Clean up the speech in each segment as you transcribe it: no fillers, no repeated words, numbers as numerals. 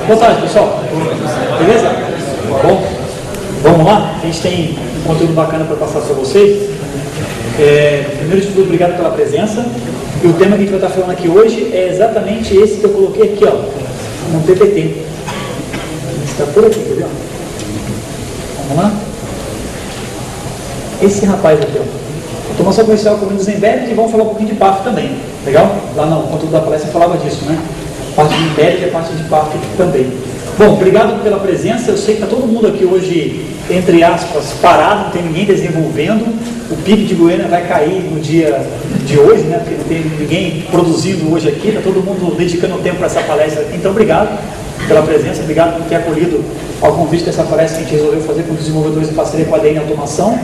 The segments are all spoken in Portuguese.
Boa tarde, pessoal. Beleza? Bom, vamos lá? A gente tem um conteúdo bacana para passar para vocês. Primeiro de tudo, obrigado pela presença. E o tema que a gente vai estar falando aqui hoje é exatamente esse que eu coloquei aqui, ó, no PPT. Está por aqui, entendeu? Vamos lá? Esse rapaz aqui, ó. Automação comercial com Windows Embedded, e vamos falar um pouquinho de PAF também. Legal? Lá no conteúdo da palestra falava disso, né? Parte de Embedded e a parte de PAF também. Bom, obrigado pela presença. Eu sei que está todo mundo aqui hoje, entre aspas, parado, não tem ninguém desenvolvendo. O PIB de Goiânia vai cair no dia de hoje, né? Porque não tem ninguém produzindo hoje aqui, está todo mundo dedicando tempo para essa palestra aqui. Então, obrigado pela presença, obrigado por ter acolhido ao convite dessa palestra que a gente resolveu fazer com os desenvolvedores em parceria com a ADN Automação.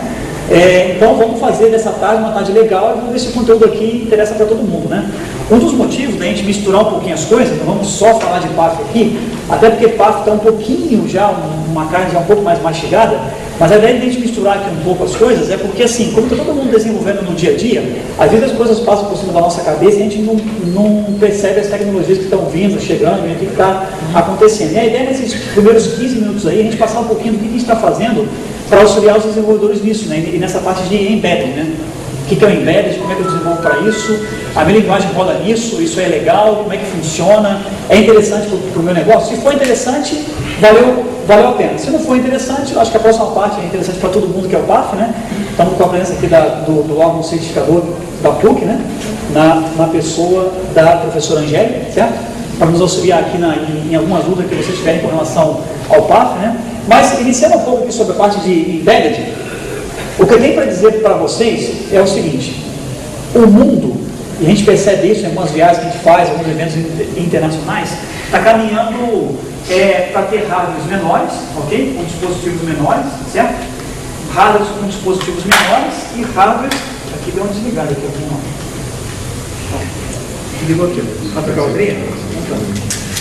Então vamos fazer dessa tarde uma tarde legal e vamos ver se o conteúdo aqui interessa para todo mundo, né? Um dos motivos da gente misturar um pouquinho as coisas, não vamos só falar de PAF aqui, até porque PAF está um pouquinho já, uma carne já um pouco mais mastigada, mas a ideia de a gente misturar aqui um pouco as coisas é porque assim, como está todo mundo desenvolvendo no dia a dia, às vezes as coisas passam por cima da nossa cabeça e a gente não percebe as tecnologias que estão vindo, chegando e o que está acontecendo. E a ideia nesses primeiros 15 minutos aí, a gente passar um pouquinho do que a gente está fazendo para auxiliar os desenvolvedores nisso, né? E nessa parte de embedded, né? O que é o embedded, como é que eu desenvolvo para isso, a minha linguagem roda nisso, isso é legal, como é que funciona, é interessante para o meu negócio? Se for interessante, valeu a pena. Se não for interessante, eu acho que a próxima parte é interessante para todo mundo que é o PAF, né? Estamos com a presença aqui do órgão certificador da PUC, né? Na pessoa da professora Angélica, certo? Para nos auxiliar aqui em algumas dúvidas que vocês tiverem com relação ao PAF, né? Mas, iniciando um pouco aqui sobre a parte de embedded, o que eu tenho para dizer para vocês é o seguinte: o mundo, e a gente percebe isso em algumas viagens que a gente faz, alguns eventos internacionais, está caminhando para ter hardwares menores, ok? Com dispositivos menores, certo? Hardwares com dispositivos menores e hardwares, aqui deu uma desligada aqui, ligou aqui, vai pegar o trilha?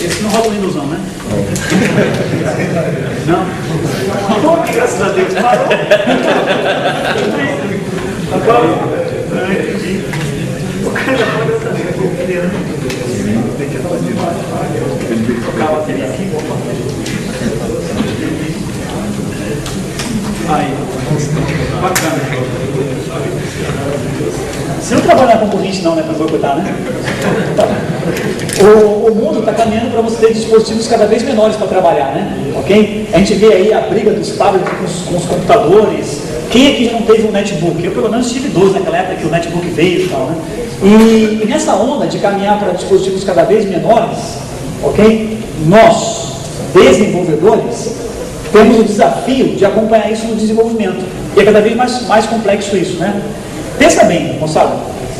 Esse não roda o Windows não, né? Não? Parou, graças a Deus, parou. Parou? Não, entendi. O cara já pode estar tocar a bateria aqui. Aí, bacana. Você não trabalha na concorrente não, né, para boicotar, né? Tá. O mundo está caminhando para você ter dispositivos cada vez menores para trabalhar, né? Ok? A gente vê aí a briga dos tablets com os computadores. Quem aqui já não teve um netbook? Eu pelo menos tive 2 naquela época que o netbook veio e tal, né? E nessa onda de caminhar para dispositivos cada vez menores, ok? Nós, desenvolvedores, temos o desafio de acompanhar isso no desenvolvimento. E é cada vez mais complexo isso, né? Pensa bem, moçada.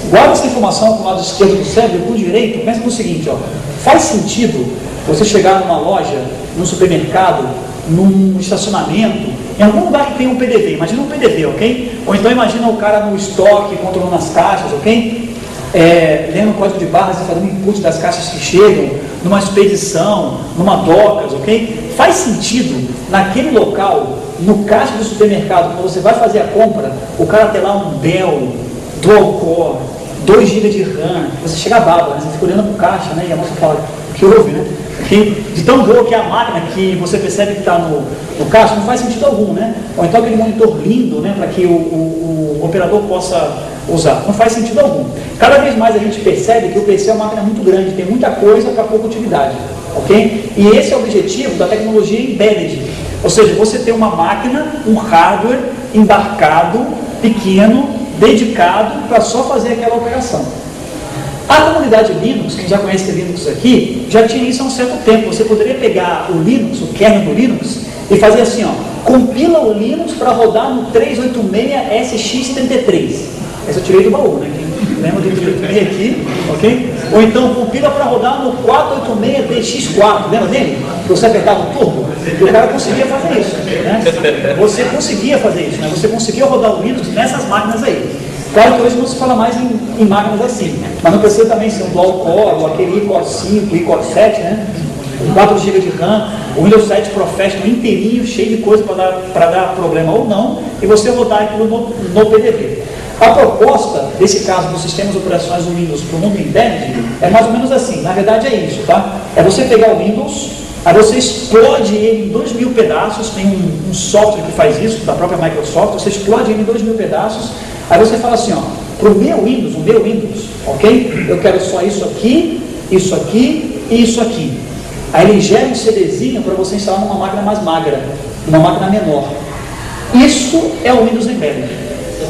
Guarda essa informação com o lado esquerdo do cérebro e com o direito. Pensa no seguinte, ó. Faz sentido você chegar numa loja, num supermercado, num estacionamento, em algum lugar que tem um PDV. Imagina um PDV, ok? Ou então imagina o cara no estoque, controlando as caixas, ok? Lendo o código de barras e fazendo input das caixas que chegam, numa expedição, numa docas, ok? Faz sentido naquele local, no caixa do supermercado, quando você vai fazer a compra, o cara tem lá um Dell, Dual Core, 2 GB de RAM, você chega a baba, né? Você fica olhando para o caixa, né? E a moça fala, o que houve, né? De tão boa que é a máquina que você percebe que está no caixa, não faz sentido algum, né? Ou então aquele monitor lindo, né? Para que o operador possa usar, não faz sentido algum. Cada vez mais a gente percebe que o PC é uma máquina muito grande, tem muita coisa para pouca utilidade, ok? E esse é o objetivo da tecnologia embedded, ou seja, você tem uma máquina, um hardware embarcado, pequeno, dedicado para só fazer aquela operação. A comunidade Linux, quem já conhece Linux aqui, já tinha isso há um certo tempo. Você poderia pegar o Linux, o kernel do Linux, e fazer assim, ó, compila o Linux para rodar no 386SX33. Essa eu tirei do baú, né? Quem lembra do 386 aqui, ok? Ou então compila para rodar no 486DX4, lembra dele? Que você apertava o turbo, e o cara conseguia fazer isso, né? Você conseguia fazer isso, né? Você conseguia rodar o Linux nessas máquinas aí. Claro que hoje não se fala mais em máquinas assim, mas não precisa também ser um dual core, ou aquele iCore 5, iCore 7, né? 4 GB de RAM, o Windows 7 Professional inteirinho, cheio de coisa para dar problema ou não, e você rodar aquilo no PDV. A proposta desse caso dos sistemas operacionais do Windows para o mundo embedded é mais ou menos assim, na verdade é isso, tá? É você pegar o Windows, aí você explode ele em 2.000 pedaços, tem um software que faz isso, da própria Microsoft, você explode ele em 2.000 pedaços, aí você fala assim, ó, para o meu Windows, ok? Eu quero só isso aqui e isso aqui. Aí ele gera um CDzinho para você instalar numa máquina mais magra, numa máquina menor. Isso é o Windows Embedded,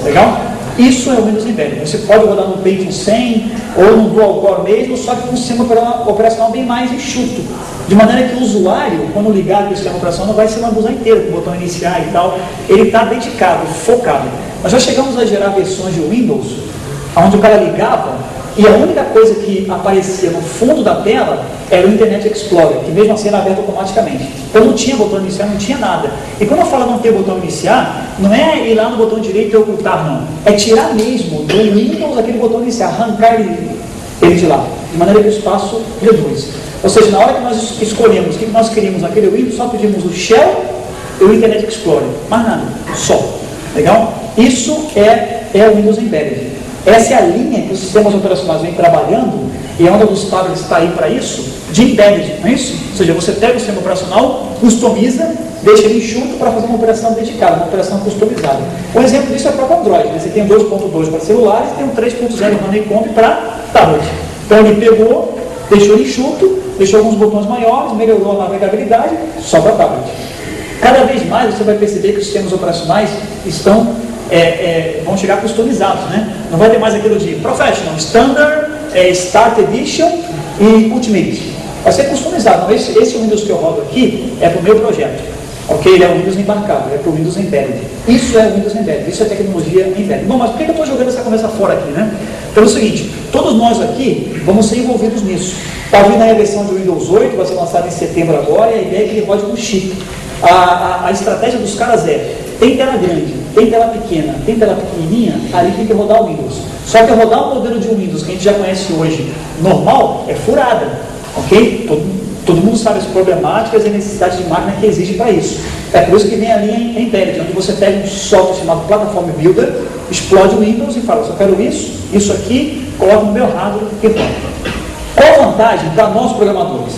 legal? Isso é o Windows Embedded. Você pode rodar no Pentium 100 ou no Dual Core mesmo, só que com um sistema operacional bem mais enxuto. De maneira que o usuário, quando ligar o sistema operacional, não vai se lambuzar inteiro, com o botão iniciar e tal. Ele está dedicado, focado. Nós já chegamos a gerar versões de Windows, onde o cara ligava e a única coisa que aparecia no fundo da tela era o Internet Explorer, que mesmo assim era aberto automaticamente. Então não tinha botão iniciar, não tinha nada. E quando eu falo não ter botão iniciar, não é ir lá no botão direito e ocultar, não. É tirar mesmo do Windows aquele botão iniciar, arrancar ele de lá, de maneira que o espaço reduz. Ou seja, na hora que nós escolhemos o que nós queríamos naquele Windows, só pedimos o Shell e o Internet Explorer. Mais nada, só. Legal? Isso é o Windows Embedded. Essa é a linha que os sistemas operacionais vêm trabalhando, e a onda dos tablets está aí para isso, de embedded, não é isso? Ou seja, você pega o sistema operacional, customiza, deixa ele enxuto para fazer uma operação dedicada, uma operação customizada. Um exemplo disso é o próprio Android, né? Você tem o 2.2 para celulares e tem o 3.0 Honeycomb para tablet. Então ele pegou, deixou ele enxuto, deixou alguns botões maiores, melhorou a navegabilidade, só para tablet. Cada vez mais você vai perceber que os sistemas operacionais vão chegar customizados, né? Não vai ter mais aquilo de Professional, Standard, Start Edition e Ultimate. Vai ser customizado. Então, esse Windows que eu rodo aqui é para o meu projeto. Ok? Ele é o Windows embarcado, é para o Windows Embedded. Isso é o Windows Embedded, isso é tecnologia Embedded. Bom, mas por que eu estou jogando essa conversa fora aqui, né? Pelo seguinte, todos nós aqui vamos ser envolvidos nisso. Está vindo aí a versão de Windows 8, vai ser lançada em setembro agora, e a ideia é que ele rode com chip. A estratégia dos caras tem tela grande, tem tela pequena, tem tela pequenininha, ali tem que rodar o Windows. Só que rodar o modelo de Windows que a gente já conhece hoje, normal, é furada, ok? Todo mundo sabe as problemáticas e a necessidade de máquina que exige para isso. É por isso que vem a linha Embedded, onde você pega um software chamado Platform Builder, explode o Windows e fala, só quero isso aqui, coloco no meu hardware e pronto. Qual a vantagem para nós programadores?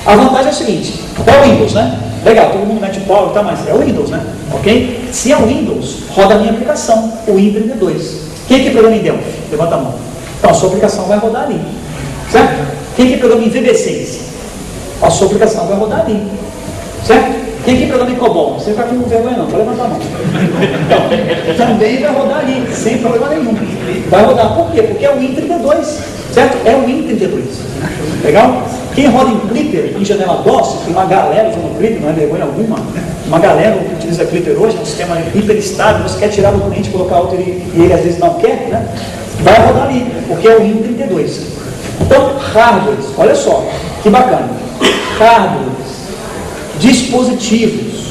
A vantagem é a seguinte, é o Windows, né? Legal, todo mundo mete o pau e tal, mas é o Windows, né? Ok? Se é o Windows, roda a minha aplicação, o Win32. Quem que programa em Delphi? Levanta a mão. Então a sua aplicação vai rodar ali. Certo? Quem que programa em VB6? A sua aplicação vai rodar ali. Certo? Quem que programa em COBOL? Você fica aqui com vergonha não, pode levantar a mão. Então, também vai rodar ali, sem problema nenhum. Vai rodar, por quê? Porque é o Win32. Certo? É o Win32. Legal? Quem roda em Clipper, em janela DOS, tem uma galera usando Clipper, não é vergonha alguma, uma galera que utiliza Clipper hoje, é um sistema hiper estável, você quer tirar do cliente, colocar outro e ele às vezes não quer, né? Vai rodar ali, porque é o Win32. Então, hardwares, olha só, que bacana. Hardwares, dispositivos,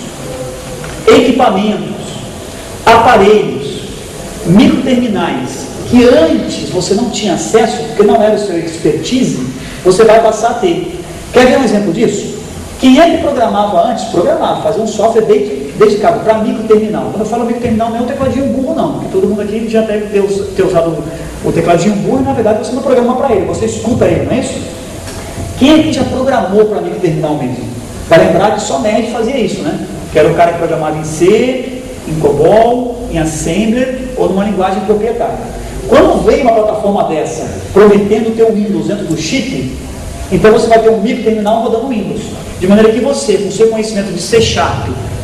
equipamentos, aparelhos, microterminais, que antes você não tinha acesso, porque não era o seu expertise, você vai passar a ter. Quer ver um exemplo disso? Quem é que programava antes? Programava, fazia um software dedicado para microterminal. Quando eu falo microterminal, não é um tecladinho burro não, porque todo mundo aqui já deve ter usado o tecladinho burro e na verdade você não programa para ele, você escuta ele, não é isso? Quem é que já programou para microterminal mesmo? Vai lembrar que só nerd fazia isso, né? Que era o cara que programava em C, em COBOL, em Assembler ou numa linguagem proprietária. Quando veio uma plataforma dessa, prometendo ter um Windows dentro do chip, então você vai ter um microterminal rodando Windows. De maneira que você, com seu conhecimento de C#,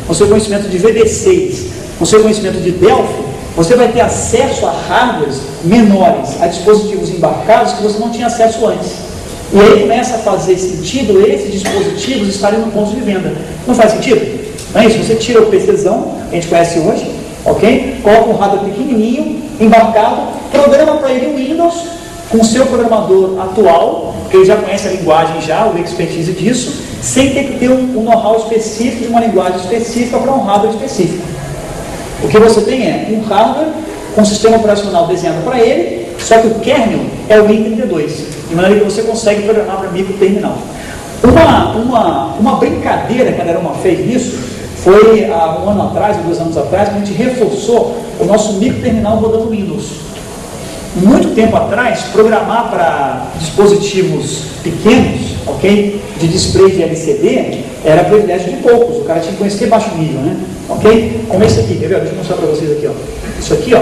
com seu conhecimento de VB6, com seu conhecimento de Delphi, você vai ter acesso a hardwares menores, a dispositivos embarcados que você não tinha acesso antes. E aí começa a fazer sentido esses dispositivos estarem no ponto de venda. Não faz sentido? Não é isso? Você tira o PCzão, que a gente conhece hoje, ok? Coloca um hardware pequenininho, embarcado, programa para ele o Windows com o seu programador atual, porque ele já conhece a linguagem já, o expertise disso, sem ter que ter um know-how específico de uma linguagem específica para um hardware específico. O que você tem é um hardware com um sistema operacional desenhado para ele, só que o kernel é o Win32, de maneira que você consegue programar para microterminal. Uma brincadeira que a Neroma fez nisso foi há um ano atrás, ou 2 anos atrás, que a gente reforçou o nosso microterminal rodando Windows. Muito tempo atrás, programar para dispositivos pequenos ok? De display de LCD era privilégio de poucos, o cara tinha que conhecer baixo nível, né? Ok? Como esse aqui, quer ver? Deixa eu mostrar para vocês aqui, ó. Isso aqui, ó.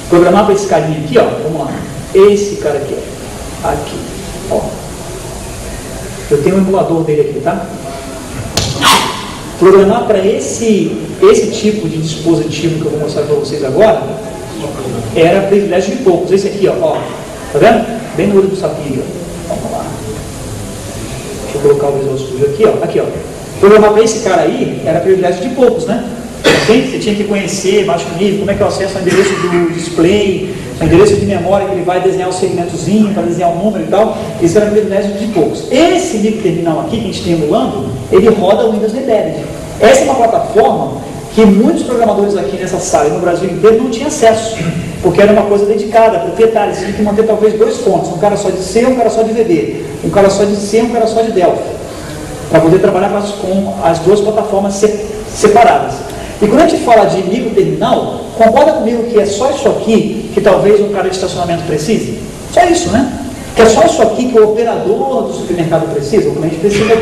Programar para esse carinha aqui, ó. Vamos lá. Esse cara aqui, ó. Aqui, ó. Eu tenho um emulador dele aqui, tá? Programar para esse tipo de dispositivo que eu vou mostrar para vocês agora era privilégio de poucos. Esse aqui, ó. Tá vendo? Bem no olho do sapinho. Vamos lá. Deixa eu colocar o Visual Studio aqui, ó. Aqui, ó. Programar para esse cara aí era privilégio de poucos, né? Você tinha que conhecer baixo nível, como é que eu acesso o endereço do display, o endereço de memória que ele vai desenhar o segmentozinho, para desenhar o número e tal. Isso era privilégio de poucos. Esse microterminal aqui que a gente está emulando, ele roda o Windows Embedded. Essa é uma plataforma que muitos programadores aqui nessa sala e no Brasil inteiro não tinham acesso, porque era uma coisa dedicada, proprietária. Você tinha que manter talvez 2 fontes, um cara só de C, um cara só de VB, um cara só de C, um cara só de Delphi, para poder trabalhar com as 2 plataformas separadas. E quando a gente fala de microterminal, concorda comigo que é só isso aqui que talvez um cara de estacionamento precise? Só isso, né? Que é só isso aqui que o operador do supermercado precisa. O cliente precisa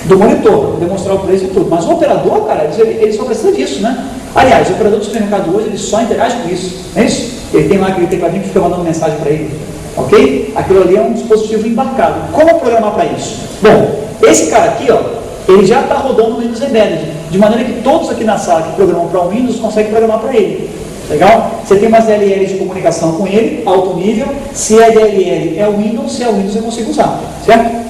do monitor, para demonstrar o preço e tudo. Mas o operador, cara, ele só precisa disso, né? Aliás, o operador do supermercado hoje, ele só interage com isso, não é isso? Ele tem lá aquele tecladinho que fica mandando mensagem para ele, ok? Aquilo ali é um dispositivo embarcado. Como programar para isso? Bom, esse cara aqui, ó, ele já está rodando o Windows Embedded, de maneira que todos aqui na sala que programam para o Windows conseguem programar para ele. Legal? Você tem umas DLLs de comunicação com ele, alto nível. Se é DLL é o Windows, se é o Windows eu consigo usar, certo?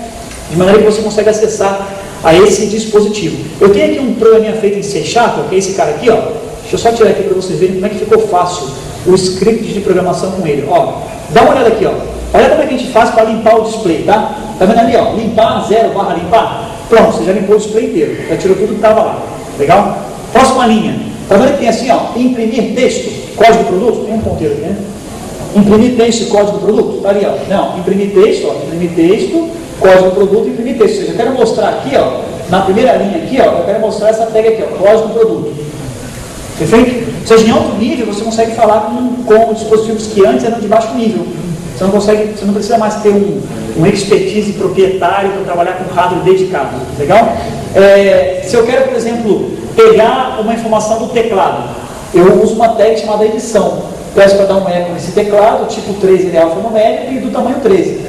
De maneira que você consegue acessar a esse dispositivo. Eu tenho aqui um programinha feito em C#, que é esse cara aqui, ó. Deixa eu só tirar aqui para vocês verem como é que ficou fácil o script de programação com ele. Ó, dá uma olhada aqui, ó. Olha como é que a gente faz para limpar o display, tá? Tá vendo ali, ó? Limpar, 0/limpar. Pronto, você já limpou o display inteiro. Já tirou tudo que estava lá. Legal? Próxima linha. Tá vendo que tem assim, ó, imprimir texto, código do produto? Tem um ponteiro aqui, né? Imprimir texto, código do produto? Tá ali, ó. Não, imprimir texto, ó. Imprimir texto, código do produto, imprimir texto. Ou seja, eu quero mostrar aqui, ó, na primeira linha aqui, ó, eu quero mostrar essa tag aqui, ó, código do produto. Perfeito? Ou seja, em alto nível você consegue falar com dispositivos que antes eram de baixo nível. Você não precisa mais ter um expertise proprietário para trabalhar com hardware dedicado. Legal? Se eu quero, por exemplo, pegar uma informação do teclado, eu uso uma tag chamada edição. Peço para dar um eco nesse teclado, tipo 13 ele é alfanumérico e do tamanho 13.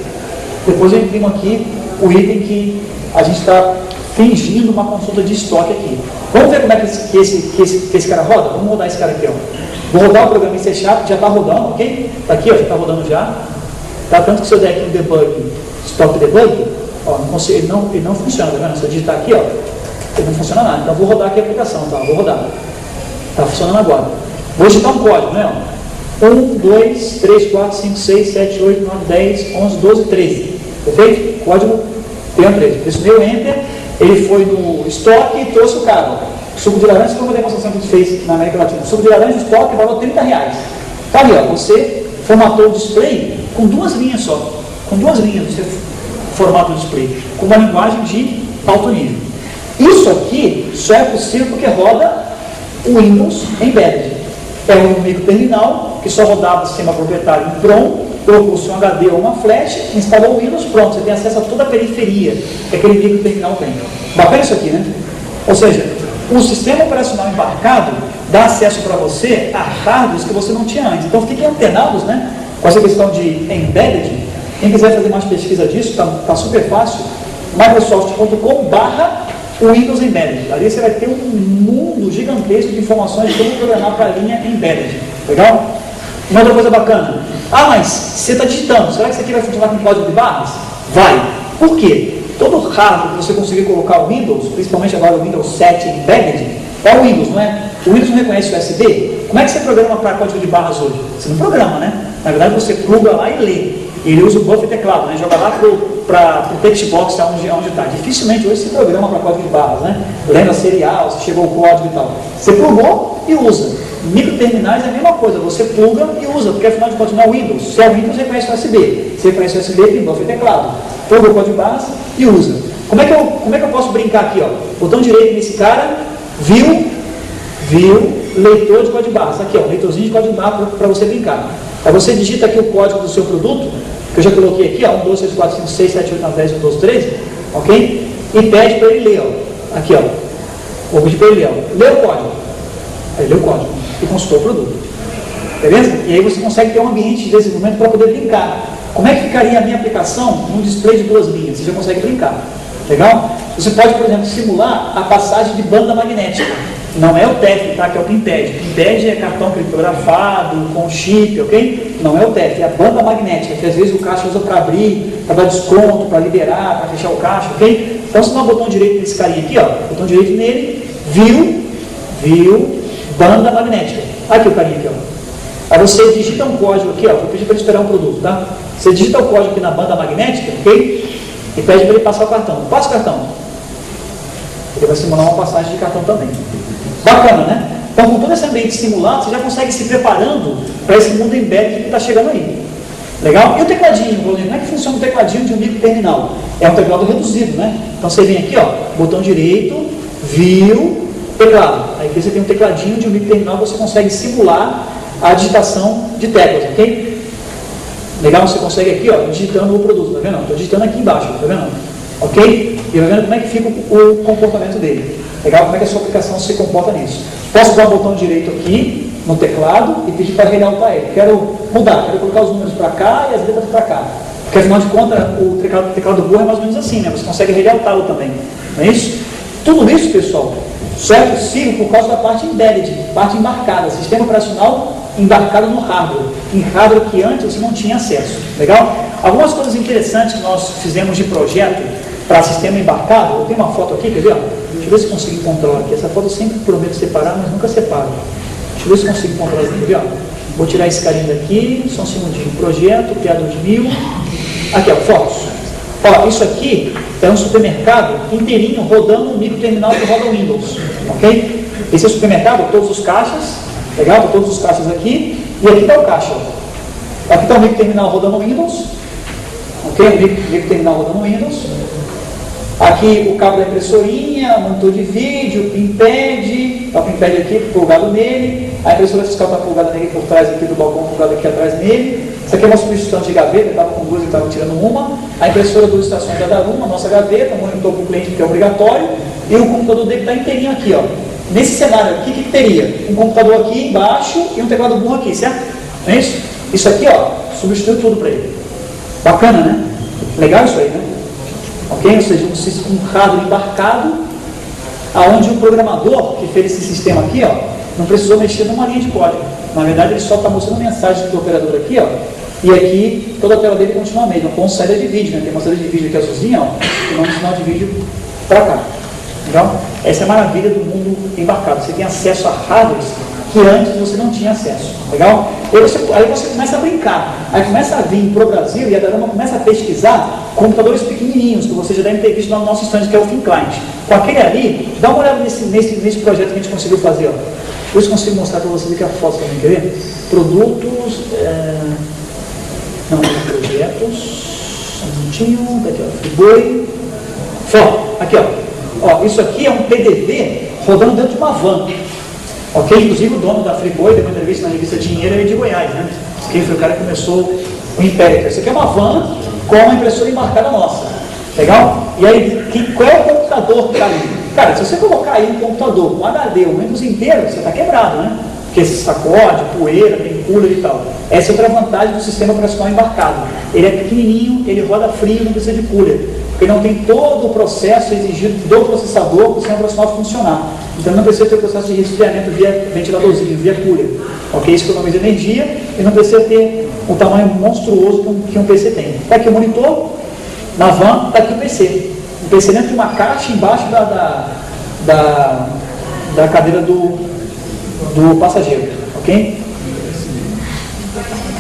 Depois eu imprimo aqui o item que a gente está fingindo uma consulta de estoque aqui. Vamos ver como é que esse cara roda? Vamos rodar esse cara aqui, ó. Vou rodar o programa em C#, já está rodando, ok? Está aqui, ó, já está rodando já. Tá, tanto que se eu der aqui no debug, stop debug, ó, ele não funciona, tá vendo? Se eu digitar aqui, ó, ele não funciona nada. Então vou rodar aqui a aplicação, tá? Vou rodar. Tá funcionando agora. Vou digitar um código, né? 1, 2, 3, 4, 5, 6, 7, 8, 9, 10, 11, 12, 13. Perfeito? Código P13. Pressionei o Enter, ele foi no estoque e trouxe o cara. Suco de laranja, foi uma demonstração que a gente fez na América Latina. Suco de laranja, estoque, valor R$30. Tá ali, ó, você formatou o display com 2 linhas só. Com 2 linhas você formata o display. Com uma linguagem de alto nível. Isso aqui só é possível porque roda o Windows Embedded. É um microterminal que só rodava o sistema proprietário em PROM, colocou-se um HD ou uma flash, instalou o Windows, pronto, você tem acesso a toda a periferia que aquele microterminal tem. Bacana isso aqui, né? Ou seja, o sistema operacional embarcado dá acesso para você a hardwares que você não tinha antes. Então fiquem antenados, né, com essa questão de embedded. Quem quiser fazer mais pesquisa disso, tá super fácil. Microsoft.com/Windows Embedded. Ali você vai ter um mundo gigantesco de informações de como programar para a linha Embedded. Legal? Uma outra coisa bacana. Ah, mas você está digitando. Será que isso aqui vai funcionar com código de barras? Vai. Por quê? Todo hardware que você conseguir colocar o Windows, principalmente agora o Windows 7 Embedded, é o Windows, não é? O Windows não reconhece o USB. Como é que você programa para código de barras hoje? Você não programa, né? Na verdade você pluga lá e lê. Ele usa o buffer teclado, né? Joga lá para o text box onde está. Dificilmente hoje se programa para código de barras, né? Lembra serial, se chegou o código e tal. Você plugou e usa. Microterminais é a mesma coisa, você pluga e usa, porque afinal de contas não é o Windows. Se é o Windows, reconhece o USB. Se reconhece o USB, tem buffer teclado. Pluga o código de barras e usa. Como é que eu posso brincar aqui, ó? Botão direito nesse cara, view, leitor de código de barras. Aqui, ó, leitorzinho de código de barras para você brincar. Aí você digita aqui o código do seu produto, que eu já coloquei aqui, ó, 1, 2, 3, 4, 5, 6, 7, 8, 9, 10, 1, 2, 13, ok? E pede para ele ler, ó, aqui, ó, vou pedir para ele ler, ó, lê o código, aí lê o código e consultou o produto, beleza? E aí você consegue ter um ambiente de desenvolvimento para poder brincar. Como é que ficaria a minha aplicação num display de 2 linhas? Você já consegue brincar, legal? Você pode, por exemplo, simular a passagem de banda magnética. Não é o TEF, tá? Que é o PIN-PAD. PIN-PAD é cartão criptografado, com chip, ok? Não é o TEF, é a banda magnética, que às vezes o caixa usa para abrir, para dar desconto, para liberar, para fechar o caixa, ok? Então, se dá o botão direito nesse carinha aqui, ó, botão direito nele, viu, banda magnética. Aqui o carinha aqui, ó. Aí você digita um código aqui, ó, vou pedir para ele esperar um produto, tá? Você digita o código aqui na banda magnética, ok? E pede para ele passar o cartão. Passa o cartão. Ele vai simular uma passagem de cartão também. Bacana, né? Então, com todo esse ambiente simulado, você já consegue se preparando para esse mundo embedded que está chegando aí. Legal? E o tecladinho, Valdir? Como é que funciona o tecladinho de um microterminal? É um teclado reduzido, né? Então, você vem aqui, ó, botão direito, viu, teclado. Aí aqui você tem um tecladinho de um microterminal, você consegue simular a digitação de teclas, ok? Legal? Você consegue aqui, ó, digitando o produto, tá vendo? Estou digitando aqui embaixo, tá vendo? Ok? E vai vendo como é que fica o comportamento dele. Legal? Como é que a sua aplicação se comporta nisso. Posso dar o botão direito aqui no teclado e pedir para realtar ele. Quero mudar, quero colocar os números para cá e as letras para cá. Porque afinal de contas, o teclado burro é mais ou menos assim, né? Você consegue realtá-lo também. Não é isso? Tudo isso, pessoal, só é possível por causa da parte embedded, parte embarcada, sistema operacional embarcado no hardware, em hardware que antes você não tinha acesso. Legal? Algumas coisas interessantes que nós fizemos de projeto para sistema embarcado, eu tenho uma foto aqui, quer ver? Deixa eu ver se consigo encontrar aqui. Essa foto eu sempre prometo separar, mas nunca separo. Deixa eu ver se consigo encontrar aqui, quer ver? Vou tirar esse carinha daqui, só um segundinho. Projeto, PA2000. Aqui, ó, fotos. Ó, isso aqui é um supermercado inteirinho rodando um microterminal que roda Windows. Ok? Esse é o supermercado, todos os caixas. Legal? Todos os caixas aqui. E aqui está o caixa. Ó. Aqui está o microterminal rodando Windows. Ok? O microterminal rodando Windows. Aqui o cabo da impressorinha, monitor de vídeo, PIN-PAD, está o PIN-PAD aqui plugado nele, a impressora fiscal está plugada nele por trás aqui do balcão, plugado aqui atrás nele. Isso aqui é uma substituição de gaveta, estava com duas e estava tirando uma. A impressora duas estações da Daruma, a nossa gaveta, monitor para o cliente que é obrigatório, e o computador dele está inteirinho aqui, ó. Nesse cenário aqui, o que teria? Um computador aqui embaixo e um teclado burro aqui, certo? Não é isso? Isso aqui, ó, substitui tudo para ele. Bacana, né? Legal isso aí, né? Ok? Ou seja, um hardware embarcado, aonde o programador que fez esse sistema aqui, ó, não precisou mexer numa linha de código. Na verdade, ele só está mostrando mensagem do operador aqui, ó, e aqui toda a tela dele continua a mesma, com saída de vídeo, né? Tem uma saída de vídeo aqui azulzinha, ó, e um sinal de vídeo para cá. Então, essa é a maravilha do mundo embarcado. Você tem acesso a hardwares que antes você não tinha acesso. Legal? Aí você começa a brincar. Aí começa a vir para o Brasil e a Daruma começa a pesquisar computadores pequenininhos, que você já deve ter visto lá no nosso stand, que é o ThinClient. Com aquele ali, dá uma olhada nesse projeto que a gente conseguiu fazer. Ó. Depois eu consigo mostrar para vocês aqui a foto também, quer ver? Produtos... Não, projetos... Um minutinho, aqui, ó. Friboi. Foto. Aqui, ó. Isso aqui é um PDV rodando dentro de uma van. Ok? Inclusive o dono da Friboi deu uma entrevista na revista Dinheiro, ele é de Goiás, né? Quem foi o cara que começou o Império. Isso aqui é uma van com uma impressora embarcada nossa. Legal? E aí, qual é o computador que está ali? Cara, se você colocar aí um computador, um HD, um Windows inteiro, você está quebrado, né? Porque esse sacode, poeira, tem cooler e tal. Essa é outra vantagem do sistema operacional embarcado. Ele é pequenininho, ele roda frio, não precisa de cooler. Porque não tem todo o processo exigido do processador para o sistema operacional funcionar. Então não precisa ter o processo de resfriamento via ventiladorzinho, via cooler. Ok? Isso economiza energia e não precisa ter um tamanho monstruoso que um PC tem. Está aqui o monitor, na van, está aqui o PC. O PC dentro de uma caixa embaixo da cadeira do passageiro. Ok?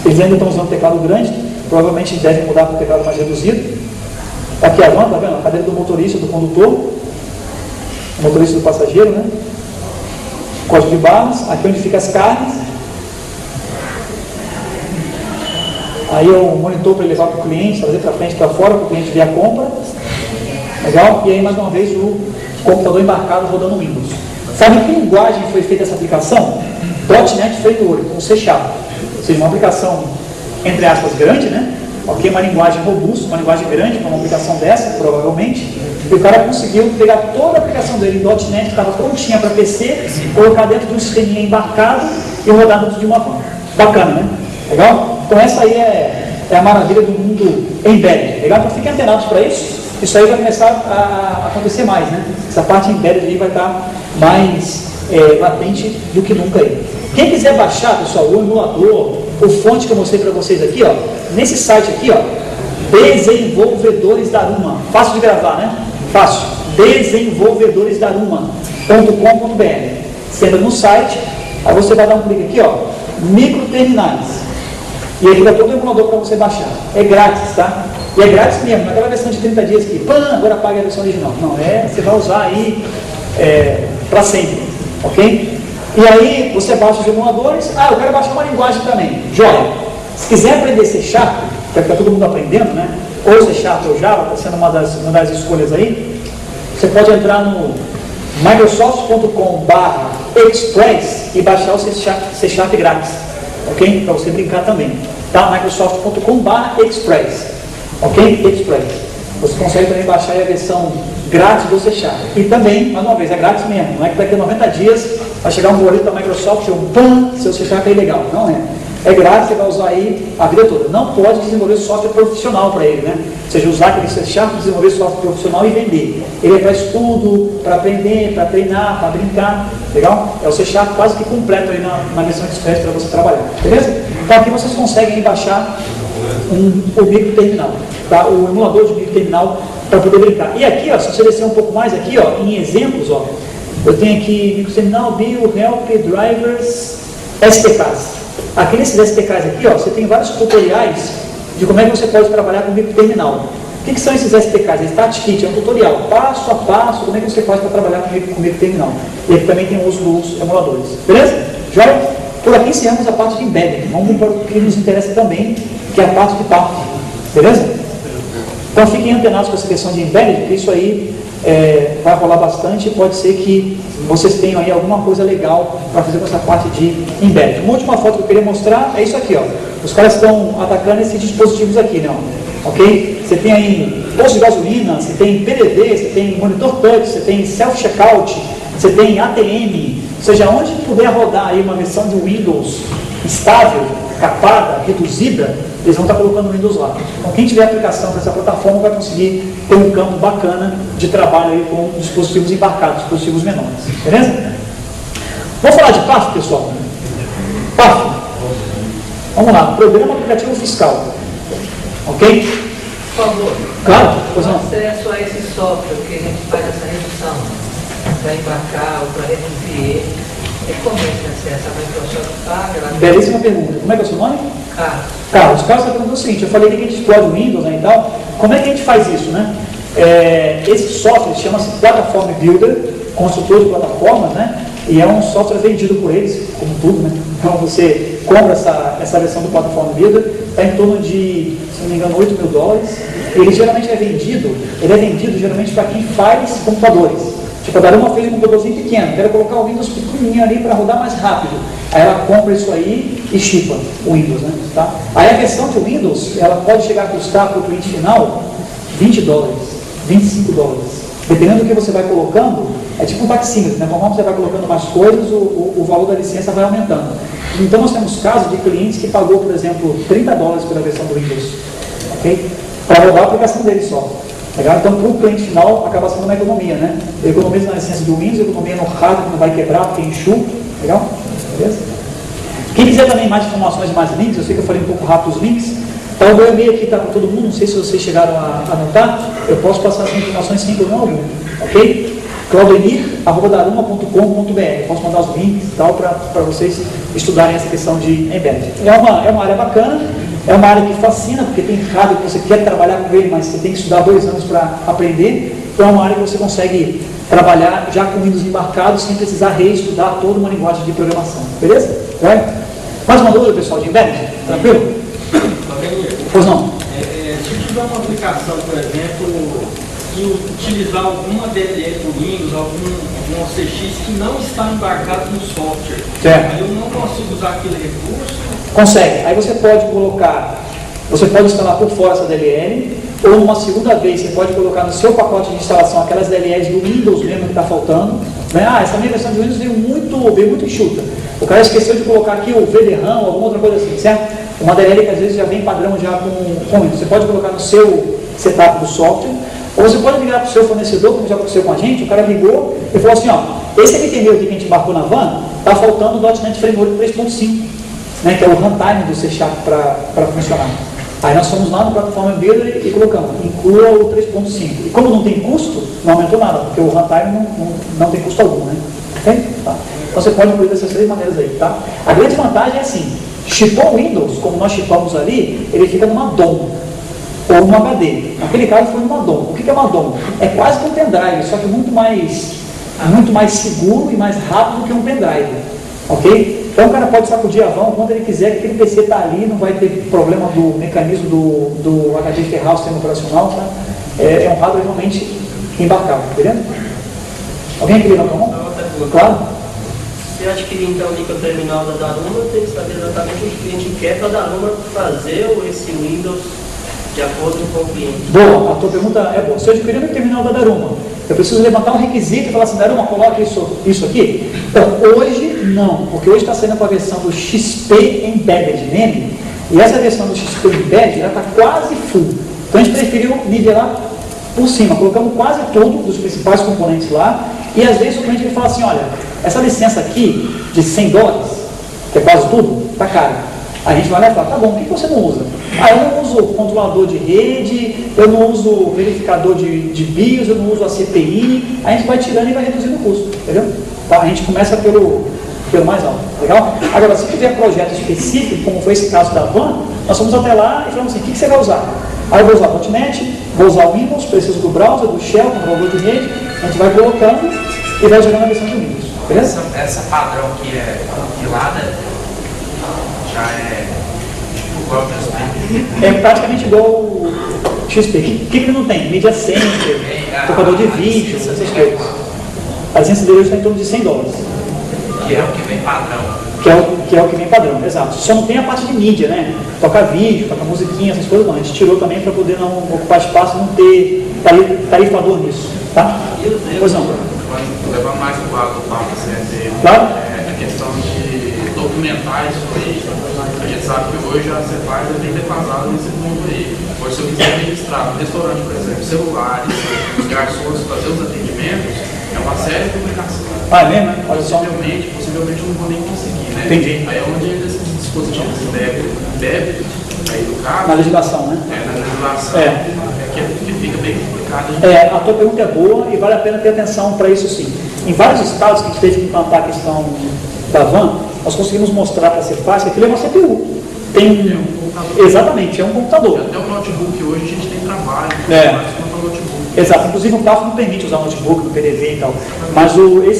Eles ainda estão usando teclado grande, provavelmente devem mudar para o teclado mais reduzido. Aqui a van, tá vendo? A cadeira do motorista, do condutor, o motorista do passageiro, né? Código de barras, aqui onde ficam as carnes. Aí o monitor para levar para o cliente, trazer para frente, para fora, para o cliente ver a compra. Legal? E aí mais uma vez o computador embarcado rodando Windows. Sabe em que linguagem foi feita essa aplicação? .NET Framework, com C#. Ou seja, uma aplicação, entre aspas, grande, né? ok? Uma linguagem robusta, uma linguagem grande para uma aplicação dessa, provavelmente. E o cara conseguiu pegar toda a aplicação dele em .NET, que estava prontinha para PC, colocar dentro de um sisteminha embarcado e rodar dentro de uma van. Bacana, né? Legal? Então essa aí é a maravilha do mundo embedded. Legal? Então fiquem antenados para isso. Isso aí vai começar a acontecer mais, né? Essa parte embedded aí vai estar mais latente do que nunca aí. Quem quiser baixar, pessoal, o emulador, o fonte que eu mostrei para vocês aqui, ó, nesse site aqui, ó, Desenvolvedores da Aruma. Fácil de gravar, né? Fácil. Desenvolvedoresdaruma.com.br. Você entra no site, aí você vai dar um clique aqui, ó, microterminais. E aí fica todo o emulador para você baixar. É grátis, tá? E é grátis mesmo, não é aquela versão de 30 dias que, agora paga a versão original. Não, você vai usar aí para sempre, ok? E aí você baixa os emuladores. Eu quero baixar uma linguagem também. Joia. Se quiser aprender C#, que está todo mundo aprendendo, né? Ou C# ou Java, está sendo uma das escolhas aí. Você pode entrar no microsoft.com/express e baixar o C# grátis, ok? Para você brincar também, tá? microsoft.com/express, ok? Express. Você consegue também baixar aí a versão grátis do C#. E também, mais uma vez, é grátis mesmo. Não é que daqui a 90 dias vai chegar um boleto da Microsoft e seu C# é ilegal. Não é. É grátis, você vai usar aí a vida toda. Não pode desenvolver software profissional para ele, né? Ou seja, usar aquele C# para desenvolver software profissional e vender. Ele é para estudo, para aprender, para treinar, para brincar. Legal? É o C# quase que completo aí na versão Express para você trabalhar. Beleza? Então aqui vocês conseguem baixar o microterminal, tá? O emulador de microterminal para poder brincar. E aqui, ó, se você descer um pouco mais aqui, ó, em exemplos, ó, eu tenho aqui microterminal, build, help, drivers, SDKs. Aqui nesses SDKs aqui, ó, você tem vários tutoriais de como é que você pode trabalhar com microterminal. O que são esses SDKs? StatKit é um tutorial, passo a passo, como é que você faz para trabalhar com microterminal. E aqui também tem o uso dos emuladores. Beleza? Joia? Por aqui encerramos a parte de embedded. Vamos para o que nos interessa também, que é a parte de path. Beleza? Então fiquem antenados com essa questão de embedded, porque isso aí vai rolar bastante e pode ser que vocês tenham aí alguma coisa legal para fazer com essa parte de embedded. Uma última foto que eu queria mostrar é isso aqui, ó. Os caras estão atacando esses dispositivos aqui, né? Ok? Você tem aí posto de gasolina, você tem PDV, você tem monitor touch, você tem self-checkout, você tem ATM, ou seja, onde puder rodar aí uma versão de Windows estável, capada, reduzida, eles vão estar colocando o Windows lá. Então quem tiver aplicação para essa plataforma vai conseguir ter um campo bacana de trabalho aí com dispositivos embarcados, dispositivos menores. Beleza? Vamos falar de PAF, pessoal? PAF. Vamos lá, Programa Aplicativo Fiscal. Ok? Por favor, claro, pois não. acesso a esse software que a gente faz essa redução para embarcar ou para reduzir. E como é que acessa? A Microsoft paga? Belíssima pergunta. Como é que é o seu nome? Carlos. Carlos está perguntando o seguinte, eu falei que a gente explode o Windows, né, e tal. Como é que a gente faz isso, né? Esse software chama-se Platform Builder, consultor de plataformas, né? E é um software vendido por eles, como tudo, né? Então você compra essa versão do Platform Builder, está em torno de, se não me engano, $8 mil. Ele geralmente é vendido geralmente para quem faz computadores. Tipo, a Daruma fez um computadorzinho pequeno, quero colocar o Windows pequenininho ali para rodar mais rápido. Aí ela compra isso aí e chipa o Windows, né? Tá? Aí a versão de Windows, ela pode chegar a custar para o cliente final $20, $25. Dependendo do que você vai colocando, é tipo um taxímetro, né? Conforme você vai colocando mais coisas, o valor da licença vai aumentando. Então nós temos casos de clientes que pagou, por exemplo, $30 pela versão do Windows, ok? Para rodar a aplicação dele só. Legal? Então, para o cliente final, acaba sendo uma economia, né? Economiza na licença do Windows, economia no hardware, que não vai quebrar, porque é enxuto. Legal? Beleza? Quem quiser também mais informações e mais links, eu sei que eu falei um pouco rápido os links. Então, o meu e-mail aqui está para todo mundo, não sei se vocês chegaram a anotar, eu posso passar essas informações sem problema algum, ok? claudenir@daruma.com.br. Posso mandar os links e tal para vocês estudarem essa questão de embedded. É uma área bacana, é uma área que fascina, porque tem hardware que você quer trabalhar com ele, mas você tem que estudar 2 anos para aprender. Então é uma área que você consegue trabalhar já com Windows embarcado sem precisar reestudar toda uma linguagem de programação. Beleza? Mais uma dúvida, pessoal, de embedded? Tranquilo? Pois não? Se eu tiver uma aplicação, por exemplo, e utilizar alguma DLL do Windows, algum CX que não está embarcado no software, certo. Aí eu não consigo usar aquele recurso? Consegue. Aí você pode colocar Você pode instalar por fora essa DLL, ou numa segunda vez você pode colocar no seu pacote de instalação aquelas DLLs do Windows mesmo que está faltando, né? Ah, essa minha versão de Windows veio muito enxuta. O cara esqueceu de colocar aqui o VDRAM ou alguma outra coisa assim, certo? Uma DLL que às vezes já vem padrão já com Windows. Você pode colocar no seu setup do software, ou você pode ligar para o seu fornecedor, como já aconteceu com a gente. O cara ligou e falou assim, ó, esse MT-meu aqui que a gente embarcou na van, está faltando o .NET Framework 3.5, né, que é o runtime do C# para funcionar. Aí nós fomos lá no Platform Builder e colocamos, inclua o 3.5. E como não tem custo, não aumentou nada, porque o runtime não tem custo algum, né? Ok? Tá. Então você pode incluir dessas 3 maneiras aí, tá? A grande vantagem é assim, chipou o Windows, como nós chipamos ali, ele fica numa DOM, ou num HD. Naquele caso foi numa DOM. O que é uma DOM? É quase que um pendrive, só que muito mais seguro e mais rápido que um pendrive. Ok? Então o cara pode sacudir a van quando ele quiser, que aquele PC está ali, não vai ter problema do mecanismo do HD ferrar o sistema operacional, tá? É um hardware realmente embarcável, entendeu? Alguém aqui levantou a mão? Claro? Se adquirir então o microterminal da Daruma, tem que saber exatamente o que o cliente quer para a Daruma fazer esse Windows de acordo com o cliente. Boa, a tua pergunta é boa. Se eu adquirir o microterminal da Daruma, eu preciso levantar um requisito e falar assim, Daruma, coloque isso aqui? Então, hoje não, porque hoje está saindo com a versão do XP Embedded nele, e essa versão do XP Embedded já está quase full. Então a gente preferiu nivelar por cima, colocamos quase tudo dos principais componentes lá, e às vezes o cliente vai falar assim, olha, essa licença aqui de $100, que é quase tudo, está cara. A gente vai lá e fala, tá bom, o que você não usa? Ah, eu não uso controlador de rede, eu não uso verificador de BIOS, eu não uso a CPI, a gente vai tirando e vai reduzindo o custo, entendeu? Tá? A gente começa pelo mais alto, legal? Agora, se tiver projeto específico, como foi esse caso da van, nós fomos até lá e falamos assim, o que você vai usar? Aí eu vou usar o .NET, vou usar o Windows, preciso do browser, do Shell, controlador de rede, a gente vai colocando e vai jogando a versão do Windows, beleza? Essa padrão que é compilada já é tipo igual ao XP. É praticamente igual o XP. O que ele não tem? Media Center, tocador de vídeo, essas coisas. A licença dele está em torno de $100. Que é o que vem padrão. Que é o que vem padrão, exato. Só não tem a parte de mídia, né? Tocar vídeo, tocar musiquinha, essas coisas não. A gente tirou também para poder não ocupar espaço e não ter tarifador nisso. Tá? Pois não. Levar mais para o lado do papo, claro. A questão de documentar isso aí. A gente sabe que hoje a Cepaz é bem defasada nesse mundo aí. Hoje, se eu quiser registrar no restaurante, por exemplo, celulares, os garçons fazer os atendimentos, é uma série de complicações. Ah, é mesmo? Olha só. Possivelmente não vou nem conseguir, né? Entendi. Aí é onde esses dispositivos deve aí no caso. Na legislação, né? Na legislação. Que fica bem complicado. A tua pergunta é boa e vale a pena ter atenção para isso sim. Em vários estados que a gente teve que implantar a questão da van, nós conseguimos mostrar para ser fácil que aquilo é uma CPU. Exatamente, é um computador. Até o notebook hoje a gente tem trabalho. Exato, inclusive o PAF não permite usar notebook no PDV e tal. Mas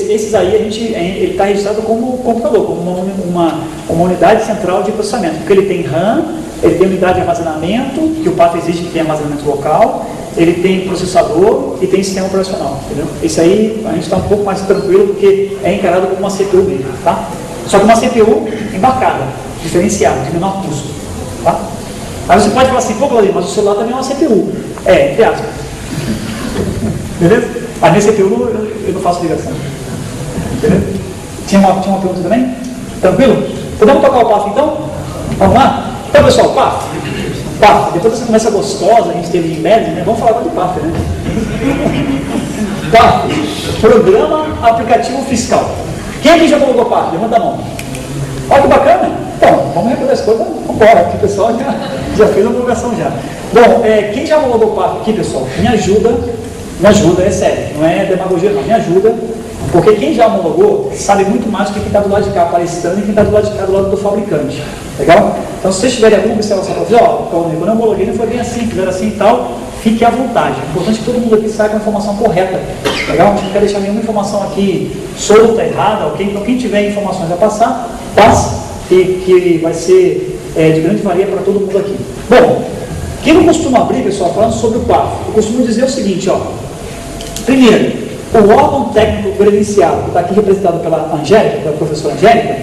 esses aí ele está registrado como computador, como uma unidade central de processamento, porque ele tem RAM, ele tem unidade de armazenamento, que o PAF exige que tenha armazenamento local, ele tem processador e tem sistema operacional, entendeu? Isso aí a gente está um pouco mais tranquilo, porque é encarado como uma CPU mesmo, tá? Só que uma CPU embarcada, diferenciada, de menor custo, tá? Aí você pode falar assim, pô, Claudio, mas o celular também é uma CPU. Entre aspas. Beleza? A minha CPU eu não faço ligação. Beleza? Tinha uma pergunta também? Tranquilo? Podemos tocar o PAF então? Vamos lá? Então, pessoal, PAF. Depois dessa conversa gostosa, a gente teve em média, né? Vamos falar agora de PAF, né? PAF, Programa Aplicativo Fiscal. Quem aqui já colocou PAF? Levanta a mão. Olha que bacana. Então, vamos recolher as coisas, vamos embora, que o pessoal já fez a divulgação já. Bom, quem já colocou PAF aqui, pessoal, me ajuda, é sério, não é demagogia não, me ajuda, porque quem já homologou sabe muito mais do que quem está do lado de cá palestrando e quem está do lado de cá do lado do fabricante, legal? Então se vocês tiverem alguma observação para dizer, quando eu homologuei não foi bem assim, fizeram assim e tal, fique à vontade, é importante que todo mundo aqui saia com a informação correta, legal? A gente não quer deixar nenhuma informação aqui solta, errada, ok? Então quem tiver informações a passar, passe, que vai ser de grande valia para todo mundo aqui. Bom, quem não costuma abrir, pessoal, falando sobre o PAF, eu costumo dizer o seguinte, primeiro, o órgão técnico credenciado, que está aqui representado pela Angélica, pela professora Angélica,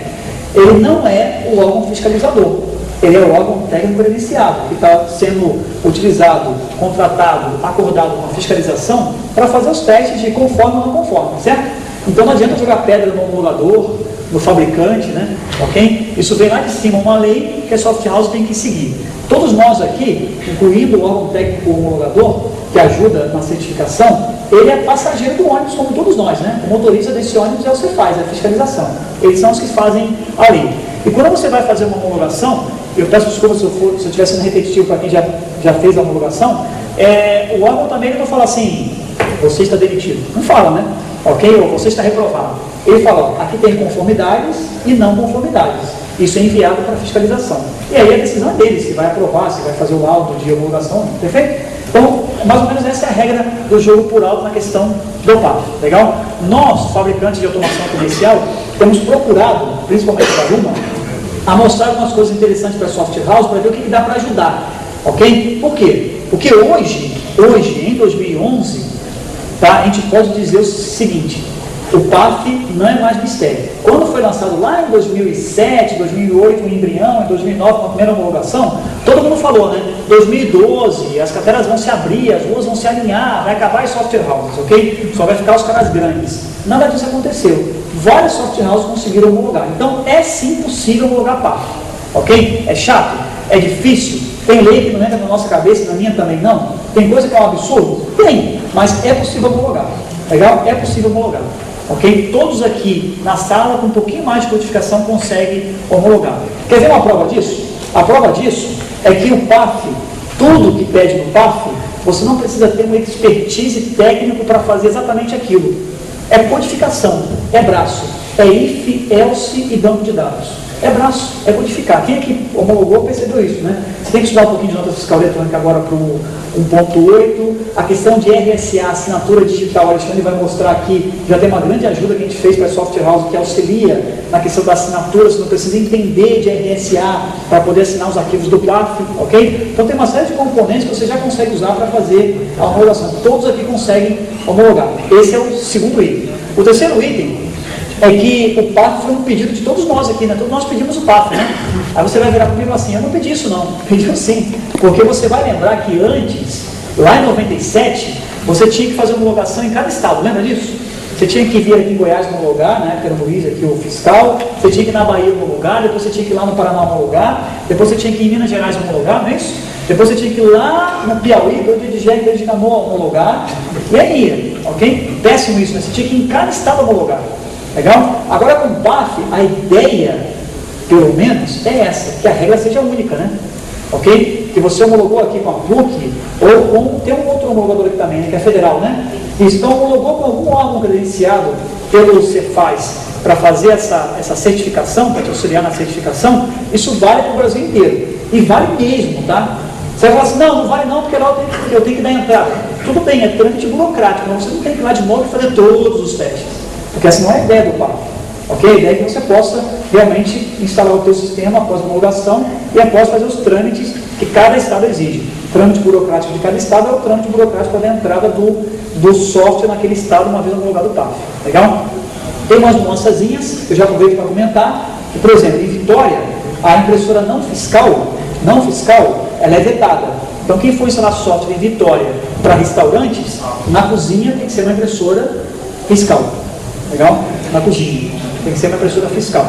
ele não é o órgão fiscalizador, Ele é o órgão técnico credenciado, que está sendo utilizado, contratado, acordado com a fiscalização para fazer os testes de conforme ou não conforme, certo? Então não adianta jogar pedra no homologador, no fabricante, né? Ok? Isso vem lá de cima, uma lei que a soft house tem que seguir. Todos nós aqui, incluindo o órgão técnico homologador, que ajuda na certificação, ele é passageiro do ônibus, como todos nós, né? O motorista desse ônibus é o que você faz, é a fiscalização. Eles são os que fazem a lei. E quando você vai fazer uma homologação, eu peço desculpa se eu estiver sendo repetitivo para quem já fez a homologação, o órgão também não fala assim, você está demitido. Não fala, né? Ok? Ou você está reprovado. Ele fala, ó, aqui tem conformidades e não conformidades. Isso é enviado para fiscalização. E aí a decisão é deles, se vai aprovar, se vai fazer o laudo de homologação, perfeito? Então, mais ou menos essa é a regra do jogo por alto na questão do PAF, legal? Nós, fabricantes de automação comercial, temos procurado, principalmente da Luma, a mostrar algumas coisas interessantes para a soft house, para ver o que dá para ajudar, ok? Por quê? Porque hoje, em 2011, tá, a gente pode dizer o seguinte, o PAF não é mais mistério. Quando foi lançado lá em 2007, 2008, o embrião, em 2009, com a primeira homologação, todo mundo falou, né? 2012, as carteiras vão se abrir, as ruas vão se alinhar, vai acabar as soft houses, ok? Só vai ficar os caras grandes. Nada disso aconteceu. Várias soft houses conseguiram homologar. Então, é sim possível homologar PAF, ok? É chato? É difícil? Tem lei que não entra na nossa cabeça, na minha também não? Tem coisa que é um absurdo? Tem, mas é possível homologar. Legal? É possível homologar. Ok? Todos aqui na sala com um pouquinho mais de codificação conseguem homologar. Quer ver uma prova disso? A prova disso é que o PAF, tudo que pede no PAF, você não precisa ter uma expertise técnica para fazer exatamente aquilo. É codificação, é braço, é if, else e banco de dados. É braço, é codificar. Quem aqui homologou percebeu isso, né? Você tem que estudar um pouquinho de nota fiscal eletrônica agora para o 1.8. A questão de RSA, assinatura digital, o Alexandre vai mostrar aqui, já tem uma grande ajuda que a gente fez para a Soft House, que auxilia na questão da assinatura, você não precisa entender de RSA para poder assinar os arquivos do PAF, ok? Então tem uma série de componentes que você já consegue usar para fazer a homologação. Todos aqui conseguem homologar. Esse é o segundo item. O terceiro item é que o PAF foi um pedido de todos nós aqui, né? Todos nós pedimos o PAF, né? Aí você vai virar comigo assim, eu não pedi isso não, pediu sim, porque você vai lembrar que antes, lá em 97, você tinha que fazer homologação em cada estado, lembra disso? Você tinha que vir aqui em Goiás homologar, né? Que era o Luiz aqui, o fiscal, você tinha que ir na Bahia homologar, depois você tinha que ir lá no Paraná homologar, depois você tinha que ir em Minas Gerais homologar, não é isso? Depois você tinha que ir lá no Piauí, de Canoa homologar, e aí ia, ok? Péssimo isso, né? Você tinha que ir em cada estado homologar. Legal? Agora com o PAF, a ideia, pelo menos, é essa, que a regra seja única, né? Ok? Que você homologou aqui com a PUC, ou com, tem um outro homologador aqui também, né, que é federal, né? Isso, então homologou com algum órgão credenciado pelo Cefaz para fazer essa certificação, para te auxiliar na certificação, isso vale para o Brasil inteiro. E vale mesmo, tá? Você vai falar assim, não vale não, porque lá eu tenho que dar entrada. Tudo bem, é trâmite burocrático, mas você não tem que ir lá de novo e fazer todos os testes. Porque essa não é a ideia do PAF, ok? A ideia é que você possa realmente instalar o teu sistema após a homologação e após fazer os trâmites que cada estado exige. O trâmite burocrático de cada estado é o trâmite burocrático da entrada do software naquele estado uma vez homologado o PAF. Legal? Tem umas nuancezinhas que eu já aproveito para comentar, que, por exemplo, em Vitória, a impressora não fiscal, ela é vetada. Então, quem for instalar software em Vitória para restaurantes, na cozinha tem que ser uma impressora fiscal. Legal? Na cozinha. Tem que ser uma impressora fiscal.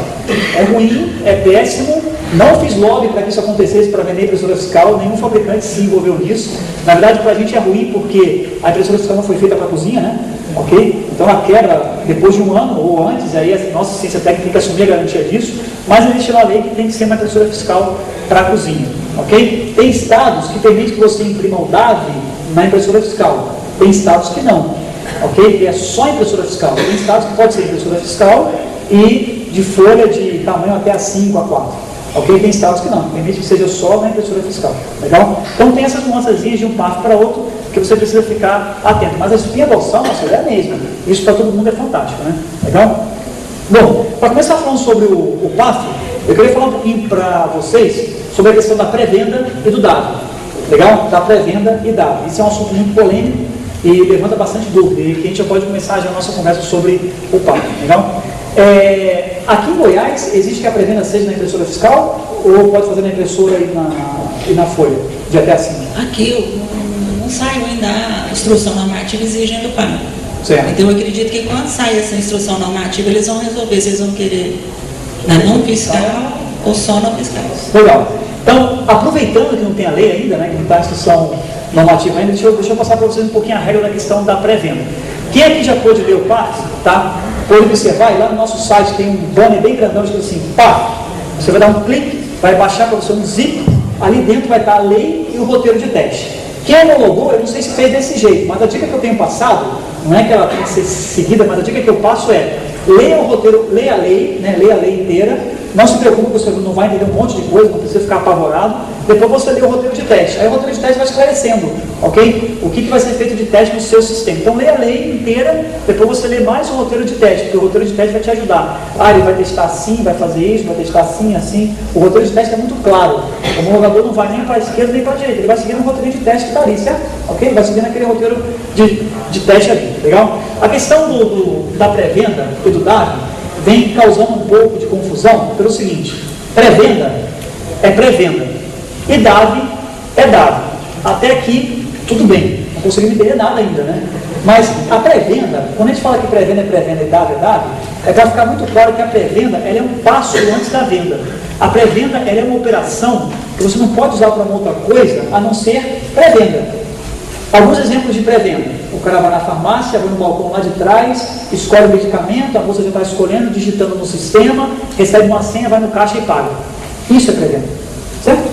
É ruim, é péssimo. Não fiz lobby para que isso acontecesse para vender impressora fiscal. Nenhum fabricante se envolveu nisso. Na verdade, para a gente é ruim porque a impressora fiscal não foi feita para a cozinha, né? Ok? Então ela quebra depois de um ano ou antes. Aí a nossa ciência técnica tem que assumir a garantia disso. Mas existe uma lei que tem que ser uma impressora fiscal para a cozinha. Ok? Tem estados que permitem que você imprima o DAV na impressora fiscal. Tem estados que não. Ok? Que é só impressora fiscal. Tem estados que pode ser impressora fiscal e de folha de tamanho até A5, A4. Ok? Tem estados que não. Permite que seja só na impressora fiscal. Legal? Então tem essas nuancezinhas de um PAF para outro que você precisa ficar atento. Mas a espinha dorsal, nossa, é a mesma. Isso para todo mundo é fantástico, né? Legal? Bom, para começar falando sobre o PAF, eu queria falar um pouquinho para vocês sobre a questão da pré-venda e do DAV. Legal? Da pré-venda e DAV. Isso é um assunto muito polêmico e levanta bastante dúvida, e que a gente já pode começar já a nossa conversa sobre o PAF, legal? Aqui em Goiás, existe que a pré-venda seja na impressora fiscal ou pode fazer na impressora e na folha, de até assim? Aqui não saiu ainda a instrução normativa exigendo pago. Certo. Então eu acredito que quando sair essa instrução normativa, eles vão resolver se eles vão querer na não fiscal ou só na fiscal. Legal. Então, aproveitando que não tem a lei ainda, né, que não está a instrução normativa ainda, deixa eu passar para vocês um pouquinho a regra da questão da pré-venda. Quem aqui já pôde ler o PAC, tá? Pode observar, e lá no nosso site tem um banner bem grandão, escrito assim, PAC. Você vai dar um clique, vai baixar para você um zip, ali dentro vai estar a lei e o roteiro de teste. Quem homologou, eu não sei se fez desse jeito, mas a dica que eu tenho passado, não é que ela tem que ser seguida, mas a dica que eu passo é, leia o roteiro, leia a lei, né, leia a lei inteira, não se preocupe, você não vai entender um monte de coisa, não precisa ficar apavorado, depois você lê o roteiro de teste, aí o roteiro de teste vai esclarecendo, ok? O que vai ser feito de teste no seu sistema. Então leia a lei inteira, depois você lê mais o roteiro de teste, porque o roteiro de teste vai te ajudar. Ele vai testar assim, vai fazer isso, vai testar assim, assim. O roteiro de teste é muito claro, o homologador não vai nem para a esquerda nem para a direita, ele vai seguindo o roteiro de teste que está ali, certo? Ok? Ele vai seguindo aquele roteiro de teste ali, legal? A questão da pré-venda e do DAV vem causando um pouco de confusão pelo seguinte, pré-venda é pré-venda e DAV é DAV. Até aqui, tudo bem, não conseguimos entender nada ainda, né? Mas a pré-venda, quando a gente fala que pré-venda e DAV é DAV, é para ficar muito claro que a pré-venda ela é um passo antes da venda. A pré-venda ela é uma operação que você não pode usar para uma outra coisa a não ser pré-venda. Alguns exemplos de pré-venda. O cara vai na farmácia, vai no balcão lá de trás, escolhe o medicamento, a moça já está escolhendo, digitando no sistema, recebe uma senha, vai no caixa e paga. Isso é pré-venda. Certo?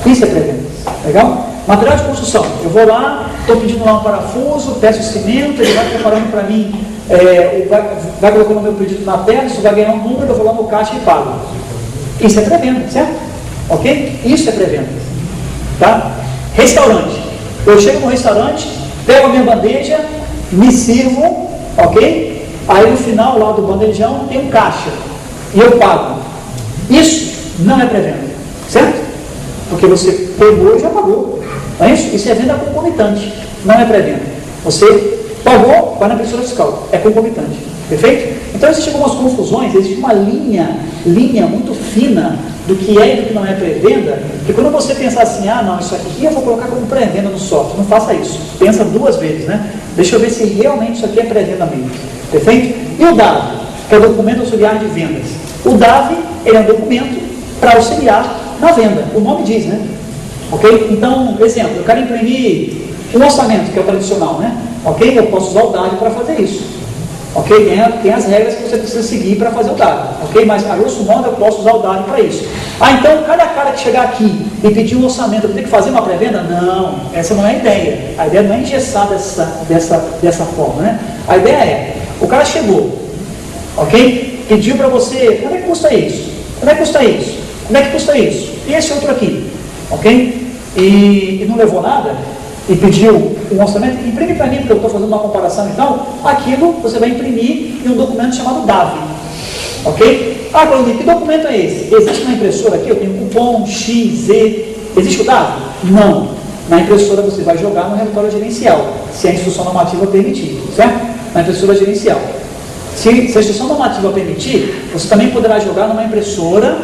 Isso é pré-venda. Legal? Material de construção. Eu vou lá, estou pedindo lá um parafuso, peço cimento, ele vai preparando para mim, vai colocando o meu pedido na tela, isso vai ganhar um número, eu vou lá no caixa e pago. Isso é pré-venda, certo? Ok? Isso é pré-venda. Tá? Restaurante. Eu chego no restaurante, pego a minha bandeja, me sirvo, ok? Aí no final lá do bandejão tem um caixa e eu pago. Isso não é pré-venda, certo? Porque você pegou e já pagou. Não é isso? Isso é venda concomitante, não é pré-venda. Você pagou, vai na impressora fiscal, é concomitante. Perfeito? Então existem algumas confusões, existe uma linha muito fina do que é e do que não é pré-venda, que quando você pensar assim, não, isso aqui eu vou colocar como pré-venda no software, não faça isso. Pensa duas vezes, né? Deixa eu ver se realmente isso aqui é pré-venda mesmo. Perfeito? E o DAV, que é o documento auxiliar de vendas. O DAV, ele é um documento para auxiliar na venda. O nome diz, né? Ok? Então, exemplo, eu quero imprimir um orçamento, que é o tradicional, né? Ok? Eu posso usar o DAV para fazer isso. Ok? Tem as regras que você precisa seguir para fazer o DAV. Ok? Mas, a grosso modo, eu posso usar o DAV para isso. Então, cada cara que chegar aqui e pedir um orçamento, eu tenho que fazer uma pré-venda? Não, essa não é a ideia. A ideia não é engessar dessa forma, né? A ideia é, o cara chegou, ok? Pediu para você, quanto é que custa isso? Quanto é que custa isso? Quanto é que custa isso? E esse outro aqui, ok? E não levou nada, e pediu um orçamento, imprime para mim, porque eu estou fazendo uma comparação e tal, aquilo você vai imprimir em um documento chamado DAV, ok? Claudinho, que documento é esse? Existe uma impressora aqui, eu tenho cupom X, Z, existe o DAV? Não. Na impressora você vai jogar no relatório gerencial, se a instrução normativa permitir, certo? Na impressora gerencial. Se a instrução normativa permitir, você também poderá jogar numa impressora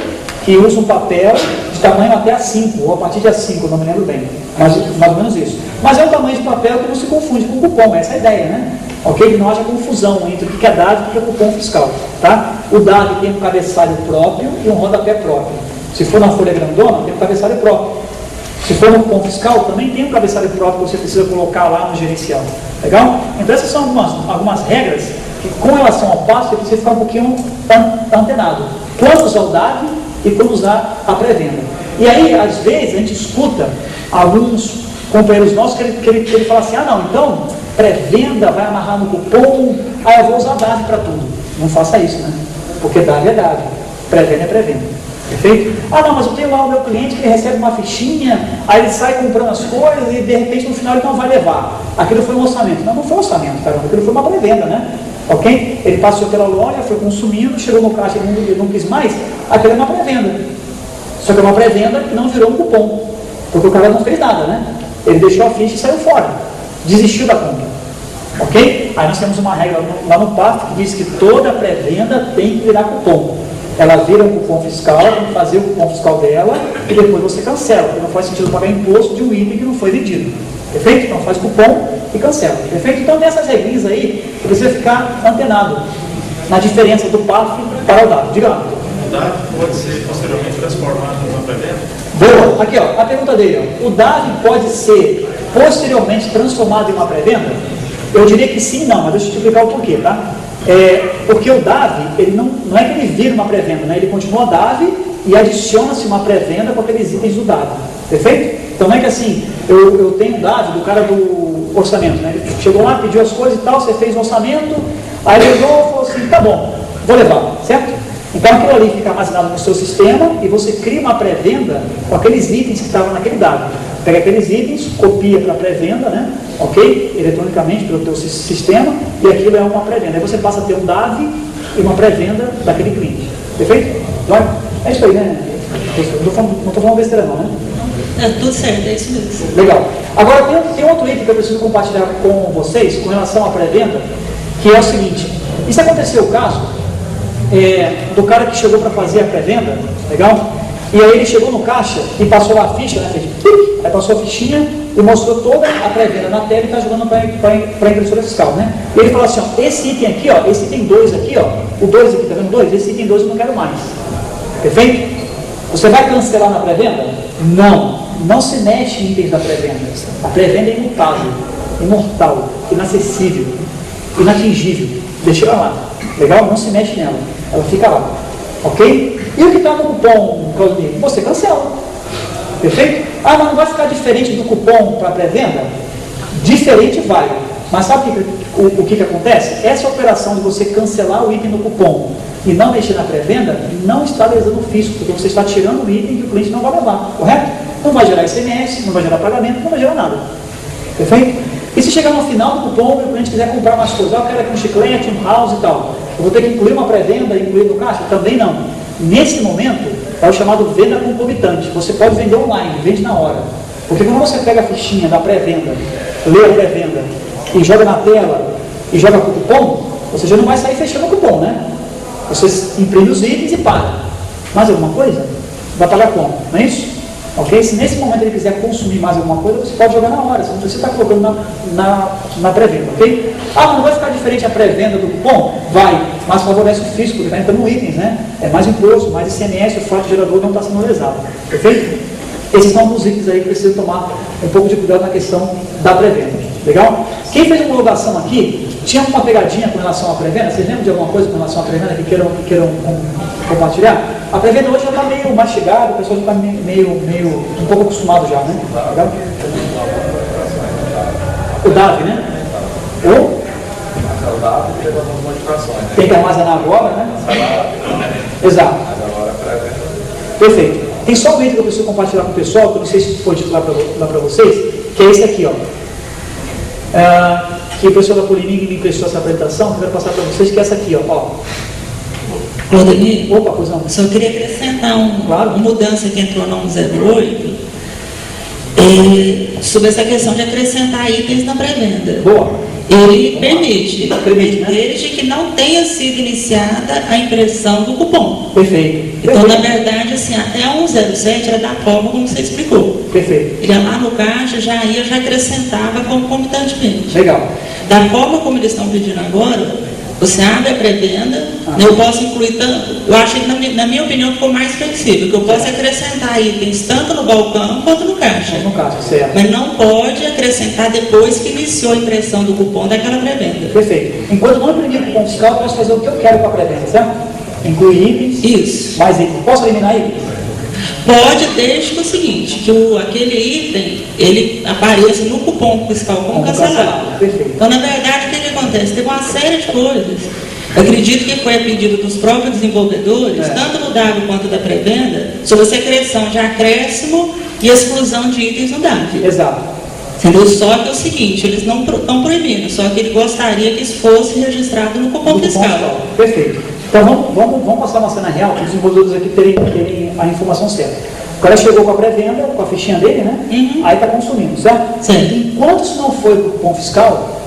que usa um papel de tamanho até A5, ou a partir de A5, não me lembro bem, mas mais ou menos isso. Mas é um tamanho de papel que não se confunde com cupom, essa é a ideia, né? Ok? Que não haja confusão entre o que é DAV e o que é cupom fiscal, tá? O DAV tem um cabeçalho próprio e um rodapé próprio. Se for na folha grandona, tem um cabeçalho próprio. Se for no cupom fiscal, também tem um cabeçalho próprio que você precisa colocar lá no gerencial. Legal? Então essas são algumas regras que, com relação ao passo, você precisa ficar um pouquinho antenado. Quando usar o DAV e quando usar a pré-venda. E aí, às vezes, a gente escuta alguns companheiros nossos que ele fala assim, não, então, pré-venda vai amarrar no cupom, eu vou usar DAV para tudo. Não faça isso, né? Porque DAV é DAV, pré-venda é pré-venda. Perfeito? Não, mas eu tenho lá o meu cliente que ele recebe uma fichinha, aí ele sai comprando as coisas e de repente no final ele não vai levar. Aquilo foi um orçamento. Não foi um orçamento, caramba, aquilo foi uma pré-venda, né? Ok? Ele passou pela loja, foi consumindo, chegou no caixa, ele não quis mais, aquilo é uma pré-venda. Só que é uma pré-venda que não virou um cupom, porque o cara não fez nada, né? Ele deixou a ficha e saiu fora, desistiu da compra. Ok? Aí nós temos uma regra lá no PAF que diz que toda pré-venda tem que virar cupom. Ela vira um cupom fiscal, tem que fazer o cupom fiscal dela e depois você cancela, porque não faz sentido pagar imposto de um item que não foi vendido. Perfeito? Então faz cupom e cancela. Perfeito? Então nessas regrinhas aí, você precisa ficar antenado na diferença do PAF para o DAV. Diga lá. O DAV pode ser posteriormente transformado numa pré-venda? Boa! Aqui, ó, a pergunta dele, ó. O DAV pode ser posteriormente transformado em uma pré-venda? Eu diria que sim e não, mas deixa eu te explicar o porquê, tá? Porque o DAV, ele não é que ele vira uma pré-venda, né? Ele continua DAV e adiciona-se uma pré-venda com aqueles itens do DAV. Perfeito? Então não é que assim, eu tenho um DAV do cara do orçamento, né? Ele chegou lá, pediu as coisas e tal, você fez o orçamento, aí ele olhou e falou assim, tá bom, vou levar, certo? Então aquilo ali fica armazenado no seu sistema e você cria uma pré-venda com aqueles itens que estavam naquele DAV. Pega aqueles itens, copia para a pré-venda, né? Ok? Eletronicamente pelo teu sistema, e aquilo é uma pré-venda. Aí você passa a ter um DAV e uma pré-venda daquele cliente. Perfeito? Então, é isso aí, né? Não estou falando besteira não, né? É tudo certo, é isso mesmo. Legal. Agora tem outro item que eu preciso compartilhar com vocês com relação à pré-venda, que é o seguinte. E se aconteceu o caso do cara que chegou para fazer a pré-venda, legal? E aí ele chegou no caixa e passou lá a ficha, né? Aí passou a fichinha e mostrou toda a pré-venda na tela e está jogando para a impressora fiscal, né? E ele falou assim, ó, esse item aqui, ó, esse item 2 aqui, ó, o 2 aqui, tá vendo 2? Esse item 2 eu não quero mais. Perfeito? Você vai cancelar na pré-venda? Não se mexe em itens da pré-venda. A pré-venda é imutável, imortal, inacessível, inatingível. Deixa ela lá. Legal? Não se mexe nela. Ela fica lá. Ok? E o que está no cupom, Claudinei? Você cancela. Perfeito? Ah, mas não vai ficar diferente do cupom para pré-venda? Diferente vai. Mas sabe o que acontece? Essa operação de você cancelar o item no cupom e não mexer na pré-venda, não está lesando o fisco, porque você está tirando o item que o cliente não vai levar. Correto? Não vai gerar SMS, não vai gerar pagamento, não vai gerar nada. Perfeito? E se chegar no final do cupom e o cliente quiser comprar mais coisas, eu quero aqui um chiclete, um house e tal, eu vou ter que incluir uma pré-venda e incluir no caixa? Também não. Nesse momento, é o chamado venda concomitante. Você pode vender online, vende na hora. Porque quando você pega a fichinha da pré-venda, lê a pré-venda e joga na tela e joga com o cupom, você já não vai sair fechando o cupom, né? Você imprime os itens e paga. Mais alguma coisa? Vai pagar como? Não é isso? Ok? Se nesse momento ele quiser consumir mais alguma coisa, você pode jogar na hora. Você não precisa estar colocando na pré-venda, ok? Ah, mas não vai ficar diferente a pré-venda do cupom? Vai, mas favorece o fisco, porque está entrando itens, né? É mais imposto, mais ICMS, o fraude gerador não está sendo lesado. Perfeito? Esses são os itens aí que precisam tomar um pouco de cuidado na questão da pré-venda. Legal? Quem fez uma homologação aqui, tinha uma pegadinha com relação à pré-venda? Vocês lembram de alguma coisa com relação à pré-venda que queiram compartilhar? A pré-venda hoje já está meio mastigada, o pessoal já está meio um pouco acostumado já, né? Legal? O DAV, né? O DAV teve algumas modificações. Tem que armazenar agora, né? Exato. Mas agora a pré-venda. Perfeito. Tem só um item que eu preciso compartilhar com o pessoal, que eu não sei se foi dito lá para vocês, que é esse aqui, ó. Que o pessoal da Polinig me emprestou essa apresentação, que eu quero passar para vocês, que é essa aqui, ó. Claudemir, Opa, pois não. só queria acrescentar Claro. uma mudança que entrou no 108, sobre essa questão de acrescentar itens na pré-venda. Boa. Ele permite, Permite, né? desde que não tenha sido iniciada a impressão do cupom. Perfeito. Então, na verdade, assim, até a 107 era da forma como você explicou. Perfeito. Ele ia lá no caixa, já acrescentava concomitantemente. Legal. Da forma como eles estão pedindo agora, você abre a pré-venda, eu posso incluir tanto. Eu acho que, na minha opinião, ficou mais flexível, que eu posso acrescentar itens tanto no balcão quanto no caixa. No caso, certo. Mas não pode acrescentar depois que iniciou a impressão do cupom daquela pré-venda. Perfeito. Enquanto não imprimir o cupom fiscal, eu posso fazer o que eu quero com a pré-venda, certo? Incluir itens. Isso. Mais itens. Posso eliminar itens? Pode, desde que o seguinte, que aquele item, ele apareça no cupom fiscal como cancelado. Perfeito. Então, na verdade, o que acontece? Tem uma série de coisas. Eu acredito que foi a pedido dos próprios desenvolvedores, tanto no DAV quanto da pré-venda, sobre essa criação de acréscimo e exclusão de itens no DAV. Exato. Entendeu? Só que é o seguinte, eles não estão proibindo, só que ele gostaria que isso fosse registrado no cupom fiscal. Perfeito. Então vamos passar uma cena real para os desenvolvedores aqui terem a informação certa. O cara chegou com a pré-venda, com a fichinha dele, né? Aí está consumindo, certo? Certo. Enquanto isso não foi para o cupom fiscal,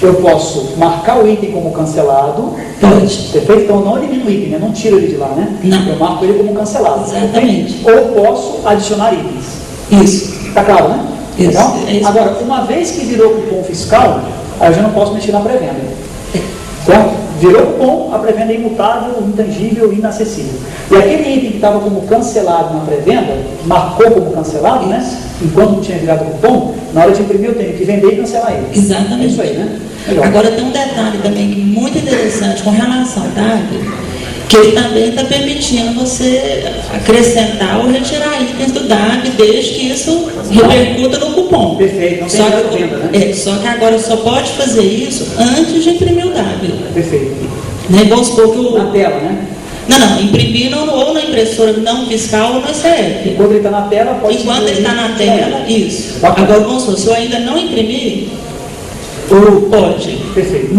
eu posso marcar o item como cancelado. Pode. Perfeito? Então eu não elimino o item, né? Não tiro ele de lá, né? Não. Eu marco ele como cancelado. Exatamente. Ou posso adicionar itens. Isso. Está claro, né? Isso, Legal? é isso. Agora, uma vez que virou cupom fiscal, aí eu já não posso mexer na pré-venda. Certo? Virou cupom, a pré-venda é imutável, intangível e inacessível. E aquele item que estava como cancelado na pré-venda, marcou como cancelado, né? Enquanto não tinha virado cupom, na hora de imprimir eu tenho que vender e cancelar ele. Exatamente. É isso aí, né? Legal. Agora tem um detalhe também muito interessante com relação ao DAB, que ele também está permitindo você acrescentar ou retirar itens do DAB, desde que isso repercuta no cupom. Perfeito, não tem Só zero que, venda, né? só que agora só pode fazer isso antes de imprimir o DAB. Perfeito. Né? Vamos supor que o... Na tela, né? Não, imprimir ou na impressora não fiscal ou no CF. Enquanto ele está na tela, pode Enquanto ele está na tela, isso. Bacana. Agora, vamos supor, se eu ainda não imprimir, pode. Perfeito.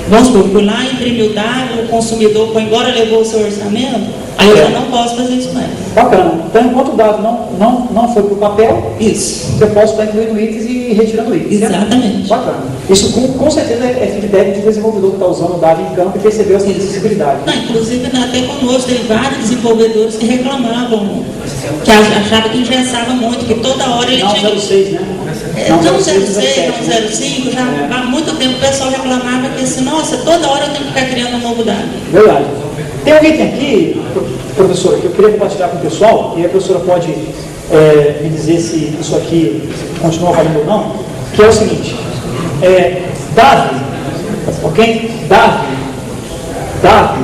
Vamos supor, fui lá, imprimi o dado, o consumidor foi embora, levou o seu orçamento, aí eu já não posso fazer isso mais. Bacana. Então, enquanto o dado não foi para o papel, Isso. você pode estar incluindo itens e retirando itens. certo? Exatamente. Bacana. Isso com certeza é feedback de desenvolvedor que está usando o dado em campo e percebeu essa necessidade. Não, inclusive, até conosco, tem vários desenvolvedores que reclamavam, que achavam que engessava muito, que toda hora ele Não, tinha que... 06, né? Não 06, não 05, já há muito tempo o pessoal reclamava que assim, nossa, toda hora eu tenho que ficar criando um novo dado. Verdade. Tem um item aqui, professora, que eu queria compartilhar com o pessoal, e a professora pode me dizer se isso aqui continua valendo ou não, que é o seguinte, DAV, ok? DAV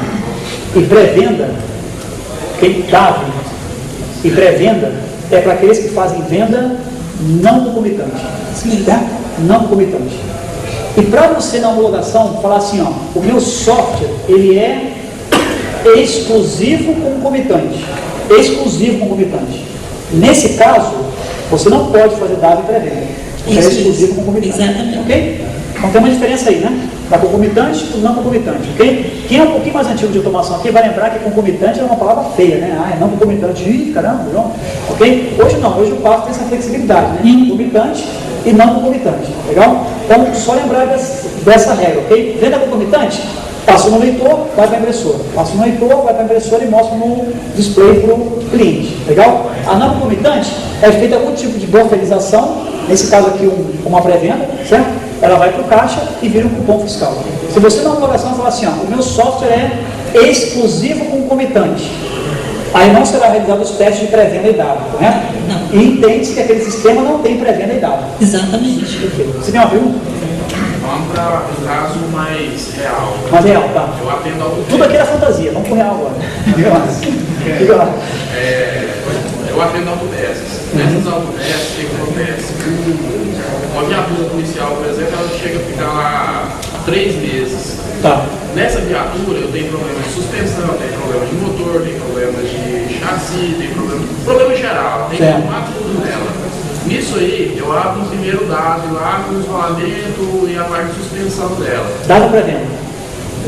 e pré-venda, ok? DAV e pré-venda é para aqueles que fazem venda não concomitante, certo? Não concomitante. E para você na homologação falar assim, ó, o meu software ele é exclusivo concomitante. Exclusivo concomitante. Nesse caso, você não pode fazer DAV e pré-venda. Você é exclusivo concomitante. Exatamente. Ok? Então tem uma diferença aí, né? Da concomitante para não concomitante, ok? Quem é um pouquinho mais antigo de automação aqui vai lembrar que concomitante é uma palavra feia, né? Ah, é não concomitante. Ih, caramba, não. Ok? Hoje não, hoje o passo tem essa flexibilidade, né? Concomitante e não concomitante. Legal? Então, só lembrar dessa regra, ok? Venda concomitante, passa no leitor, vai para a impressora. Passa no leitor, vai para a impressora e mostra no display para o cliente. Legal? A não concomitante é feita algum tipo de bufferização, nesse caso aqui uma pré-venda, certo? Ela vai para o caixa e vira um cupom fiscal. Se você na homologação falar assim, ó, o meu software é exclusivo concomitante, aí não será realizado os testes de pré-venda e dado, correto? Não. E entende-se que aquele sistema não tem pré-venda e dado. Exatamente. Perfeito. Você tem uma pergunta? Vamos para um caso mais real. Mais real, tá? Eu atendo ao Tudo aqui era fantasia, vamos pro real agora. Diga lá. Diga lá. Eu atendo autodesks. Nessas autodesks, o que acontece? Uma viatura policial, por exemplo, ela chega a ficar lá 3 meses. Tá. Nessa viatura eu tenho problema de suspensão, tem problema de motor, tem problema de chassi, tem problema geral, tem que arrumar tudo nela. Nisso aí, eu abro um primeiro dado lá com o isolamento e a parte de suspensão dela. Dado pré-venda.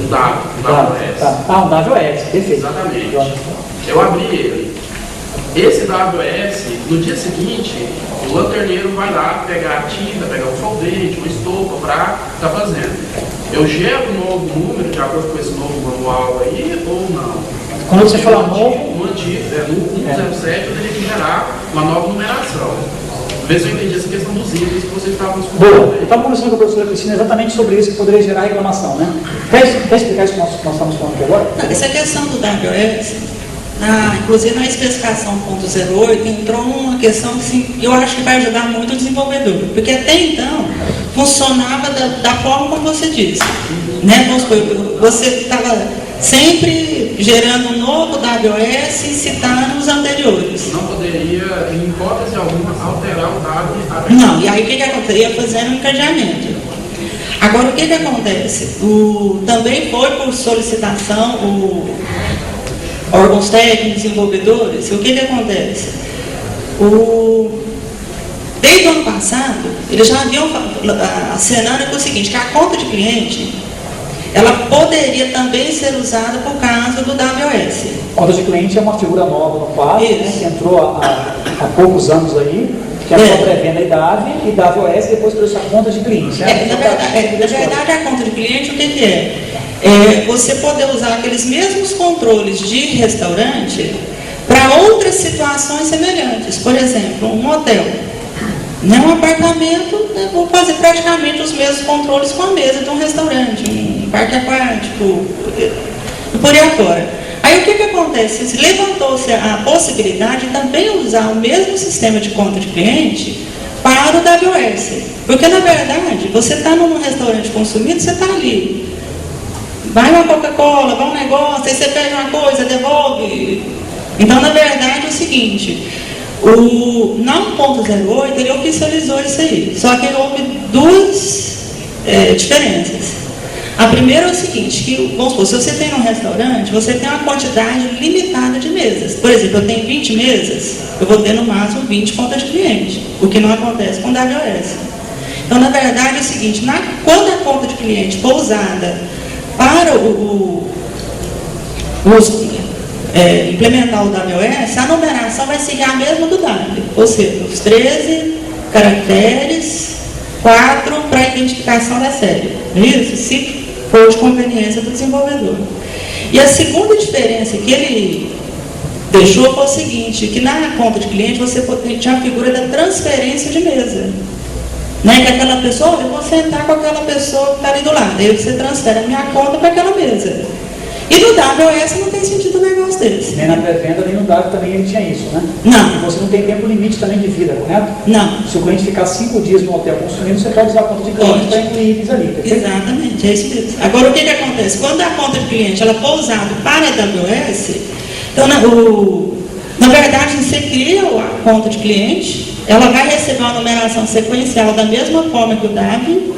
Um dado OS. Tá. Ah, um dado OS, perfeito. Exatamente. Eu abri ele. Esse WS, no dia seguinte, o lanterneiro vai lá pegar a tinta, pegar um solvente, uma estopa para estar fazendo. Eu gero um novo número de acordo com esse novo manual aí ou não? Quando você fala novo... No antigo, no 107 eu teria que gerar uma nova numeração. Vê se eu entendi essa questão dos itens que vocês estavam discutindo. Boa. Eu estava conversando com a professora Cristina exatamente sobre isso, que poderia gerar reclamação, né? Quer explicar isso que nós estamos falando aqui agora? Essa questão do WS, inclusive na especificação 1.08, entrou uma questão que assim, eu acho que vai ajudar muito o desenvolvedor, porque até então funcionava da forma como você disse, né? Vamos supor, você estava sempre gerando um novo WS e citando os anteriores. Não poderia, em hipótese alguma, alterar o dado. Não, e aí o que acontece? Ia fazendo um encadeamento. Agora, o que acontece? Também foi por solicitação, órgãos técnicos, desenvolvedores, o que acontece? Desde o ano passado, eles já haviam acenando o seguinte, que a conta de cliente, ela poderia também ser usada por causa do WS. Conta de cliente é uma figura nova no quadro, né, que entrou há poucos anos aí, Que é só pré-venda e DAV OS, e depois trouxe a conta de cliente. Na verdade, a conta de cliente, o que é? Você poder usar aqueles mesmos controles de restaurante para outras situações semelhantes. Por exemplo, um hotel, um apartamento, vou fazer praticamente os mesmos controles com a mesa de um restaurante, um parque aquático, e por aí afora. Aí o que acontece? Levantou-se a possibilidade de também usar o mesmo sistema de conta de cliente para o WS. Porque, na verdade, você está num restaurante consumido, você está ali. Vai uma Coca-Cola, vai um negócio, aí você pede uma coisa, devolve. Então, na verdade, é o seguinte, na 1.08 ele oficializou isso aí. Só que houve duas diferenças. A primeira é o seguinte, que, vamos supor, se você tem um restaurante, você tem uma quantidade limitada de mesas. Por exemplo, eu tenho 20 mesas, eu vou ter no máximo 20 contas de cliente, o que não acontece com o WS. Então, na verdade, é o seguinte, quando a conta de cliente for usada para implementar o WS, a numeração vai seguir a mesma do W, ou seja, os 13 caracteres, 4 para a identificação da série. Isso, se for de conveniência do desenvolvedor. E a segunda diferença que ele deixou foi o seguinte, que na conta de cliente você tinha a figura da transferência de mesa. Né? Que aquela pessoa, eu vou sentar com aquela pessoa que está ali do lado, aí você transfere a minha conta para aquela mesa. E no WS não tem sentido um negócio desse. Nem na pré-venda, nem no DAV também ele tinha isso, né? Não. E você não tem tempo limite também de vida, correto? Não. Se o cliente ficar 5 dias no hotel consumindo, você pode usar a conta de cliente para incluir itens ali, perfeito? Exatamente, é isso mesmo. Agora, o que acontece? Quando a conta de cliente ela for usada para a WS, então, na verdade, você cria a conta de cliente, ela vai receber uma numeração sequencial da mesma forma que o DAV,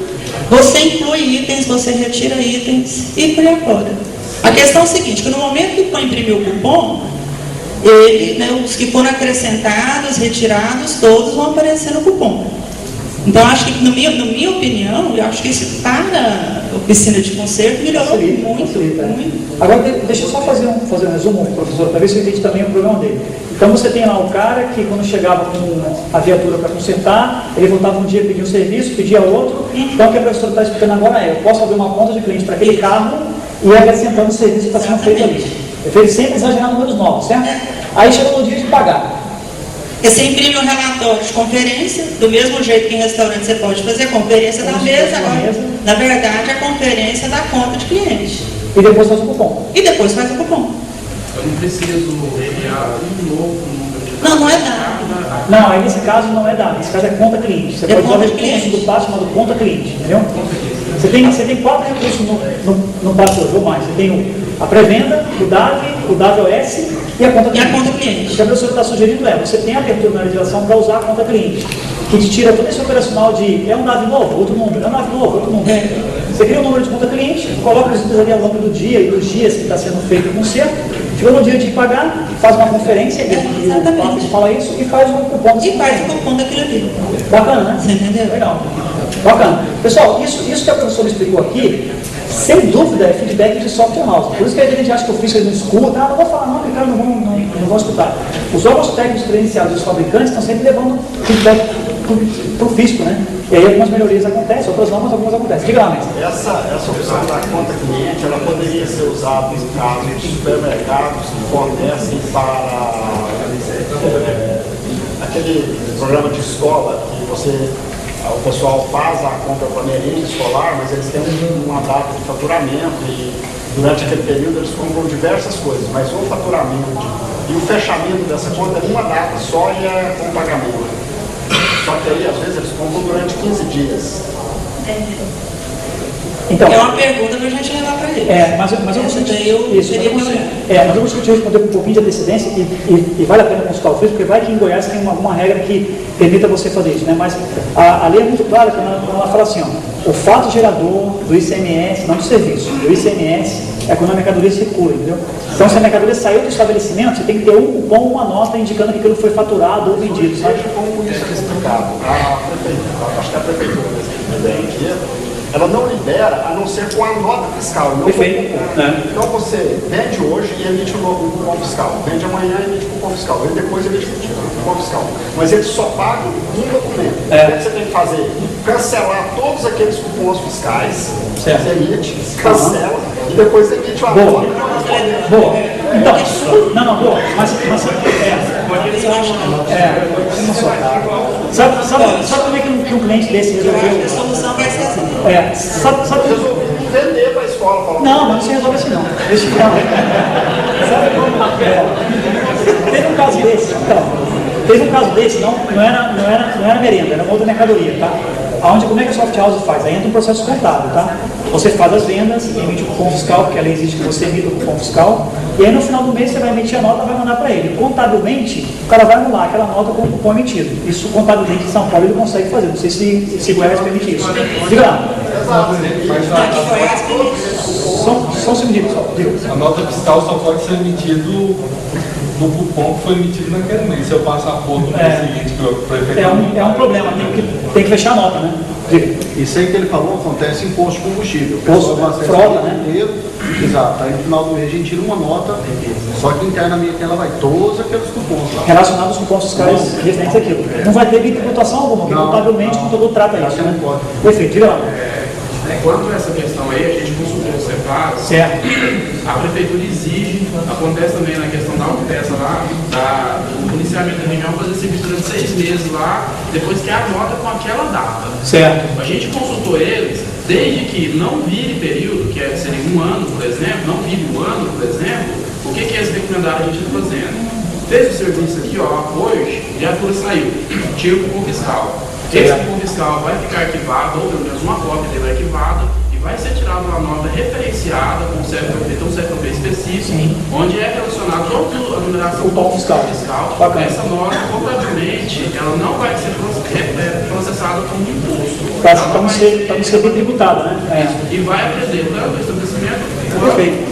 você inclui itens, você retira itens e por aí fora. A questão é o seguinte, que no momento que for imprimir o cupom, os que foram acrescentados, retirados, todos vão aparecer no cupom. Então, acho que, na minha opinião, eu acho que isso para a oficina de conserto melhorou muito. Agora, deixa eu só fazer um resumo, professor, para ver se eu entendi também o problema dele. Então, você tem lá o cara que, quando chegava com a viatura para consertar, ele voltava um dia, pedia um serviço, pedia outro. Então, o que a professora está explicando agora eu posso abrir uma conta de cliente para aquele carro e ir acrescentando o serviço que está sendo feito ali. É feito sempre exagerar números novos, certo? Aí chegou no dia de pagar. Você imprime um relatório de conferência, do mesmo jeito que em restaurante você pode fazer a conferência da mesa, agora, na verdade, a conferência da conta de cliente. E depois faz o cupom. Eu não preciso enviar um novo número. Não é dado. Não, aí nesse caso não é dado, nesse caso é conta cliente. Você pode usar o recurso do passo chamado conta cliente, entendeu? Você tem 4 recursos no passo hoje, ou mais. Você tem a pré-venda, o DAV, o WS e a conta cliente. O que a professora está sugerindo você tem a abertura na legislação para usar a conta cliente, que te tira todo esse operacional de um DAV novo, outro número, um DAV novo, outro número. Você cria um número de conta cliente, coloca os itens ali ao longo do dia e dos dias que está sendo feito o conserto, chegou no dia de pagar, faz uma conferência, e o PAF fala isso e faz o cupom. E faz o cupom daquilo ali. Bacana, né? Você entendeu? Legal. Bacana. Pessoal, isso que a professora explicou aqui, sem dúvida, é feedback de software house. Por isso que a gente acha que o fisco não escuta, não vou falar não, porque não vão escutar. Os órgãos técnicos credenciados dos fabricantes estão sempre levando feedback para o fisco, né? E aí algumas melhorias acontecem, outras não, mas algumas acontecem. Diga lá, mestre. Essa opção da conta cliente, ela poderia ser usada em casos de supermercados que fornecem para aquele programa de escola que o pessoal faz a compra para merenda escolar, mas eles têm uma data de faturamento e durante aquele período eles compram diversas coisas, mas o faturamento e o fechamento dessa conta é uma data só e é com pagamento. Só que aí, às vezes, eles compram durante 15 dias. Então, é uma pergunta para a gente levar para ele. Mas eu vou discutir responder com um pouquinho de antecedência e vale a pena consultar o fisco, porque vai que em Goiás tem alguma regra que permita você fazer isso, né? Mas a lei é muito clara quando ela fala assim, o fato gerador do ICMS, não do serviço, do ICMS é quando a mercadoria circula, entendeu? Então, se a mercadoria saiu do estabelecimento, você tem que ter um cupom, uma nota indicando que aquilo foi faturado ou vendido, sabe? Como isso é explicado, acho que a prefeitura desse aqui, ela não libera a não ser com a nota fiscal. Não. Perfeito. Então você vende hoje e emite um cupom fiscal, vende amanhã e emite um cupom fiscal, e depois emite um cupom fiscal. Mas eles só pagam um documento. O que você tem que fazer? Cancelar todos aqueles cupons fiscais, você emite, cancela e depois emite uma nota. Boa. Então, não, boa. Mas sabe como é que um cliente desse resolveu? A solução vai ser assim. Sabe Resolvi vender para a escola. Não, mas não se resolve assim não. Deixa eu falar. Sabe como teve um caso desse, então. Teve um caso desse, não era merenda, era uma outra mercadoria, tá? Aonde, como é que a soft house faz? Aí entra um processo contábil, tá? Você faz as vendas, emite o cupom fiscal, porque a lei exige que você emita o cupom fiscal, e aí no final do mês você vai emitir a nota e vai mandar para ele. Contabilmente, o cara vai anular aquela nota com o cupom emitido. Isso contabilmente em São Paulo ele consegue fazer. Não sei se o Goiás permite isso. Diga lá. Só um segundinho, só. Diga. A nota fiscal só pode ser emitida no cupom que foi emitido naquele mês. Se eu passar a foto no mês seguinte para o prefeito. É um problema, tem que fechar a nota, né? Diga. Isso aí que ele falou acontece em posto de combustível. Frota, né? Dinheiro, exato. Aí no final do mês a gente tira uma nota, só que internamente ela vai todos aqueles cupons lá. Relacionados aos cupons fiscais referentes àquilo. Não vai ter tributação alguma, porque contabilmente o contador trata isso, né? Perfeito, diga lá. Quanto a essa questão aí, a gente consultou o CEPAS, certo. A prefeitura exige, acontece também na questão da autopeça lá, do policiamento da região, fazer serviço durante 6 meses lá, depois que anota com aquela data. Certo. A gente consultou eles, desde que não vire período, que seria 1 ano, por exemplo, não vire 1 ano, por exemplo, o que eles recomendaram a gente está fazendo? Fez o serviço aqui, ó, hoje, a viatura saiu, tira o cupom fiscal. Esse cupom fiscal vai ficar arquivado, ou pelo menos uma cópia dele arquivada, e vai ser tirada uma nota referenciada com um CFP específico, onde é relacionado toda a numeração do cupom fiscal. Essa nota, contabilmente, ela não vai ser processada como imposto. Para não ser bem tributada, né? E vai aprender tanto o estabelecimento quanto a prefeitura.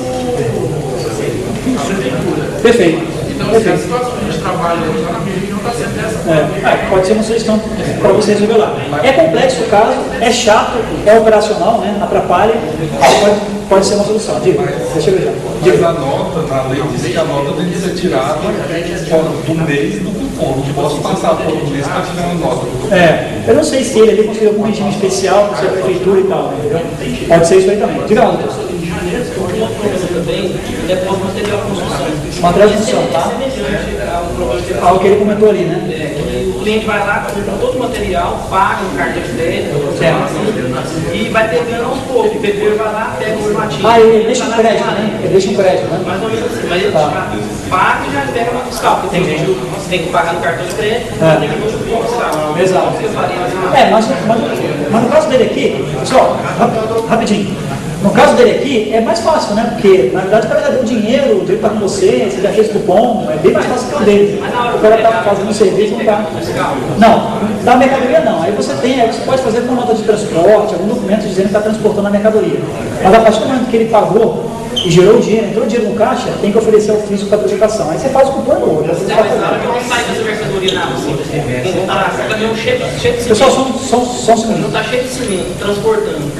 Perfeito. Então, se a situação que a gente trabalha lá na minha região está sendo dessa forma. Pode ser uma sugestão para você resolver lá. É complexo o caso, é chato, é operacional, né? Atrapalha, pode ser uma solução. Diga, deixa eu ver já. Mas a nota, na lei diz que a nota tem que ser tirada do mês do cupom. Não posso passar por um mês para tirar a nota do cupom. Eu não sei se ele ali conseguiu algum regime especial, se é a prefeitura e tal, entendeu? Pode ser isso aí também. Diga lá, doutor. Material de construção, tá? O que ele comentou ali, né? O cliente vai lá, compra todo o material, paga no cartão de crédito, e vai pegando aos poucos. O pedreiro vai lá, pega o formativo. Ele deixa um crédito, né? Ele deixa um crédito, né? Mais ou menos assim, mas ele paga e já pega no fiscal, porque você tem que pagar no cartão de crédito, tem que ir no cupom fiscal. Exato. Mas no caso dele aqui, pessoal, rapidinho. No caso dele aqui, é mais fácil, né? Porque, na verdade, o cara já deu dinheiro, o dinheiro está com você já fez cupom, é bem mais fácil que o dele. O cara está fazendo serviço, não está. Não, da mercadoria não. Aí você pode fazer uma nota de transporte, algum documento dizendo que está transportando a mercadoria. Mas a partir do momento que ele pagou e gerou o dinheiro, entrou o dinheiro no caixa, tem que oferecer ao físico para a tributação. Aí você faz o cupom no outro. Pessoal, só um segundo. Não está cheio de cimento, transportando.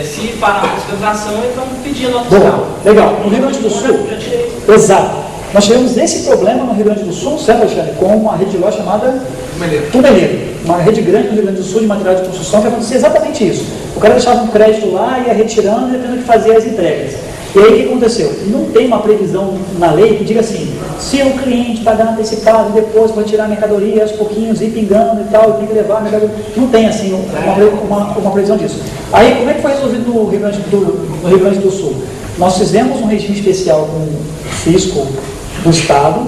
Se parar a fiscalização, eles estão pedindo nota fiscal. Legal. No Rio Grande do Sul, exato. Nós tivemos esse problema no Rio Grande do Sul, certo, Alexandre? Com uma rede de loja chamada Tumeleiro. Uma rede grande no Rio Grande do Sul de material de construção que acontecia exatamente isso. O cara deixava um crédito lá, ia retirando e ia tendo que fazer as entregas. E aí o que aconteceu? Não tem uma previsão na lei que diga assim, se o cliente pagar antecipado e depois vai tirar a mercadoria aos pouquinhos, ir pingando e tal, e tem que levar a mercadoria. Não tem assim uma previsão disso. Aí como é que foi resolvido no Rio Grande do Sul? Nós fizemos um regime especial com o fisco do Estado,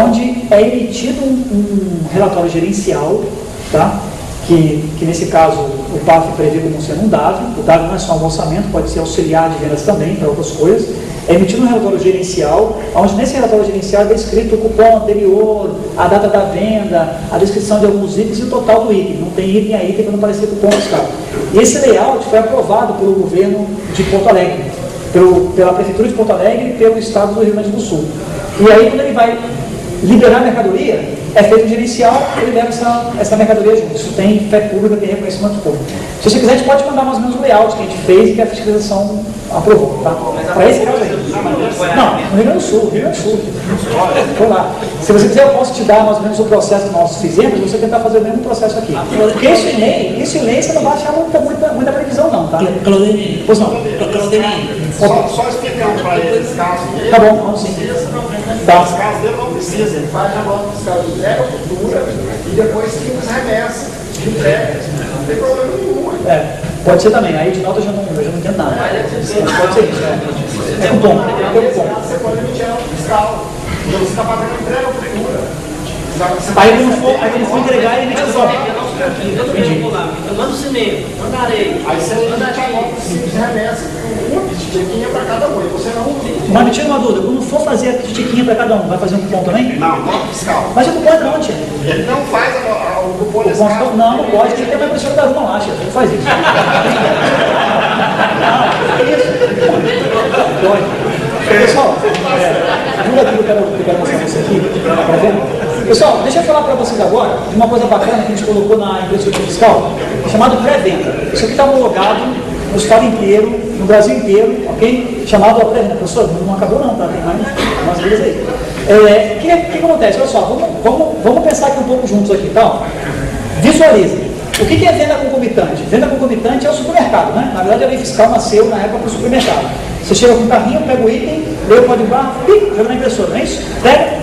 onde é emitido um relatório gerencial, tá? Que nesse caso o PAF prevê como sendo um DAV. O DAV não é só um orçamento, pode ser auxiliar de vendas também, para outras coisas. É emitido um relatório gerencial, onde nesse relatório gerencial é descrito o cupom anterior, a data da venda, a descrição de alguns itens e o total do item. Não tem item a item para não parecer cupom fiscal. E esse layout foi aprovado pelo governo de Porto Alegre, pela Prefeitura de Porto Alegre e pelo Estado do Rio Grande do Sul. E aí, quando ele vai liberar a mercadoria, é feito um gerencial, ele leva essa mercadoria junto. Isso tem fé pública, tem reconhecimento público. Se você quiser, a gente pode mandar mais ou menos o layout que a gente fez e que a fiscalização aprovou, tá? Para esse caso aí. Não, no Rio Grande do Sul, Estou lá. Se você quiser, eu posso te dar mais ou menos o processo que nós fizemos e você tentar fazer o mesmo processo aqui. Porque isso em lei você não vai achar muita previsão não, tá? Claudemir. Pois não. Só explicando para ele esse caso dele. Tá bom, vamos sim. Tá. Esse caso dele não precisa, ele faz a nota fiscal de entrega futura e depois simples remessa de entrega. Não tem problema nenhum. Pode ser também, aí de nota eu já não entendo nada. Pode ser isso, é um ponto. Você pode emitir a nota fiscal. Então você está fazendo entrega futura. Aí ele for entregar, ele emite o som. Eu mando cimento, mando areia. Aí você emite a nota simples remessa de tiquinha para cada um. E você não. Mas me tira uma dúvida, quando for fazer a tiquinha para cada um, vai fazer um cupom também? Não, nota fiscal. Mas o cupom é não, tia. Ele não faz o cupom desse caso. Não pode, tem que ter uma pessoa da Ruma lá, tia. Ele faz isso. Pessoal, jura que eu quero mostrar você aqui, tá vendo? Pessoal, deixa eu falar para vocês agora de uma coisa bacana que a gente colocou na empresa fiscal, chamado pré-venda. Isso aqui está homologado no estado inteiro, no Brasil inteiro, ok? Chamado a pré-venda. Professor, não acabou não, tá? Tem mais umas vezes aí. O que acontece? Olha só, vamos pensar aqui um pouco juntos aqui, tá? Visualize. O que é venda concomitante? Venda concomitante é o supermercado, né? Na verdade, a lei fiscal nasceu na época para o supermercado. Você chega com um carrinho, pega o item, lê o código barra, joga na impressora, não é isso? Pega,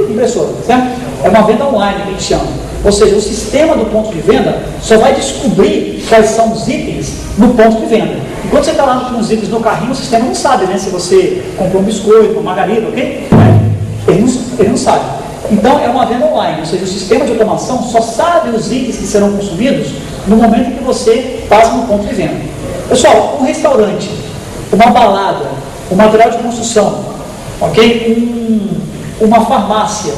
impressora, certo? É uma venda online que a gente chama. Ou seja, o sistema do ponto de venda só vai descobrir quais são os itens no ponto de venda. E quando você está lá com os itens no carrinho, o sistema não sabe, né? Se você comprou um biscoito, uma margarida, ok? Ele não sabe. Então, é uma venda online, ou seja, o sistema de automação só sabe os itens que serão consumidos no momento em que você passa no ponto de venda. Pessoal, um restaurante, uma balada, um material de construção, ok? Uma farmácia,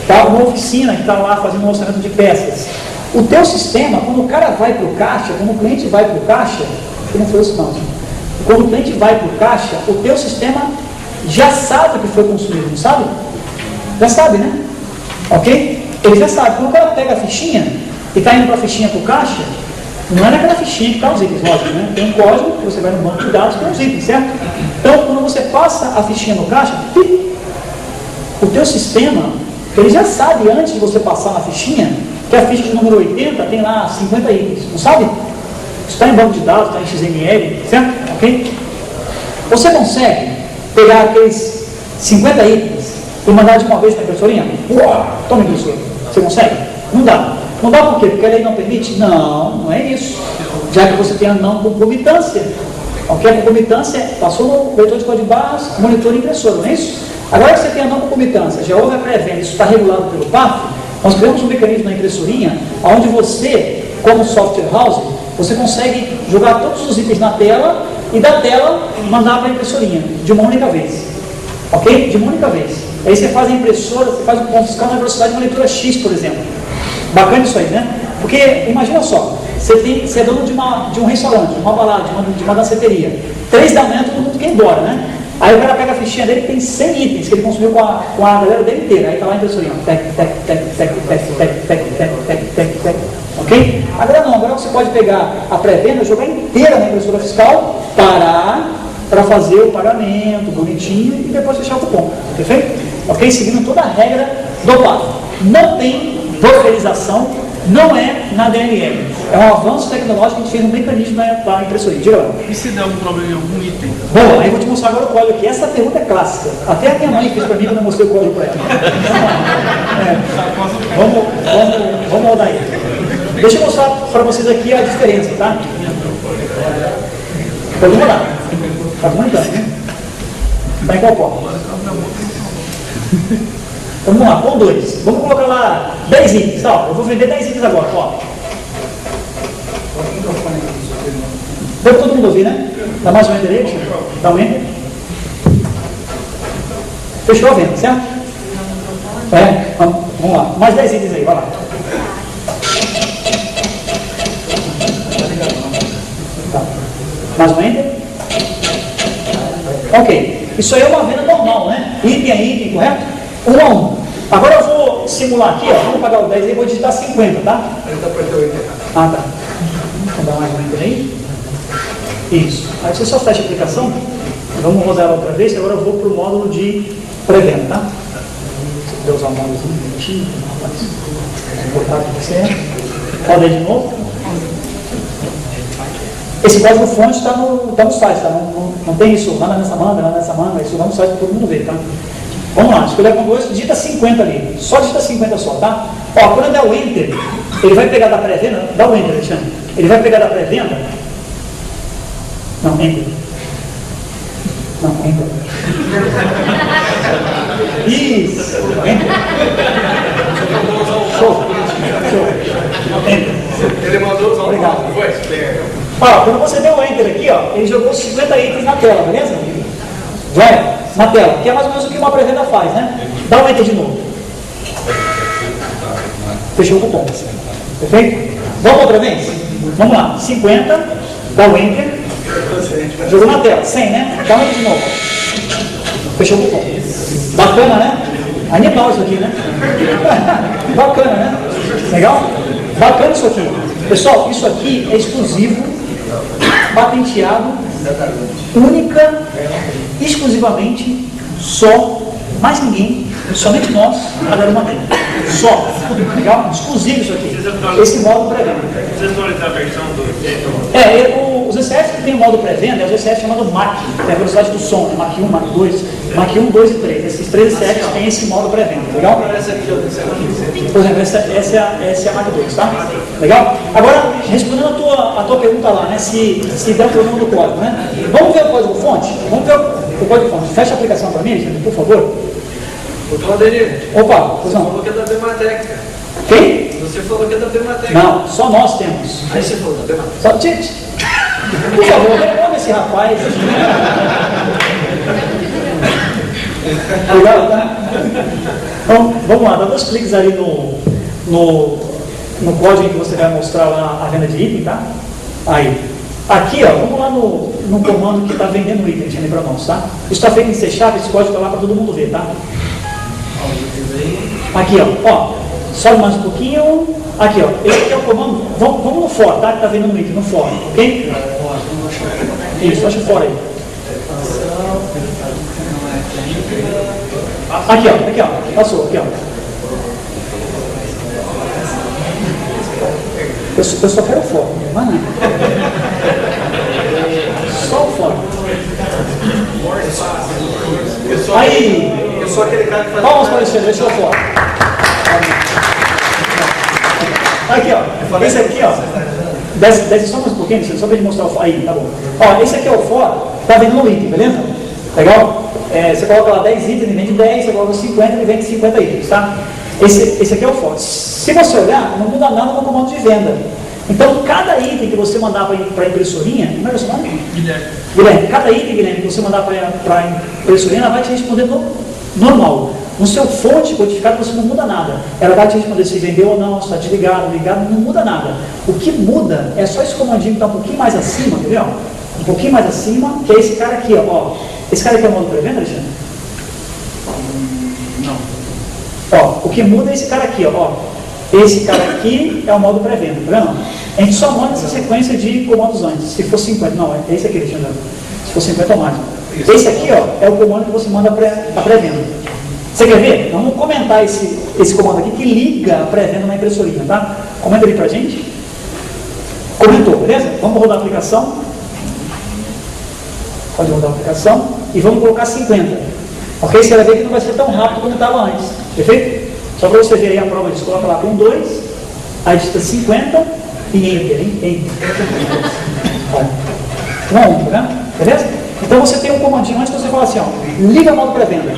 tá? Uma oficina que está lá fazendo um orçamento de peças. O teu sistema, quando o cara vai para o caixa, quando o cliente vai para o caixa, que não foi isso não, quando o cliente vai para o caixa, o teu sistema já sabe o que foi consumido, não sabe? Já sabe, né? Ok? Ele já sabe. Quando o cara pega a fichinha e está indo para a fichinha para o caixa, não é naquela fichinha que está os itens, lógico, né? Tem um código que você vai no banco de dados com os itens, certo? Então, quando você passa a fichinha no caixa, o teu sistema, ele já sabe antes de você passar na fichinha, que a ficha de número 80 tem lá 50 itens, não sabe? Isso está em banco de dados, está em XML, certo? Ok? Você consegue pegar aqueles 50 itens e mandar de uma vez para a impressorinha? Toma impressora. Você consegue? Não dá. Não dá por quê? Porque a lei não permite? Não é isso. Já que você tem a não concomitância. Ok? A concomitância passou no leitor de código de barras, monitor e impressora, não é isso? Agora que você tem a não concomitância, já houve a pré-venda, isso está regulado pelo PAF, nós criamos um mecanismo na impressorinha, onde você, como software house, você consegue jogar todos os itens na tela e da tela mandar para a impressorinha, de uma única vez. Ok? De uma única vez. Aí você faz a impressora, você faz um ponto fiscal na velocidade de uma leitura X, por exemplo. Bacana isso aí, né? Porque, imagina só, você é dono de um restaurante, de uma balada, de uma danceteria. 3 da manhã, todo mundo quer ir embora, né? Aí o cara pega a fichinha dele e tem 100 itens que ele consumiu com a galera dele inteira. Aí tá lá a impressorinha. Ok? Agora não, agora você pode pegar a pré-venda, jogar inteira na impressora fiscal, parar para fazer o pagamento bonitinho e depois fechar o cupom. Perfeito? Ok? Seguindo toda a regra do PAF. Não tem vocalização, não é na DLL. É um avanço tecnológico que a gente fez no mecanismo da impressoria. Diga lá. E se der um problema em algum item? Bom, aí eu vou te mostrar agora o código aqui. Essa pergunta é clássica. Até a minha mãe fez para mim quando eu mostrei o código para ela. Vamos rodar aí. Deixa eu mostrar para vocês aqui a diferença, tá? Pode rodar. Está comunicando, né? Está em qual porta? Então, vamos lá, com 2. Vamos colocar lá 10 itens, tá? Eu vou vender 10 itens agora, ó. Deu para todo mundo ouvir, né? Dá mais um enter aí? Dá um enter. Fechou a venda, certo? Vamos lá. Mais 10 itens aí, vai lá. Tá. Mais um enter. Ok. Isso aí é uma venda normal, né? Item a item, correto? 1 a 1. Agora simular aqui, ó, vamos pagar o 10 e vou digitar 50, tá? Aí dá para ter o errado. Ah, tá. Vou dar mais um enter aí. Isso. Aí você só fecha a aplicação. Vamos rodar ela outra vez, agora eu vou para o módulo de pré-venda, tá? Se eu usar o módulo bonitinho, vou botar aqui certo. Roda aí de novo. Esse código fonte está no site, tá? Não tem isso lá nessa manga, isso lá no site para todo mundo ver, tá? Vamos lá, escolher com 2, digita 50 ali. Só digita 50 só, tá? Ó, quando eu der o enter, ele vai pegar da pré-venda. Dá o enter, Alexandre. Ele vai pegar da pré-venda. Não, enter. Não, enter. Isso, enter. Show. Enter. Ele mandou usar Obrigado. um foi? Ó, quando você deu o enter aqui, ó, ele jogou 50 itens na tela, beleza? Vai, na tela, que é mais ou menos o que uma pré-venda faz, né? Dá o enter de novo. Fechou o cupom. Perfeito? Vamos outra vez? Vamos lá, 50, dá o enter, jogou na tela, 100, né? Dá o enter de novo. Fechou o cupom. Bacana, né? Animal isso aqui, né? Bacana, né? Legal? Bacana isso aqui. Pessoal, isso aqui é exclusivo, patenteado, única, exclusivamente, só, mais ninguém, somente nós, a Daruma tem. Só. Legal? Exclusivo isso aqui. Esse modo pré-venda. Você atualizar a versão do Os ECFs que tem o modo pré-venda é os ECFs chamado MAC, que é a velocidade do som, né? MAC 1, MAC 2, MAC 1, 2 e 3. Esses três ECFs têm esse modo pré-venda, legal? Por exemplo, essa é a MAC 2, tá? Legal? Agora, respondendo a tua pergunta lá, né? Se der o problema do código, né? Vamos ver o código fonte? Vamos ver o código fonte. Fecha a aplicação para mim, por favor. Doutor Adelino, Opa, você falou que é da Bematec. Quem? Você falou que é da Bematec. Não, só nós temos. Aí você falou da Bematec. Só, gente, por favor, responda esse rapaz. Legal, tá? Então, vamos lá, dá 2 cliques ali no código que você vai mostrar lá a venda de item, tá? Aí. Aqui, ó, vamos lá no comando que está vendendo o item, deixa ele para nós, tá? Isso está feito em C#, esse código está lá para todo mundo ver, tá? Aqui, ó, sobe mais um pouquinho. Aqui, ó, esse aqui é o comando. Vamos no for, tá? Que está vendendo o item, no for, ok? Isso, acha o for aí. Aqui, ó, passou, aqui, ó. Eu só quero o for, não é nada. Só o for. Aí, eu sou aquele cara que faz. vamos para o Alexandre, deixa eu for. Aqui, ó, esse aqui, ó. Desce só mais um pouquinho, só para ele mostrar o for. Aí, tá bom. Ó, esse aqui é o for, tá vendendo um item, beleza? Legal? Você coloca lá 10 itens, ele vende 10, você coloca 50, ele vende 50 itens, tá? Esse aqui é o for. Se você olhar, não muda nada no comando de venda. Então, cada item que você mandar para a impressorinha, como é o seu nome? Guilherme, cada item, Guilherme, que você mandar para a impressorinha, ela vai te responder normal. No seu fonte codificado você não muda nada. Ela vai te responder se vendeu ou não, se está desligado, ligado, não muda nada. O que muda é só esse comandinho que está um pouquinho mais acima, entendeu? Um pouquinho mais acima, que é esse cara aqui, ó. Esse cara aqui é o modo pré-venda, Alexandre? Não. Ó, o que muda é esse cara aqui, ó. Esse cara aqui é o modo pré-venda, tá vendo? A gente só manda essa sequência de comandos antes. Se for 50, não, é esse aqui, Alexandre. Se for 50 ou mais. Esse aqui, ó, é o comando que você manda a pré-venda. Você quer ver? Vamos comentar esse comando aqui que liga a pré-venda na impressorinha, tá? Comenta ali pra gente. Comentou, beleza? Vamos rodar a aplicação. Pode rodar a aplicação. E vamos colocar 50. Ok? Você vai ver que não vai ser tão rápido como estava antes. Perfeito? Só para você ver aí a prova, a gente coloca lá com 2, aí digita 50 e enter, hein? Enter. Pronto, né? Beleza? Então você tem um comandinho antes que você fala assim, ó, liga modo pré-venda,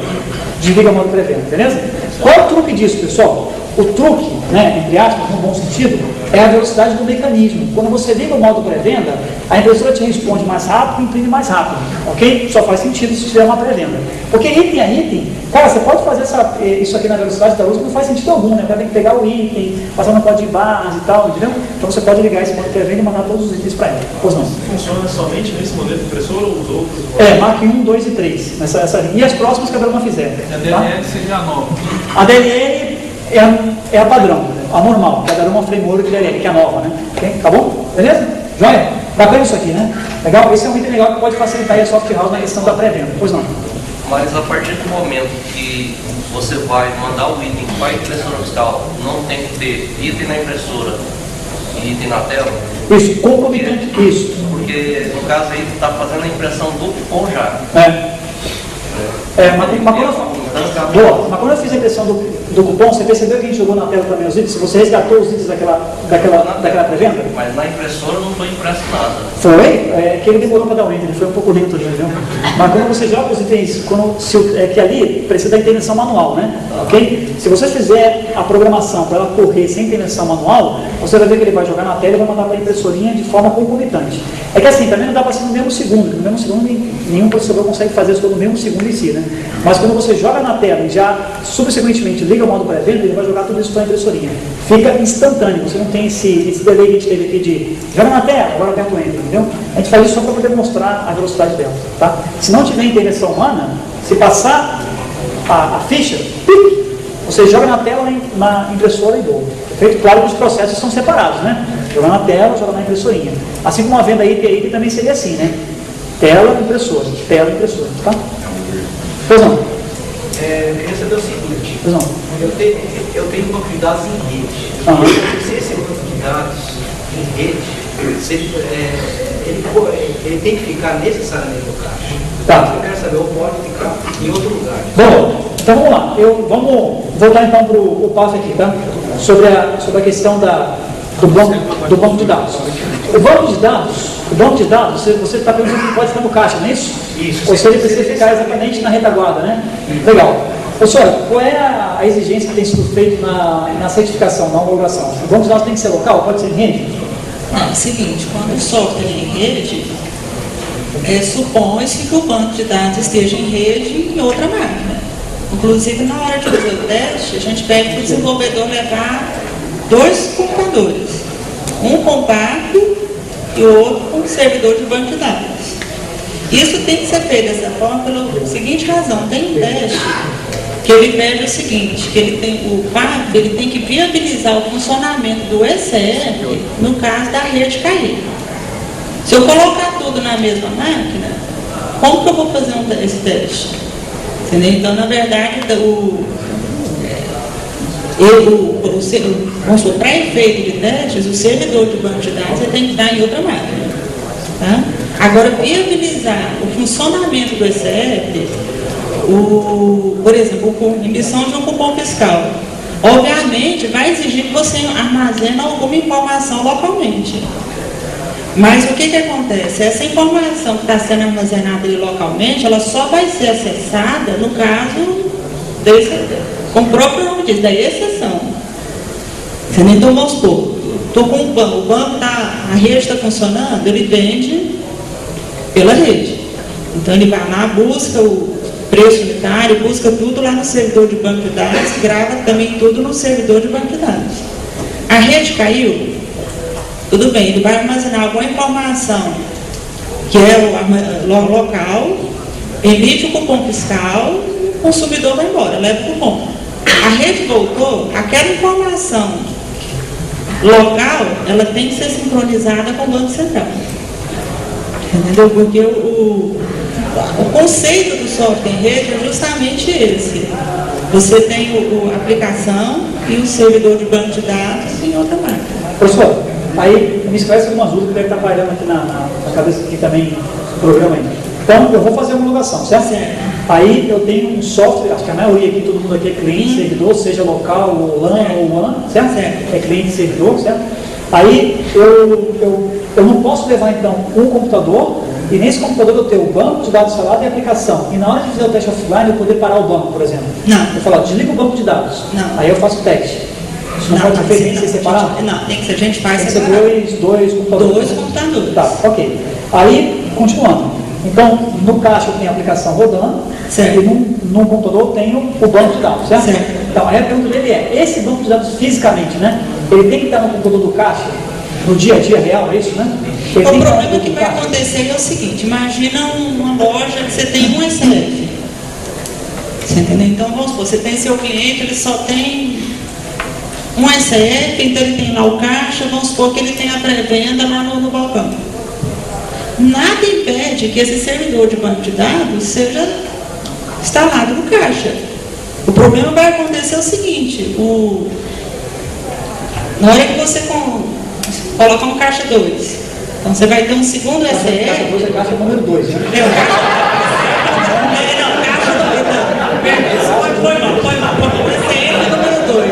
desliga modo pré-venda, beleza? Qual é o truque disso, pessoal? O truque, né, entre aspas, no bom sentido, é a velocidade do mecanismo. Quando você liga o modo pré-venda, a impressora te responde mais rápido e imprime mais rápido, ok? Só faz sentido se tiver uma pré-venda. Porque item a item, cara, você pode fazer isso aqui na velocidade da luz, não faz sentido algum, né? Porque tem que pegar o item, passar no código de barras e tal, entendeu? Então você pode ligar esse modo pré-venda e mandar todos os itens para ela. Pois não? Funciona somente nesse modelo de impressora ou os outros? Mark 1, 2 e 3. Essa linha. E as próximas que a Daruma fizer. A DLL seria a nova. A DLL é a padrão, a normal, que é a Daruma Framework, que é a nova, né? Okay? Tá bom? Beleza? Joia? Bacana isso aqui, né? Legal? Esse é um item legal que pode facilitar a soft house na questão da pré-venda. Pois não? Mas a partir do momento que você vai mandar o item para a impressora fiscal, não tem que ter item na impressora e item na tela? Isso, concomitante, isso. Porque no caso aí está fazendo a impressão do cupom já. Mas quando eu fiz a impressão do cupom, você percebeu que a gente jogou na tela também os itens? Você resgatou os itens daquela pré-venda? Mas na impressora não foi impresso nada. Foi? Que ele demorou para dar o enter, ele foi um pouco lento ali, viu? Mas quando você joga os itens, que ali precisa da intervenção manual, né? Ok? Se você fizer a programação para ela correr sem intervenção manual, você vai ver que ele vai jogar na tela e vai mandar para a impressorinha de forma concomitante. É que assim, também não dá para ser no mesmo segundo. No mesmo segundo, nenhum processador consegue fazer isso no mesmo segundo em si, né? Mas quando você joga na tela e já subsequentemente liga o modo pré-venda, ele vai jogar tudo isso para a impressorinha. Fica instantâneo, você não tem esse delay que a gente teve aqui de joga na tela, agora aperta o enter, entendeu? A gente faz isso só para poder mostrar a velocidade dela, tá? Se não tiver intervenção humana, se passar a ficha, você joga na tela, na impressora e doa. Perfeito? Claro que os processos são separados, né? Joga na tela, joga na impressorinha. Assim como a venda IP também seria assim, né? Tela, impressora, tá? Pois não? Eu queria saber o seguinte. Pois não? Eu tenho um banco de dados em rede. Se esse banco de dados em rede, ele tem que ficar necessariamente no caixa. Tá. Eu quero saber, ou pode ficar em outro lugar. Bom, então vamos lá. Vamos voltar então para o passo aqui, tá? Sobre a questão do banco de dados. O banco de dados, você está perguntando que pode ficar no caixa, não é isso? Isso. Ou seja, ele precisa ficar exatamente na retaguarda, né? Legal. Professora, qual é a exigência que tem sido feita na certificação, na homologação? O banco de dados tem que ser local? Pode ser em rede? Não, é o seguinte, quando o software é em rede, supõe-se que o banco de dados esteja em rede em outra máquina. Inclusive, na hora de fazer o teste, a gente pede para o desenvolvedor levar 2 computadores. Um compacto e o outro com servidor de banco de dados. Isso tem que ser feito dessa forma pela seguinte razão. Tem um teste que ele pede o seguinte, que o PAP tem que viabilizar o funcionamento do ECR no caso da rede cair. Se eu colocar tudo na mesma máquina, como que eu vou fazer esse teste? Entendeu? Então, na verdade, para efeito de testes, o servidor de banco de dados tem que estar em outra máquina. Tá? Agora, viabilizar o funcionamento do ECR, por exemplo, a emissão de um cupom fiscal, obviamente vai exigir que você armazene alguma informação localmente. Mas o que acontece? Essa informação que está sendo armazenada ali localmente, ela só vai ser acessada no caso, como o próprio nome diz, da exceção. Então vamos supor, estou com um banco, a rede está funcionando, ele vende pela rede. Então ele vai lá, busca o preço unitário, busca tudo lá no servidor de banco de dados, grava também tudo no servidor de banco de dados. A rede caiu, tudo bem, ele vai armazenar alguma informação que é o local, emite o cupom fiscal, o consumidor vai embora, leva o cupom. A rede voltou, aquela informação local, ela tem que ser sincronizada com o Banco Central. Entendeu? Porque o conceito do software em rede é justamente esse. Você tem a aplicação e o servidor de banco de dados em outra máquina. Professor, aí me esclarece algumas dúvidas que deve estar pairando aqui na cabeça aqui também do programa aí. Então, eu vou fazer a homologação, certo? Aí eu tenho um software, acho que a maioria aqui, todo mundo aqui é cliente, servidor, seja local, ou LAN, ou WAN, certo? É cliente, servidor, certo? Aí eu não posso levar então um computador e nesse computador eu tenho o banco de dados instalado e a aplicação. E na hora de fazer o teste offline eu poder parar o banco, por exemplo. Não. Eu falo, desliga o banco de dados. Não. Aí eu faço o teste. Isso não pode ser feito, tem que ser separado? Não, tem que ser, a gente faz tem que ser separado. dois computadores. 2 computadores. Tá, ok. Aí, continuando. Então, no caixa eu tenho a aplicação rodando, certo. E num computador eu tenho o banco de dados, certo? Então, aí a pergunta dele é, esse banco de dados fisicamente, né? Ele tem que estar no computador do caixa, no dia a dia real, é isso, né? O problema que vai acontecer é o seguinte, imagina uma loja que você tem um SF. Você entendeu? Então, vamos supor, você tem seu cliente, ele só tem um SCF, então ele tem lá o caixa, vamos supor que ele tem a pré-venda lá no balcão. Nada impede que esse servidor de banco de dados seja instalado no caixa. O problema vai acontecer o seguinte, na hora que você coloca um caixa 2, então você vai ter um segundo SCF. Caixa 2 é caixa número 2, né? Não, caixa 2, não. Foi mal. SCF número 2.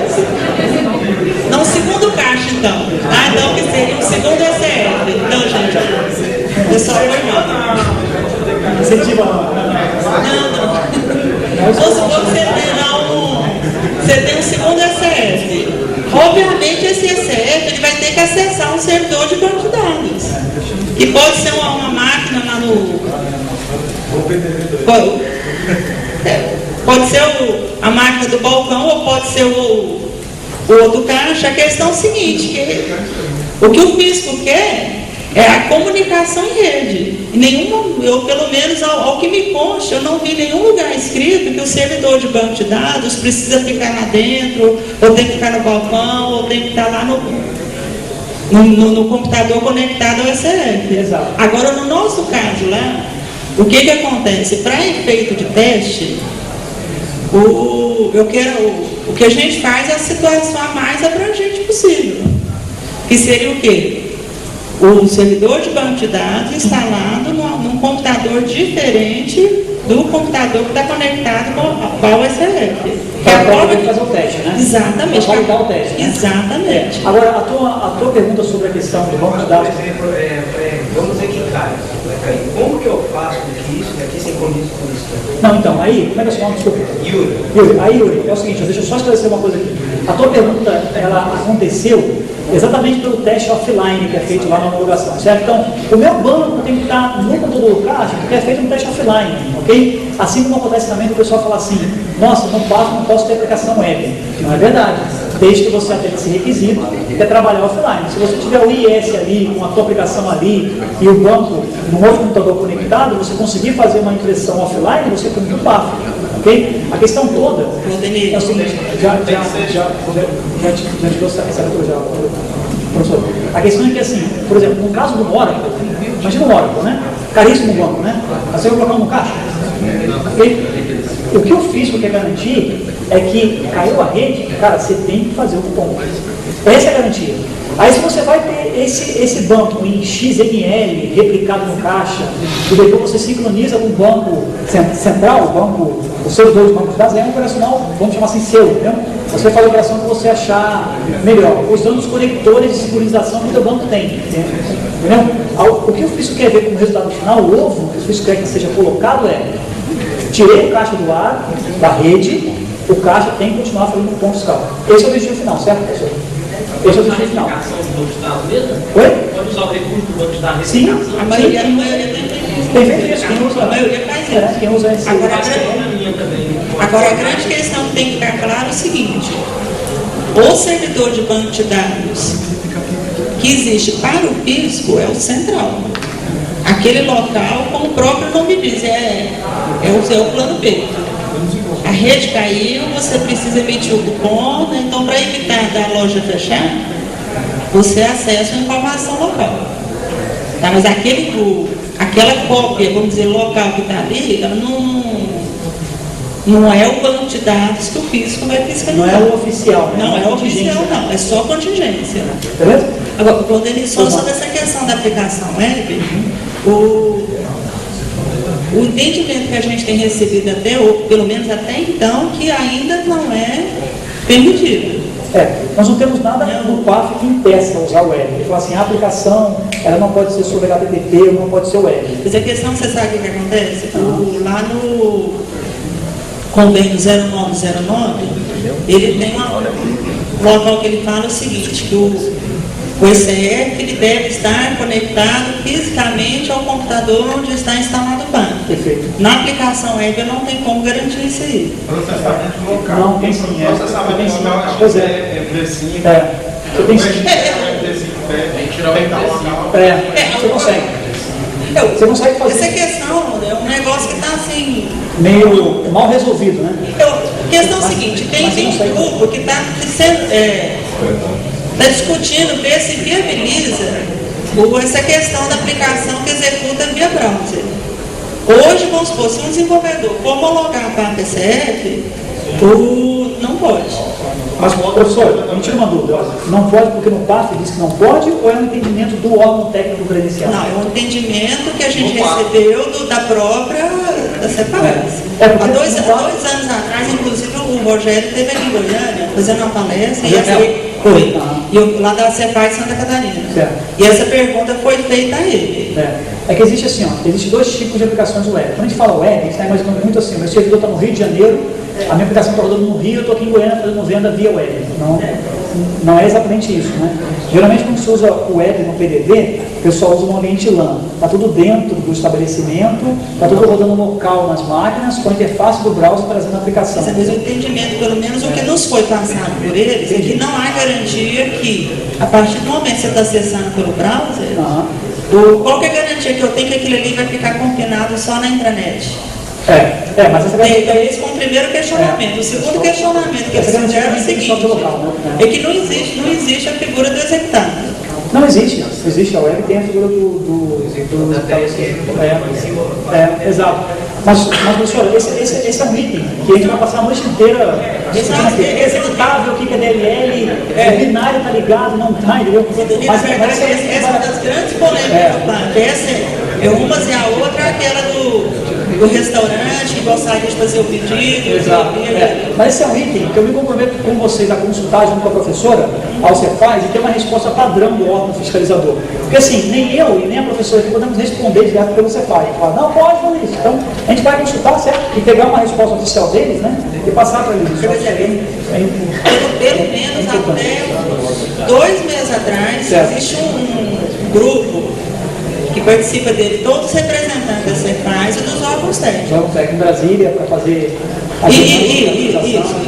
Não, segundo caixa, então. Então que seria um segundo SCF. Então, gente, pessoal, foi mal. Incentiva. Não. Vamos supor que você tem um segundo SCF. Obviamente, esse SCF ele vai ter que acessar um servidor de banco de dados. Que pode ser uma máquina lá no... Pode ser a máquina do balcão ou pode ser o outro caixa. A questão é o seguinte, que o que o fisco quer é a comunicação em rede. Eu, pelo menos, ao que me consta, eu não vi nenhum lugar escrito que o servidor de banco de dados precisa ficar lá dentro, ou tem que ficar no balcão, ou tem que estar lá no computador conectado ao SCF. Exato. Agora, no nosso caso lá, o que acontece? Para efeito de teste, o que a gente faz é a situação a mais abrangente possível. Que seria o quê? O servidor de banco de dados instalado num computador diferente do computador que está conectado ao SCF. Para fazer o teste, né? Exatamente. Para validar o teste, né? Exatamente. Agora, a tua pergunta sobre a questão do banco de dados... Por exemplo, vamos dizer que cai. Como que eu faço isso daqui sem compromisso com isso? Não, então, aí, como é que é o seu nome? Desculpa. Yuri. Aí, Yuri, é o seguinte, deixa eu só esclarecer uma coisa aqui. A tua pergunta, ela aconteceu exatamente pelo teste offline que é feito lá na homologação, certo? Então, o meu banco tem que estar no computador do caixa porque é feito um teste offline, ok? Assim como acontece também que o pessoal fala assim, nossa, não posso ter aplicação web. Não é verdade. Desde que você atenda esse requisito, que é trabalhar offline. Se você tiver o IS ali, com a tua aplicação ali, e o banco no outro computador conectado, você conseguir fazer uma impressão offline, você tem muito BAF, ok? A questão toda é o seguinte, já te dou essa leitura, professor. A questão é que, assim, por exemplo, no caso do Oracle, imagina o Oracle, né? Caríssimo banco, né? Você vai colocar no caixa. Okay? O que eu fiz, porque quer garantir, é que caiu a rede, cara, você tem que fazer o cupom. Essa é a garantia. Aí se você vai ter esse banco em XML replicado no caixa, e depois você sincroniza com o banco central, o servidor de banco de dados, é um operacional, vamos chamar assim, seu, entendeu? Você faz a operação que você achar melhor, usando os conectores de sincronização que o teu banco tem, entendeu? O que o fisco quer ver como resultado final, o ovo que o fisco quer que seja colocado tirei o caixa do ar, da rede, o caixa tem que continuar fazendo cupom fiscal. Esse é o objetivo final, certo, professor? Esse é o objetivo final. Oi? Pode usar o recurso do banco de dados? Sim, a maioria tem feito isso. Quem usa, a maioria faz isso. Quem usa esse... Agora, a grande questão que tem que ficar claro é o seguinte: o servidor de banco de dados que existe para o fisco é o central. Aquele local, como o próprio nome diz, é o plano B. A rede caiu, você precisa emitir o cupom, né? Então, para evitar da loja fechar, você acessa a informação local. Tá? Mas aquela cópia, vamos dizer, local que está ali, ela não é o banco de dados que o fisco vai fiscalizar. Não é o oficial, né? Não é o oficial, não. É só contingência. Beleza? Agora, Claudemir, só sobre essa questão da aplicação web, o entendimento que a gente tem recebido ou pelo menos até então, que ainda não é permitido. Nós não temos nada no PAF que impeça usar o web. Ele fala assim, a aplicação ela não pode ser sobre HTTP ou não pode ser web. Mas a questão, você sabe o que acontece? Lá no convênio 0909, ele tem um local que ele fala o seguinte, que o ECF ele deve estar conectado fisicamente ao computador onde está instalado o banco. Perfeito. Na aplicação web eu não tenho como garantir isso aí. Processamento local. Não, tem sim. Processamento local, acho Pois que é. é precinho. Você tem sim. Tem que tirar o local. Você consegue. Você consegue fazer. Essa questão é um negócio que está assim... meio mal resolvido, né? questão é a seguinte, tem um grupo que está discutindo ver se viabiliza essa questão da aplicação que executa via browser. Hoje, vamos supor, se um desenvolvedor for homologar para a PCF, não pode. Mas, professor, me tira uma dúvida. Não pode porque no PAF diz que não pode, ou é um entendimento do órgão técnico credenciado? Não, é um entendimento que a gente recebeu da própria CEPAS. Há 2 anos atrás, inclusive, o Rogério esteve aqui em Goiânia, fazendo uma palestra, e lá da CEPAS de Santa Catarina. Certo. E essa pergunta foi feita a ele. É que existe assim, existe 2 tipos de aplicações web. Quando a gente fala web, a gente está imaginando muito assim, o meu servidor está no Rio de Janeiro, a minha aplicação está rodando no Rio, eu estou aqui em Goiânia fazendo venda via web. Não é exatamente isso, né? Geralmente quando se usa o web no PDD, o pessoal usa um ambiente LAN. Está tudo dentro do estabelecimento, está tudo rodando local nas máquinas, com a interface do browser trazendo a aplicação. Mas o entendimento, pelo menos o que nos foi passado por eles, é que não há garantia que, a partir do momento que você está acessando pelo browser, qual é a garantia que eu tenho que aquilo ali vai ficar confinado só na intranet? Mas essa garantia... Esse foi o primeiro questionamento. O segundo questionamento que eles fizeram é o seguinte, é que não existe a figura do executado. Não existe. Existe a web, tem a figura do exato. Mas professora, esse é um item que a gente vai passar a noite inteira discutindo aqui. É executável, o que é DLL, o binário está ligado, não está, entendeu? Mas essa é uma das grandes polêmicas do PAF. Essa é umas e a outra é aquela do restaurante que gostaria de fazer o pedido. Exato. Mas esse é um item que eu me comprometo com vocês a consultar junto com a professora, ao Cefaz, e ter uma resposta padrão do órgão fiscalizador. Porque assim, nem eu e nem a professora aqui podemos responder direto pelo Cefaz. Falar, não pode fazer isso. Então, a gente vai consultar, certo? E pegar uma resposta oficial deles, né? E passar para eles. Pelo menos até 2 meses atrás, existe um grupo que participa dele, todos os representantes da Cefaz e dos órgãos técnicos. Os órgãos técnicos em Brasília para fazer... Isso.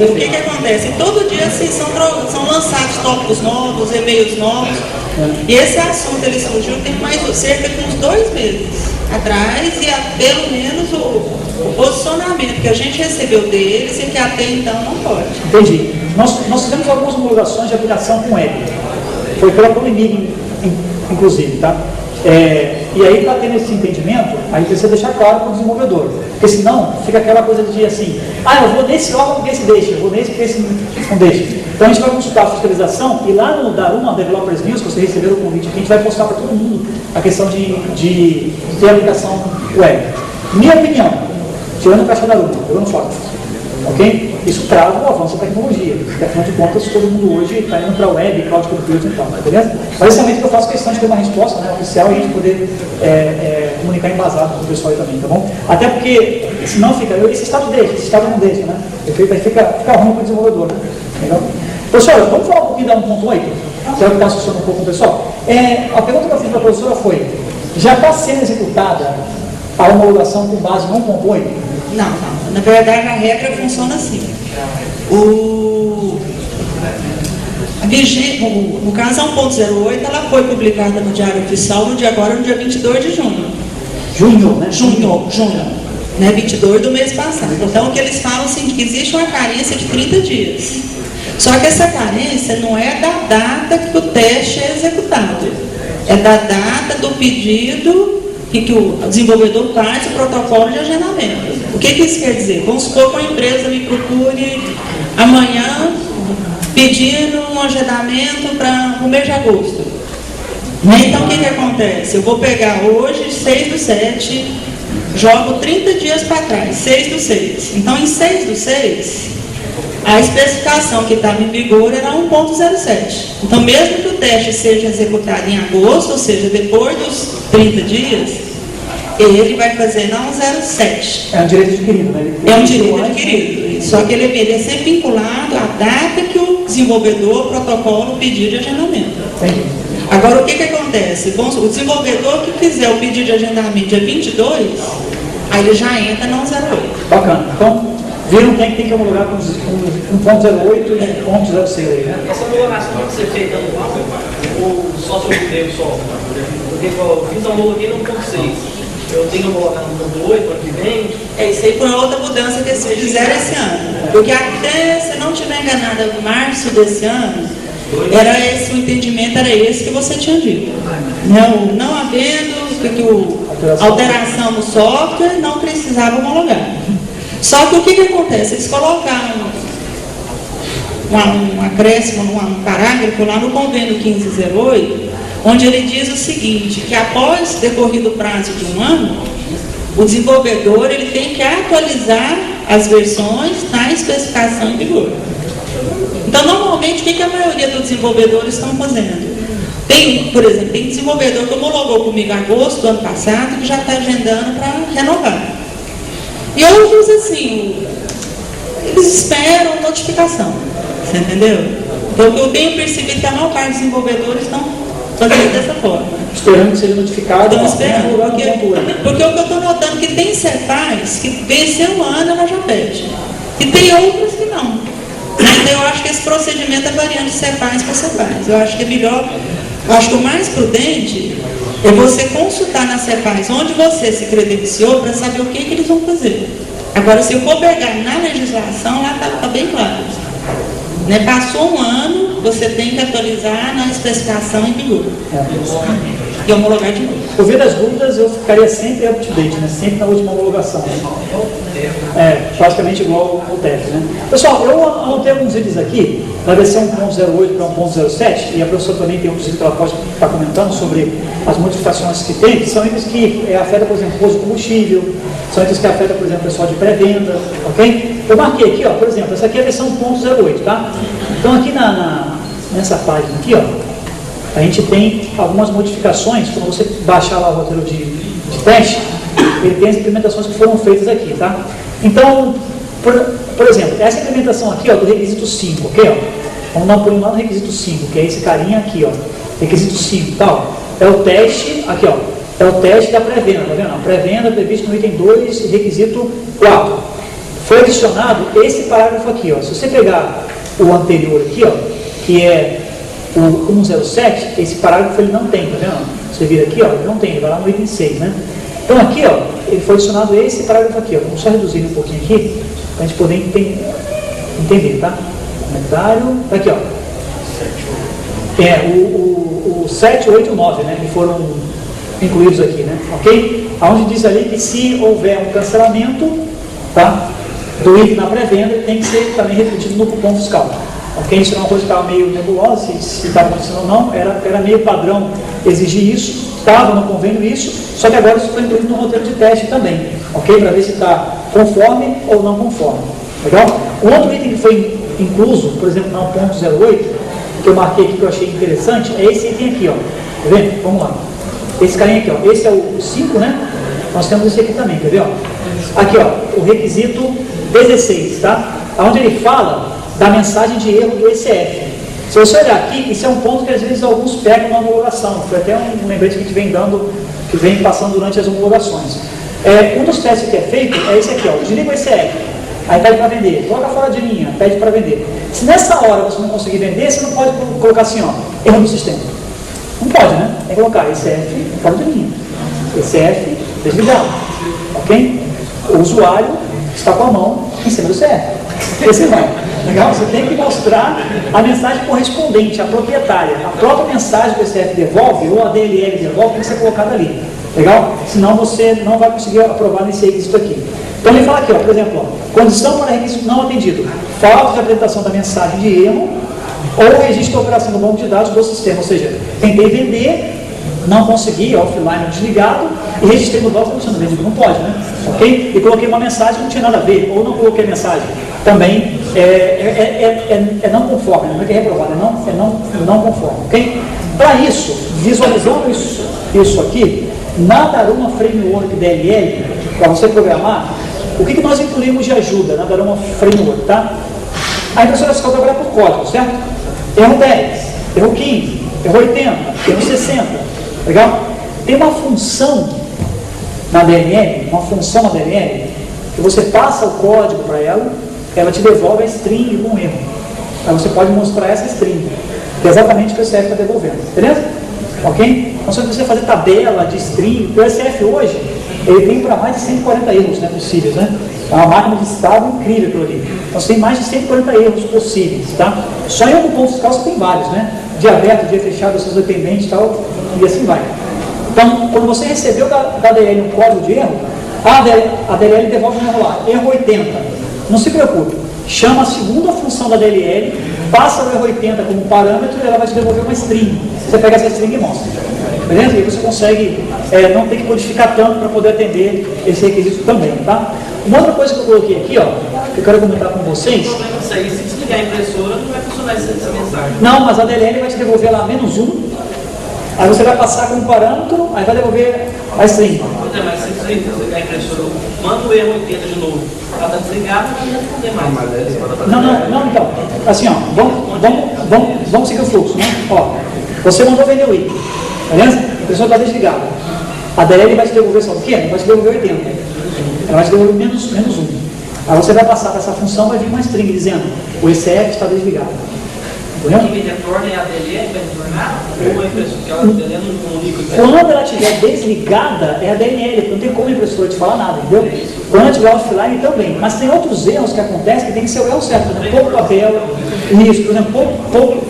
O que acontece? Todo dia são lançados tópicos novos, e-mails novos, e esse assunto ele surgiu tem cerca de uns 2 meses atrás, e pelo menos o posicionamento que a gente recebeu deles é que até então não pode. Entendi. Nós fizemos algumas homologações de aplicação com web. Foi pela Polimig, inclusive, tá? E aí, para ter esse entendimento, aí precisa deixar claro para o desenvolvedor. Porque senão, fica aquela coisa de assim, eu vou nesse órgão porque esse deixa, eu vou nesse porque esse não deixa. Então a gente vai consultar a fiscalização e lá no Daruma Developers News, que vocês receberam o convite aqui, a gente vai postar para todo mundo a questão de ter aplicação web. Minha opinião, tirando o caixa Daruma, jogando fora. Ok? Isso trava o avanço da tecnologia, porque afinal de contas todo mundo hoje está indo para a web, cloud computing e tal, beleza? Mas esse momento que eu faço questão de ter uma resposta oficial e a gente poder comunicar embasado com o pessoal aí também, tá bom? Até porque, senão fica, esse estado deixa, esse estado não deixa, né? Aí fica ruim para o desenvolvedor, né? Legal? Professora, vamos falar um pouquinho da 1.8? Será que está associando um pouco com o pessoal? A pergunta que eu fiz para a professora foi, já está sendo executada a homologação com base no 1.8? Não. Na verdade, a regra funciona assim. No caso, a 1.08, ela foi publicada no Diário Oficial no dia 22 de junho. Junho, né? Junho. Né? 22 do mês passado. Então, o que eles falam assim, que existe uma carência de 30 dias. Só que essa carência não é da data que o teste é executado. É da data do pedido que o desenvolvedor faz o protocolo de agendamento. O que isso quer dizer? Vamos supor que uma empresa me procure amanhã pedindo um agendamento para o mês de agosto. Então, o que acontece? Eu vou pegar hoje, 6/7, jogo 30 dias para trás, 6/6. Então, em 6/6, a especificação que estava em vigor era 1.07. Então, mesmo que o teste seja executado em agosto, ou seja, depois dos 30 dias, ele vai fazer na 1.07. É um direito adquirido, né? É um direito adquirido. Só que ele é sempre vinculado à data que o desenvolvedor protocolo o pedido de agendamento. Entendi. Agora, o que acontece? O desenvolvedor que fizer o pedido de agendamento dia 22, aí ele já entra na 1.08. Bacana. Então, viram quem tem que homologar com 1.08 e 1.06 aí, né? Essa homologação tem que ser feita anual ou só sobre o tempo só? Porque eu fiz a homologuei no 1.6. eu tenho que colocar no campo 8 ano que vem. Isso aí foi outra mudança que eles fizeram esse ano. Porque até, se não estiver enganada, março desse ano, o entendimento era esse que você tinha dito. Não havendo alteração no software, não precisava homologar. Só que o que acontece? Eles colocaram um acréscimo, um parágrafo lá no convênio 1508, onde ele diz o seguinte, que após decorrido o prazo de um ano, o desenvolvedor ele tem que atualizar as versões na especificação em vigor. Então, normalmente, o que a maioria dos desenvolvedores estão fazendo? Por exemplo, tem desenvolvedor que homologou comigo em agosto do ano passado que já está agendando para renovar. E outros, assim, eles esperam notificação. Você entendeu? Então, o que eu tenho percebido que a maior parte dos desenvolvedores estão fazendo dessa forma. Esperando que seja notificado. Estão esperando. Porque o que eu estou notando é que tem CEPAs que venceu um ano, ela já pede. E tem outras que não. Então, eu acho que esse procedimento é variando de CEPAs para CEPAs. Eu acho que é melhor, eu acho que o mais prudente é você consultar nas CEPAs onde você se credenciou para saber o que eles vão fazer. Agora, se eu for pegar na legislação, lá está bem claro. Passou um ano, você tem que atualizar na especificação em vigor. E homologar de novo. Por via das dúvidas, eu ficaria sempre up-to-date, sempre na última homologação. Praticamente igual ao TEF, Pessoal, eu anotei alguns itens aqui, da versão 1.08 para 1.07, e a professora também tem outros itens que ela pode estar comentando sobre as modificações que tem, que são itens que afetam, por exemplo, o uso de combustível, são itens que afetam, por exemplo, o pessoal de pré-venda, ok? Eu marquei aqui, por exemplo, essa aqui é a versão 1.08, tá? Então aqui nessa página aqui, a gente tem algumas modificações. Quando você baixar lá o roteiro de teste, ele tem as implementações que foram feitas aqui, tá? Então, por exemplo, essa implementação aqui, do requisito 5, ok? Vamos dar um pulinho lá no requisito 5, que é esse carinha aqui, requisito 5, tal. É o teste, aqui, é o teste da pré-venda, tá vendo? A pré-venda previsto no item 2, requisito 4. Foi adicionado esse parágrafo aqui, Se você pegar o anterior aqui, que é o 107, esse parágrafo ele não tem, tá vendo? Você vira aqui, ele não tem, ele vai lá no item 6, Então aqui, ele foi adicionado esse parágrafo aqui, Vamos só reduzir um pouquinho aqui, para a gente poder entender, tá? Comentário, tá aqui, o 7, 8 e 9, que foram incluídos aqui, ok? Onde diz ali que se houver um cancelamento, tá? Do item na pré-venda, tem que ser também refletido no cupom fiscal. Ok? Isso é uma coisa que estava meio nebulosa, se estava acontecendo ou não, era meio padrão exigir isso, estava no convênio isso, só que agora isso foi incluído no roteiro de teste também, ok? Para ver se está conforme ou não conforme. Legal? Um outro item que foi incluso, por exemplo, na 1.08, que eu marquei aqui que eu achei interessante, é esse item aqui, Tá vendo? Vamos lá. Esse carinha aqui, Esse é o 5, Nós temos esse aqui também, quer ver? Aqui, o requisito 16, tá? Onde ele fala da mensagem de erro do ECF. Se você olhar aqui, isso é um ponto que às vezes alguns pegam na homologação. Foi até um lembrete que a gente vem dando, que vem passando durante as homologações. Um dos testes que é feito é esse aqui, desliga o ECF, aí pede para vender, coloca fora de linha, pede para vender. Se nessa hora você não conseguir vender, você não pode colocar assim, erro do sistema. Não pode, Tem que colocar ECF fora de linha, ECF desligado, ok? O usuário está com a mão em cima do CF. Esse vai. Legal? Você tem que mostrar a mensagem correspondente, a proprietária. A própria mensagem que o CF devolve, ou a DLL devolve, tem que ser colocada ali. Legal? Senão você não vai conseguir aprovar nesse requisito aqui. Então ele fala aqui, por exemplo, condição para requisito não atendido. Falta de apresentação da mensagem de erro ou registro de operação do banco de dados do sistema. Ou seja, tentei vender, não consegui, offline desligado, e registrei no bloco, não vendido, não pode, ok? E coloquei uma mensagem que não tinha nada a ver, ou não coloquei mensagem. Também é não conforme, não é que é reprovado, é não conforme, ok? Para isso, visualizando isso aqui, na Daruma Framework DLL, para você programar, o que nós incluímos de ajuda na Daruma Framework, tá? A impressora fiscal trabalha por código, certo? Erro 10, erro 15, erro 80, erro 60, legal? Tem uma função na DLL, que você passa o código para ela te devolve a string com erro. Aí você pode mostrar essa string, que é exatamente o que o ECF está devolvendo, beleza? Ok? Então, se você fazer tabela de string, o ECF hoje, ele tem para mais de 140 erros, né, possíveis, né? É uma máquina de estado incrível aquilo ali. Então você tem mais de 140 erros possíveis, tá? Só em um cupom fiscal você tem vários, né? Dia aberto, dia fechado, seus dependentes e tal, e assim vai. Então, quando você recebeu da ADL um código de erro, a DLL devolve um erro lá, erro 80. Não se preocupe, chama a segunda função da DLL, passa o erro 80 como parâmetro e ela vai te devolver uma string. Você pega essa string e mostra. Beleza? E aí você consegue não ter que codificar tanto para poder atender esse requisito também, tá? Uma outra coisa que eu coloquei aqui, ó, que eu quero comentar com vocês. O problema é isso, se desligar a impressora, não vai funcionar essa mensagem. Não, mas a DLL vai te devolver lá -1, aí você vai passar como parâmetro, aí vai devolver a string. Mas se você desligar a impressora, manda o erro 80 de novo. Ela está desligada, não vai responder mais. Não, então. Assim, ó, vamos seguir o fluxo, né? Ó, você mandou vender o item, beleza? A impressora está desligada. A DLL vai te devolver só o quê? Vai te devolver 80. Ela vai te devolver menos 1. Aí você vai passar para essa função, vai vir uma string dizendo o ECF está desligado. Entendeu? Quem me retorna é a DLL, vai retornar? Ou a impressora que ela não comunica? Quando ela estiver desligada, é a DLL, porque não tem como a impressora te falar nada, entendeu? Quando ela estiver offline também. Mas tem outros erros que acontecem que tem que ser o erro certo. Por exemplo, pouco papel, isso, por exemplo,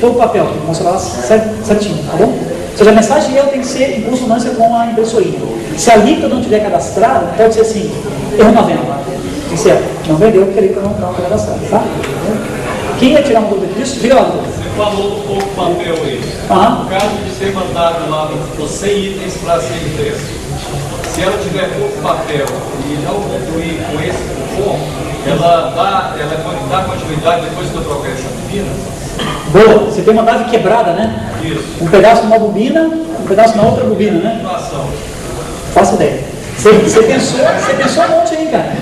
pouco papel, que vamos falar certinho, tá bom? Ou seja, a mensagem de erro tem que ser em consonância com a impressorinha. Se a líquida não estiver cadastrada, pode ser assim, erro na venda. Tem que ser, não vendeu porque a líquida não está cadastrada, tá? Quem ia tirar uma dúvida disso? Diga lá, Lucas. Você falou do pouco papel aí. No caso de ser mandado lá os 100 itens para ser impresso, se ela tiver pouco papel e não concluir com esse cupom, ela dá continuidade depois que eu trocar essa bobina? Boa, você tem uma nave quebrada, né? Isso. Um pedaço numa bobina, um pedaço na outra bobina, né? Faça ideia. Você pensou um monte aí, cara.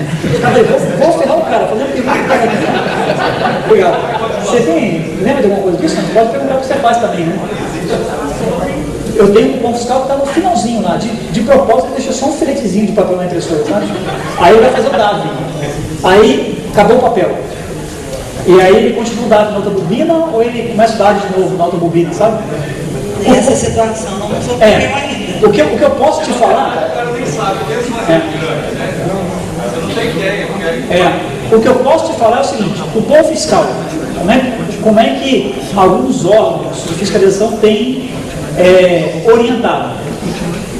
Vou ferrar o cara, fazendo pergunta pro cara aqui. Obrigado. Você lembra de alguma coisa disso? Não? Pode perguntar o que você faz também, né? Eu tenho um cupom fiscal que está no finalzinho lá. De propósito, ele deixou só um filetezinho de papel na impressora, sabe? Aí ele vai fazer o DAV. Aí, acabou o papel. E aí ele continua o DAV na outra bobina ou ele começa o DAV de novo na outra bobina, sabe? Essa situação não sou ainda. O que eu posso te falar... O cara nem sabe, mesmo assim, você não tem ideia. O que eu posso te falar é o seguinte, o cupom fiscal, como é que alguns órgãos de fiscalização têm orientado?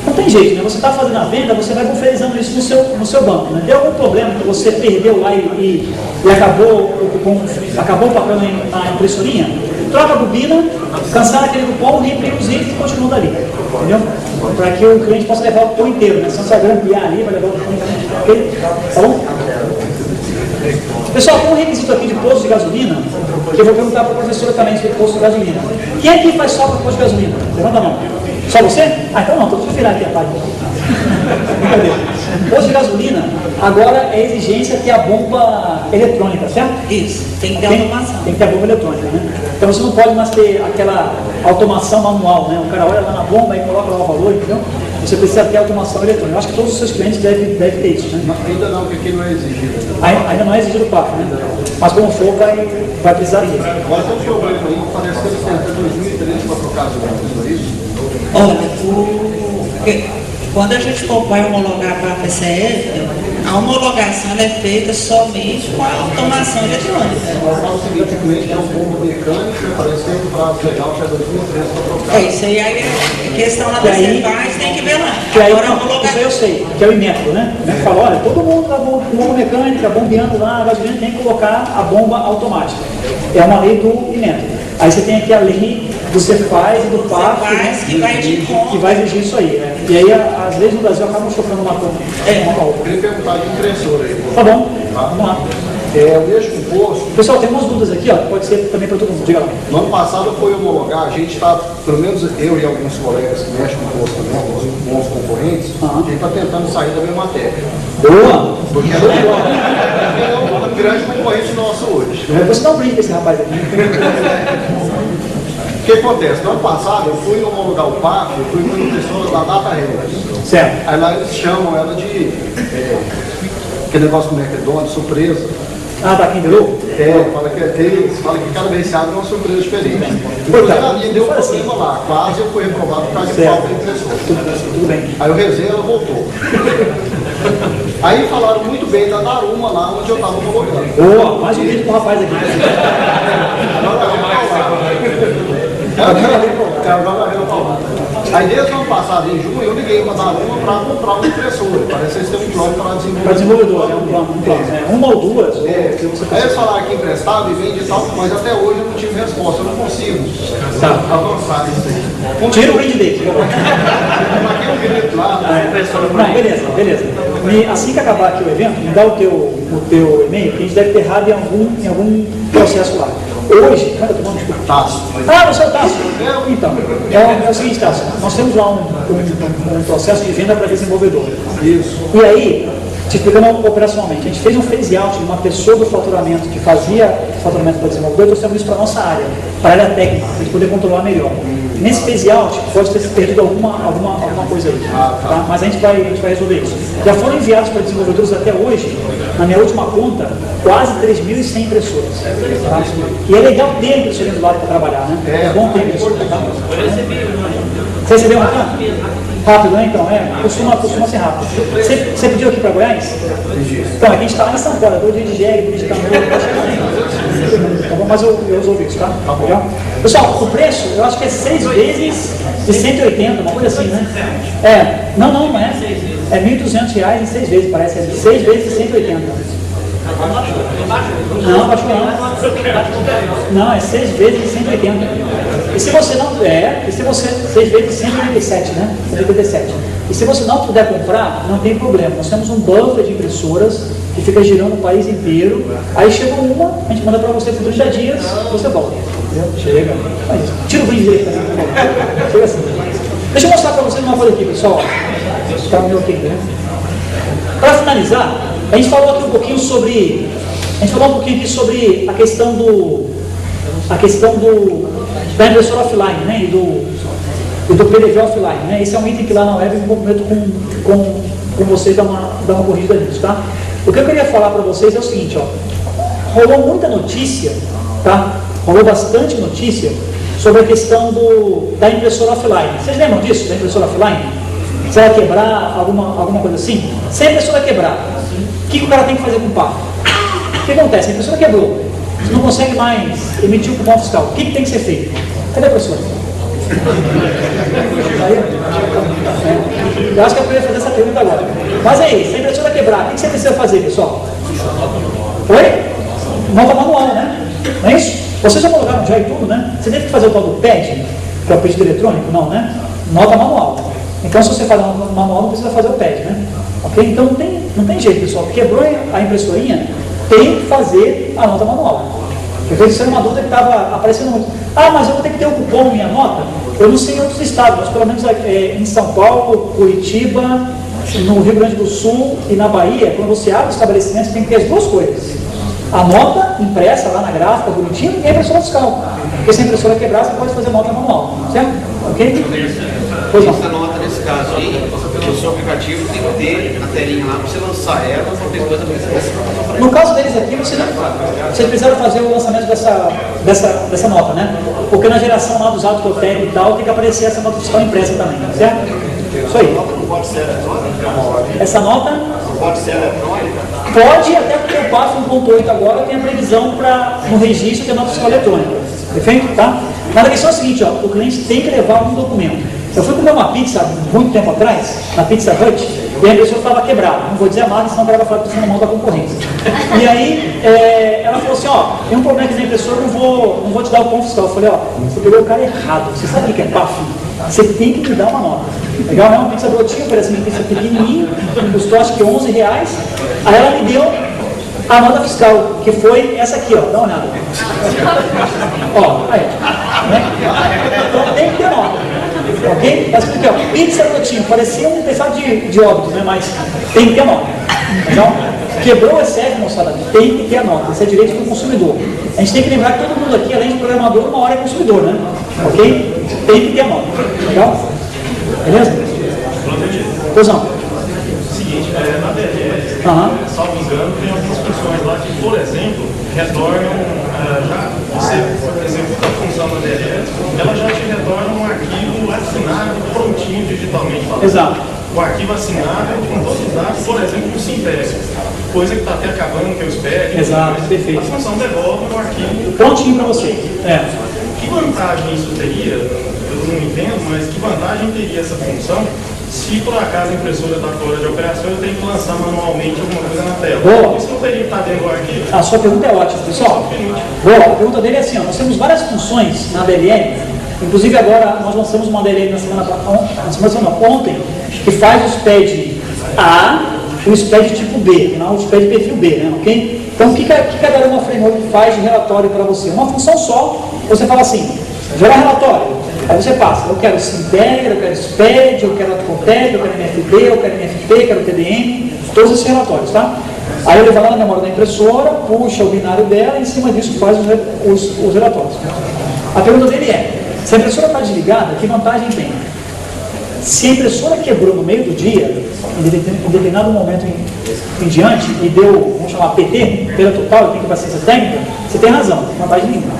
Não tem jeito, né? Você está fazendo a venda, você vai conferizando isso no seu banco. Né? Deu algum problema que você perdeu lá e acabou o papel na impressorinha? Troca a bobina, cancela aquele cupom, reimprime os itens e continua dali. Entendeu? Para que o cliente possa levar o cupom inteiro, né? Senão você vai grampear ali, vai levar o cupom inteiro. Tá bom? Pessoal, tem um requisito aqui de posto de gasolina, que eu vou perguntar para a professora também sobre posto de gasolina. Quem aqui faz só para posto de gasolina? Levanta a mão. Só você? Então não, deixa eu virar aqui a página. Brincadeira. Posto de gasolina, agora é exigência ter a bomba eletrônica, certo? Isso, tem que ter automação. Tem que ter a bomba eletrônica, né? Então você não pode mais ter aquela automação manual, né? O cara olha lá na bomba e coloca lá o valor, entendeu? Você precisa ter automação eletrônica. Eu acho que todos os seus clientes devem ter isso, né? Ainda não, porque aqui não é exigido. Ainda não é exigido o PAF, né? Mas como for, vai precisar disso. Agora tem um problema aí, parece que eles têm até 2013 para trocar as bombas, não é isso? Olha, quando a gente for para homologar para a PCF, a homologação ela é feita somente com a automação eletrônica. O seguinte, o cliente é um bombo mecânico, parece que tem um prazo legal que é 2013 para trocar. Isso aí é questão lá da Cefaz, tem que ver lá. Agora a homologação. Isso aí eu sei, que é o Inmetro, né? O Inmetro fala, olha, todo mundo está com bomba mecânica, bombeando lá, a gasolina tem que colocar a bomba automática. É uma lei do Inmetro. Aí você tem aqui a lei do Cefaz e do PAF, né? que vai exigir isso aí, né? E aí as leis no Brasil acabam chocando uma com a outra. Eu queria perguntar de impressora aí. Tá bom, vamos lá. O mesmo posto. Pessoal, tem umas dúvidas aqui, ó, pode ser também para todo mundo. Diga lá. No ano passado foi homologar, a gente está, pelo menos eu e alguns colegas que mexem com posto também, alguns bons concorrentes, a gente está tentando sair da mesma matéria. Boa! Porque é um grande concorrente nosso hoje. Você dá um brinde para esse rapaz aqui. O que acontece? No ano passado eu fui homologar o PAF, eu fui com a impressora da Data Records. Certo. Aí lá eles chamam ela de aquele negócio do McDonald's, surpresa. Ah, tá aqui de novo? Fala que cada venciado é uma surpresa diferente. E deu problema lá, quase eu fui reprovado por causa de falta de impressora. Tudo bem. Aí o resenha ela voltou. Aí falaram muito bem da Daruma lá onde eu estava colocando. Boa, mais um vídeo pro rapaz aqui. Aí desde o ano passado, em junho, eu liguei para a Daruma para comprar uma impressora. Parece que eles têm um plano para desenvolver. Para desenvolvedor, né? Um plano. Uma ou duas. Aí eles falaram que emprestava e vende e tal, mas até hoje eu não tive resposta. Eu não consigo avançar isso aí. Tira o vídeo dele. Aqui um grito lá. Não, beleza. E assim que acabar aqui o evento, me dá o teu e-mail, que a gente deve ter errado em algum processo lá. Hoje, cara, eu tô falando de Tasso. Ah, você é o Tasso. Então, é o seguinte, Tasso, nós temos lá um processo de venda para desenvolvedor. Isso. E aí, te explicando operacionalmente, a gente fez um phase out de uma pessoa do faturamento que fazia faturamento para desenvolvedor, trouxemos isso para a nossa área, para a área técnica, para a gente poder controlar melhor. Nesse phase out, pode ter se perdido alguma coisa aí, tá? Mas a gente vai resolver isso. Já foram enviados para desenvolvedores até hoje, na minha última conta, quase 3.100 impressoras. Tá? E é legal ter impressora do lado para trabalhar, né? É bom ter impressora. Tá? Você recebeu uma carta? Rápido, né? Então, costuma ser rápido. Você pediu aqui para Goiás? Então, aqui a gente está lá em São Paulo, do Jegue, do Itambor, tá bom? Mas eu resolvi isso, tá? Legal? Pessoal, o preço, eu acho que é 6 vezes de 180, uma coisa assim, né? Não é. É R$1.200 em 6 vezes, parece. É 6 vezes de 180. Não, acho que não. Não, é 6 vezes de 180. E se você não. E se você. 6 vezes de 187, né? 187. E se você não puder comprar, não tem problema. Nós temos um buffer de impressoras que fica girando o país inteiro. Aí chegou uma, a gente manda para você por 30 dias, você volta. Chega. Tira o vídeo dele também. Chega assim. Deixa eu mostrar para vocês uma coisa aqui, pessoal. Tá o meu aqui, né? Para finalizar, a gente falou aqui um pouquinho sobre. A gente falou um pouquinho aqui sobre a questão da impressora offline, né? E do PDV offline, né? Esse é um item que lá na web eu me comprometo com vocês dar uma corrigida nisso, tá? O que eu queria falar para vocês é o seguinte, ó. Rolou muita notícia, tá? Rolou bastante notícia sobre a questão da impressora offline. Vocês lembram disso, da impressora offline? Se ela quebrar, alguma coisa assim? Se a impressora quebrar, o que o cara tem que fazer com o papo? O que acontece? A impressora quebrou. Você não consegue mais emitir o cupom fiscal. O que tem que ser feito? Cadê a impressora? Eu acho que eu poderia fazer essa pergunta agora. Mas aí, se a impressora quebrar, o que você precisa fazer, pessoal? Oi? Nota manual, né? Não é isso? Vocês já colocaram já e tudo, né? Você teve que fazer o tal do PED, que é o pedido eletrônico? Não, né? Nota manual. Então, se você faz a nota manual, não precisa fazer o PED, né? Ok? Então, não tem jeito, pessoal. Quebrou a impressorinha, tem que fazer a nota manual. Porque isso era uma dúvida que estava aparecendo muito. Ah, mas eu vou ter que ter o cupom minha nota? Eu não sei em outros estados, mas pelo menos em São Paulo, Curitiba, no Rio Grande do Sul e na Bahia, quando você abre o estabelecimento, você tem que ter as duas coisas. A nota impressa lá na gráfica, bonitinho, e a impressora fiscal. Porque se a impressora quebrar, você pode fazer nota manual. Certo? Ok? Pois não. Essa nota, nesse caso aí, o seu aplicativo tem que ter na telinha lá para você lançar ela, não tem coisa para No caso deles aqui, vocês precisaram fazer o lançamento dessa nota, né? Porque na geração lá dos autos que eu tenho e tal, tem que aparecer essa nota fiscal impressa também, certo? Isso aí. Não pode ser eletrônica? Essa nota? Não pode ser eletrônica? Pode, até porque o passo 1.8 agora tem a previsão no registro de nota fiscal eletrônica. Perfeito? Tá? Mas a questão é a seguinte, ó, o cliente tem que levar um documento. Eu fui comer uma pizza muito tempo atrás, na Pizza Hut, e a impressora estava quebrada. Não vou dizer a marca, senão o cara vai falar que estou na mão da concorrência. E aí, ela falou assim, ó, tem um problema aqui na impressora, não vou te dar o ponto fiscal. Eu falei, ó, você pegou o cara errado. Você sabe o que é PAF? Você tem que me dar uma nota. Legal, né? Uma pizza brotinha, parece uma pizza pequenininha, custou acho que R$11. Aí ela me deu a nota fiscal, que foi essa aqui, ó, dá uma olhada. Ó, aí. Né? Então tem que ter nota. Ok? Mas porque, ó, pizza brotinho, parecia um pessoal de óbito, né? Mas tem que ter nota. Então, quebrou o excesso, moçada, tem que ter a nota. Isso é direito do consumidor. A gente tem que lembrar que todo mundo aqui, além de programador, uma hora é consumidor, né? Ok? Tem que ter a nota. Legal? Beleza? Pois não. Seguinte, na DRE, salvo engano, tem algumas funções lá que, por exemplo, retornam, você executa a função da DRE, ela já te retorna um arquivo assinado, prontinho digitalmente. Exato. o arquivo assinável com todos os dados, por exemplo, no Sintex, coisa que está até acabando, que eu espero. Exato, perfeito. A função devolve o arquivo. Prontinho para você. Que vantagem isso teria? Eu não entendo, mas que vantagem teria essa função se por acaso a impressora está fora de operação, eu tenho que lançar manualmente alguma coisa na tela? Boa. Isso não teria que estar dentro do arquivo? A sua pergunta é ótima, pessoal. Boa, a pergunta dele é assim, ó, nós temos várias funções na DLL, inclusive agora nós lançamos uma DLL ontem, que faz o SPED A e o SPED tipo B, não o SPED perfil B, né, ok? Então o que a Daruma Framework faz de relatório para você? Uma função só, você fala assim, gerar relatório. Aí você passa, eu quero Sintegra, eu quero SPED, eu quero Contep, eu quero MFD, eu quero MFT, eu quero TDM, todos esses relatórios, tá? Aí ele vai lá na memória da impressora, puxa o binário dela e em cima disso faz os relatórios. A pergunta dele é, se a impressora está desligada, que vantagem tem? Se a impressora quebrou no meio do dia, em determinado momento em diante, e deu, vamos chamar PT, perda total, tem que ir para a ciência técnica, você tem razão, vantagem nenhuma.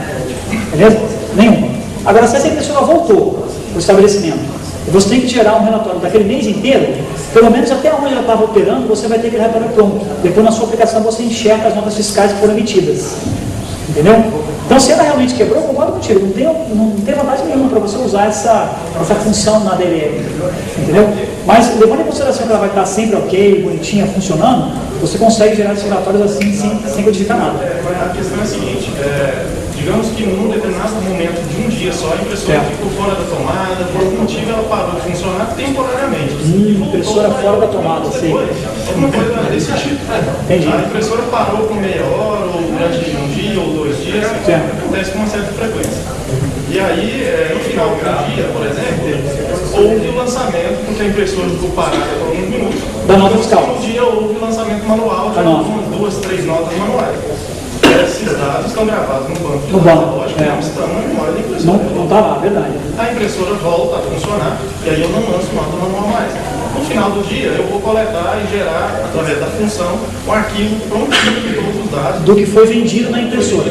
Beleza? Nenhuma. Agora, se essa impressora voltou para o estabelecimento, e você tem que gerar um relatório daquele mês inteiro, pelo menos até onde ela estava operando, você vai ter aquele relatório pronto. Depois, na sua aplicação, você enxerga as notas fiscais que foram emitidas. Entendeu? Então, se ela realmente quebrou, eu concordo contigo. Não tem vantagem nenhuma para você usar essa função na DLL. Entendeu? Mas, levando em consideração que ela vai estar sempre ok, bonitinha, funcionando, você consegue gerar esses relatórios assim, sem codificar nada. A questão é a seguinte, digamos que num determinado momento de um dia só, a impressora ficou fora da tomada, por algum motivo ela parou de funcionar temporariamente. Impressora fora da tomada, sim. Alguma coisa desse tipo. Entendi. A impressora parou por meia hora, ou durante um dia, ou 2 dias, acontece com uma certa frequência. E aí, no final do dia, por exemplo, houve o lançamento, porque a impressora ficou parada por alguns minutos. Da nota fiscal. No dia houve o lançamento manual de algumas 2, 3 notas manuais. Esses dados estão gravados no banco de dados, lógico, não estão na memória da impressora. Não está lá, verdade. A impressora volta a funcionar e aí eu não lanço nota manual mais. No final do dia, eu vou coletar e gerar, através da função, um arquivo prontinho de todos os dados. Do que foi vendido na impressora.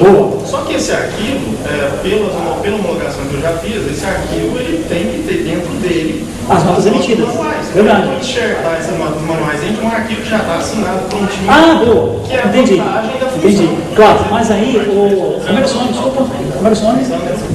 Boa. Só que esse arquivo, pela homologação que eu já fiz, esse arquivo ele tem que ter dentro dele as notas emitidas. Verdade. Eu vou enxertar essas notas manuais dentro de um arquivo que já está assinado prontinho. Ah, boa. Que é a Entendi. vantagem da função. Entendi. Claro, mas aí, como é o seu nome? Desculpa. Como é o seu nome?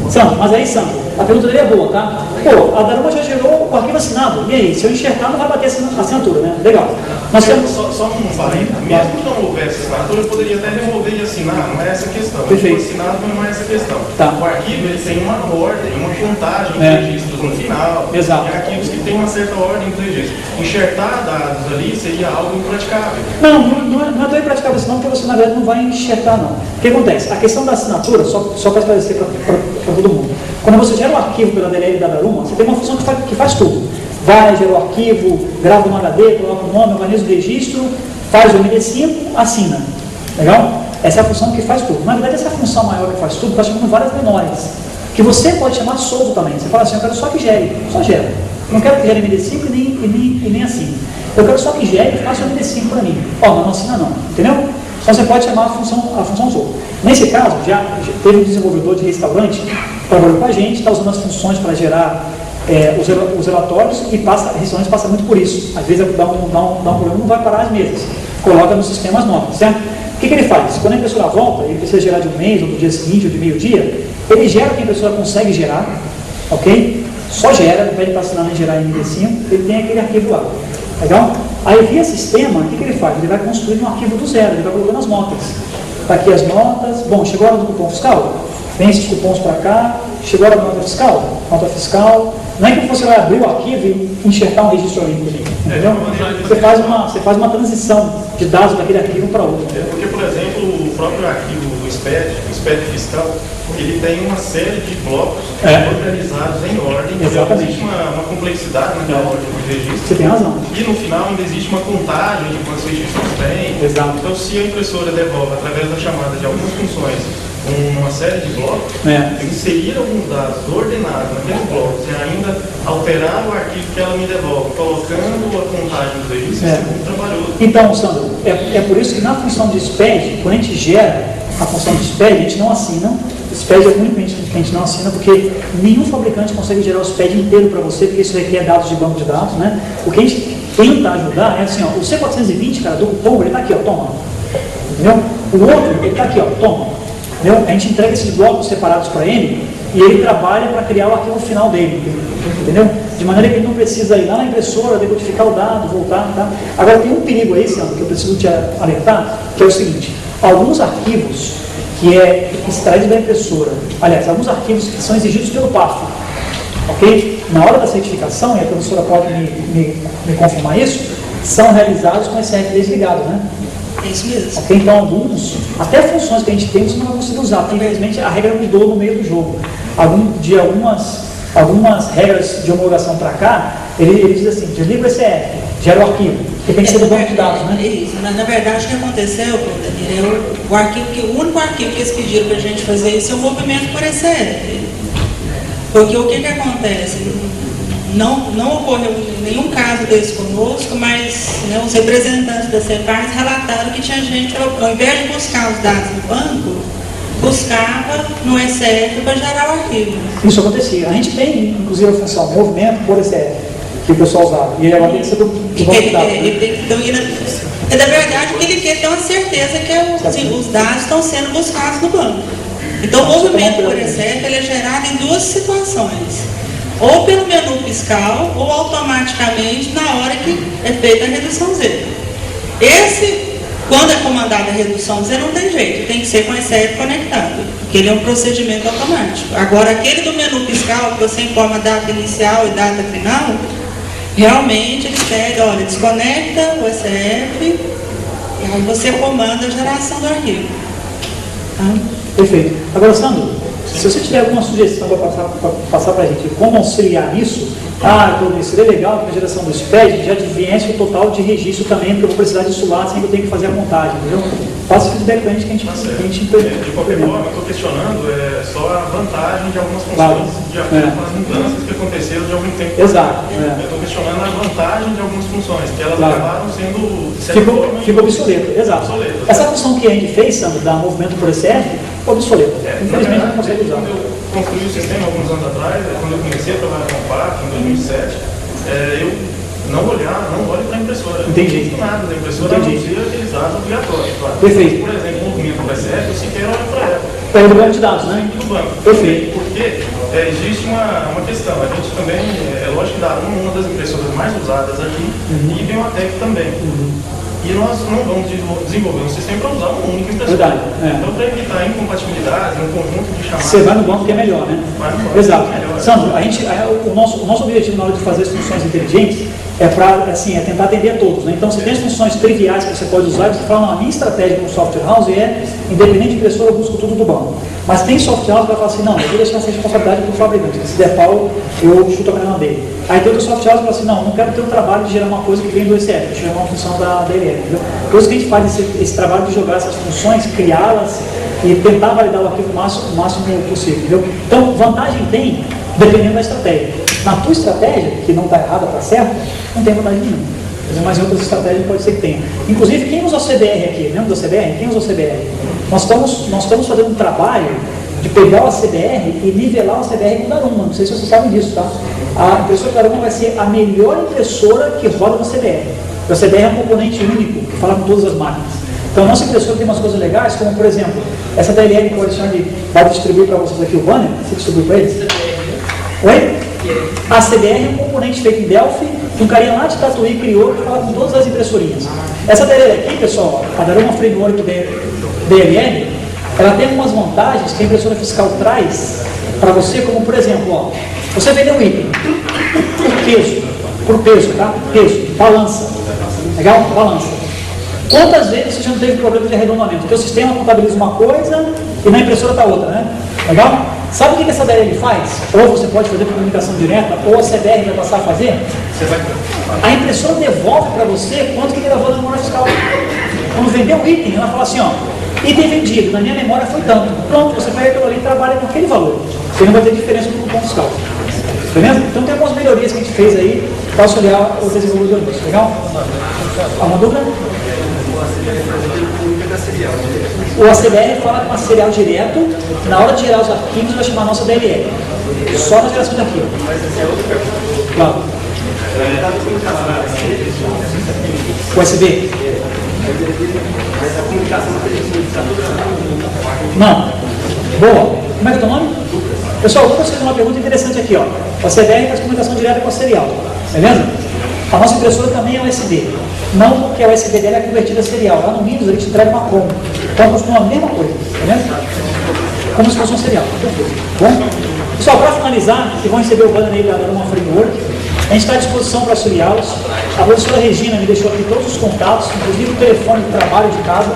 Santo. Mas aí, Santo, a pergunta dele é boa, tá? Pô, a Daruma já gerou o arquivo assinado. E aí, se eu enxertar, não vai bater a assinatura, né? Legal. Nós temos... Só um parênteses. Mesmo que não houvesse assinatura, eu poderia até remover e assinar. Não é essa a questão. Perfeito. Assinado não é essa a questão. Tá. O arquivo ele tem uma ordem, uma contagem de registros no final. Exato. E arquivos que têm uma certa ordem de registro. Enxertar dados ali seria algo impraticável. Não é tão impraticável assim não, porque você na verdade não vai enxertar não. O que acontece? A questão da assinatura, só para esclarecer para todo mundo, quando você gera um arquivo pela DLL da Daruma, você tem uma função que faz tudo. Vai, gera o arquivo, grava no HD, coloca o nome, organiza o registro, faz o MD5, assina. Legal? Essa é a função que faz tudo. Na verdade, essa função maior que faz tudo está chamando várias menores, que você pode chamar solto também. Você fala assim, eu quero só que gere, só gera. Não quero que gere MD5 e nem assine. Eu quero só que gere e faça o MD5 para mim. Ó, não assina não, entendeu? Então você pode chamar a função solto. Nesse caso, já teve um desenvolvedor de restaurante que trabalhou com a gente, está usando as funções para gerar os relatórios e restaurantes passa muito por isso. Às vezes dá um problema, não vai parar as mesas. Coloca no sistema as notas, certo? O que ele faz? Quando a impressora volta, ele precisa gerar de um mês, ou do dia seguinte, ou de meio-dia, ele gera o que a impressora consegue gerar, ok? Só gera, ao invés de estar assinando em gerar em MD5, ele tem aquele arquivo lá. Legal? Aí via sistema, o que ele faz? Ele vai construir um arquivo do zero, ele vai colocando as notas. Está aqui as notas. Bom, chegou a hora do cupom fiscal? Vem esses cupons para cá. Chegou a hora da nota fiscal? Nota fiscal. Não é que você vai abrir o arquivo e enxertar um registro ali, entendeu? Você faz uma transição de dados daquele arquivo para outro. Porque, por exemplo, o próprio arquivo do SPED, o SPED fiscal, ele tem uma série de blocos organizados em ordem. Exatamente. Existe uma complexidade naquela ordem de registro. Você tem razão. E no final ainda existe uma contagem de quantos registros tem. Exato. Então, se a impressora devolve, através da chamada de algumas funções, uma série de blocos, inserir alguns dados ordenados naqueles blocos e ainda alterar o arquivo que ela me devolve, colocando a contagem dos registros, isso é muito trabalhoso. Então, Sandro, é por isso que na função de SPED, quando a gente gera a função de SPED, a gente não assina, SPED é o único que a gente não assina, porque nenhum fabricante consegue gerar o SPED inteiro para você, porque isso requer dados de banco de dados, né? O que a gente tenta ajudar é assim, ó, o C420, cara, do cupom, ele está aqui, ó, toma. Entendeu? O outro, ele está aqui, ó, toma. Entendeu? A gente entrega esses blocos separados para ele e ele trabalha para criar o arquivo final dele. Entendeu? De maneira que ele não precisa ir lá na impressora, decodificar o dado, voltar, tá? Agora tem um perigo aí, Sandro, que eu preciso te alertar, que é o seguinte: alguns arquivos que é extraído da impressora, aliás, alguns arquivos que são exigidos pelo PAF, ok? Na hora da certificação, e a professora pode me confirmar isso, são realizados com esse RF desligado, né? É isso mesmo. Ok? Então, alguns, até funções que a gente tem, você não vai conseguir usar, porque infelizmente a regra mudou no meio do jogo. Algumas regras de homologação para cá, ele diz assim: desliga o SCF, gera o arquivo, que tem que ser do banco de dados, né? Isso. Na verdade, o que aconteceu, Danilo, o único arquivo que eles pediram para a gente fazer isso é o movimento por SCF. Porque o que acontece? Não ocorreu nenhum caso desse conosco, mas né, os representantes da CEPARS relataram que tinha gente, ao invés de buscar os dados no banco, buscava no SCF para gerar o arquivo. Isso acontecia. A gente tem, inclusive, a função movimento por SCF, que o pessoal usava. E agora tem que ser do banco de dados. É da verdade que ele quer ter uma certeza que os dados estão sendo buscados no banco. Então, o movimento por SCF ele é gerado em duas situações. Ou pelo menu fiscal, ou automaticamente na hora que é feita a redução Z. Quando é comandada a redução Z, não tem jeito, tem que ser com o SCF conectado, porque ele é um procedimento automático. Agora, aquele do menu fiscal, que você informa data inicial e data final, realmente eles pegam, olha, desconecta o SCF, e aí você comanda a geração do arquivo. Tá? Perfeito. Agora, Sandro, se você tiver alguma sugestão para passar para a gente como auxiliar nisso, seria legal que a geração do SPED já viesse o total de registro também, porque eu vou precisar disso lá sem que eu tenha que fazer a contagem, entendeu? Faça feedback para a gente que a gente de qualquer forma, eu estou questionando só a vantagem de algumas funções, de algumas mudanças que aconteceram de algum tempo. Exato. Eu estou questionando a vantagem de algumas funções, que elas acabaram sendo, de certa forma, ficou obsoleto. Exato. Essa função que a gente fez, Sandro, da movimento por SCF, ficou obsoleta. Infelizmente não consegue usar. Quando eu construí o sistema alguns anos atrás, quando eu comecei a trabalhar com o PAF, em 2007, eu não olho para a impressora. Entendi. Não nada da impressora, a não ser aqueles dados obrigatórios. Claro. Perfeito. Por exemplo, o movimento do SCF, eu sequer olho para ela. Para o banco de dados, né? Do banco. Perfeito. Porque existe uma questão. A gente também, é lógico que dá uma das impressoras mais usadas aqui, e vem uma TEC também. E nós não vamos desenvolver um sistema para usar uma única impressora. Verdade. Então, para evitar incompatibilidade, um conjunto de chamadas. Você vai no banco que é melhor, né? Vai no banco. Exato. É melhor. Sandro, o nosso objetivo na hora de fazer as funções inteligentes é tentar atender a todos, né? Então, você tem as funções triviais que você pode usar, você fala, não, a minha estratégia como software house independente de impressora, eu busco tudo do banco. Mas tem software house que vai falar assim, não, eu vou deixar essa responsabilidade para o fabricante, se der pau, eu chuto a canela dele. Aí tem outro software house que fala assim, não quero ter o trabalho de gerar uma coisa que vem do ECF, deixa eu gerar uma função da DLL, entendeu? Por isso que a gente faz esse trabalho de jogar essas funções, criá-las e tentar validar o arquivo o máximo possível, entendeu? Então, vantagem tem, dependendo da estratégia. Na tua estratégia, que não está errada, está certa, não tem vantagem nenhuma. Mas em outras estratégias pode ser que tenha. Inclusive, quem usa o CBR aqui? Lembra do CBR? Quem usa o CBR? Nós estamos fazendo um trabalho de pegar o CBR e nivelar o CBR com o Daruma. Não sei se vocês sabem disso, tá? A impressora Daruma vai ser a melhor impressora que roda no CBR. O CBR é um componente único que fala com todas as máquinas. Então, a nossa impressora tem umas coisas legais, como, por exemplo, essa DLL que o Alexandre vai distribuir para vocês aqui, o banner, você distribui para eles? Oi? A CBR é um componente feito em Delphi, que um carinha lá de Tatuí criou, que fala com todas as impressorinhas. Essa DLL aqui, pessoal, a Daruma Framework DLL, ela tem algumas vantagens que a impressora fiscal traz para você, como, por exemplo, ó, você vende um item por peso, tá? Peso, balança. Legal? Balança. Quantas vezes você já não teve problema de arredondamento? Porque o sistema contabiliza uma coisa e na impressora está outra, né? Legal? Sabe o que essa DLL faz? Ou você pode fazer por comunicação direta, ou a CBR vai passar a fazer? A impressora devolve para você quanto que gravou na memória fiscal. Quando vender um item, ela fala assim, ó, item vendido, na minha memória foi tanto. Pronto, você pega aquilo ali e trabalha com aquele valor. Você não vai ter diferença no cupom fiscal. Beleza? Então tem algumas melhorias que a gente fez aí para auxiliar os desenvolvedores. Legal? Alguma dúvida? O ACBR fala com a serial direto, na hora de gerar os arquivos vai chamar a nossa DLL. Só na geração de arquivo. Claro. USB. Não. Boa. Como é que é o nome? Pessoal, vou fazer uma pergunta interessante aqui, ó. O ACBR faz comunicação direta com a serial. Beleza? A nossa impressora também é USB. Não porque a USB dela é convertida a serial. Lá no Windows a gente entrega uma COM. Então costuma a mesma coisa. Tá vendo? Como se fosse um serial. Bom? Pessoal, para finalizar, vocês vão receber o banner aí da Aruma Framework. A gente está à disposição para auxiliá-los. A professora Regina me deixou aqui todos os contatos, inclusive o telefone de trabalho de casa,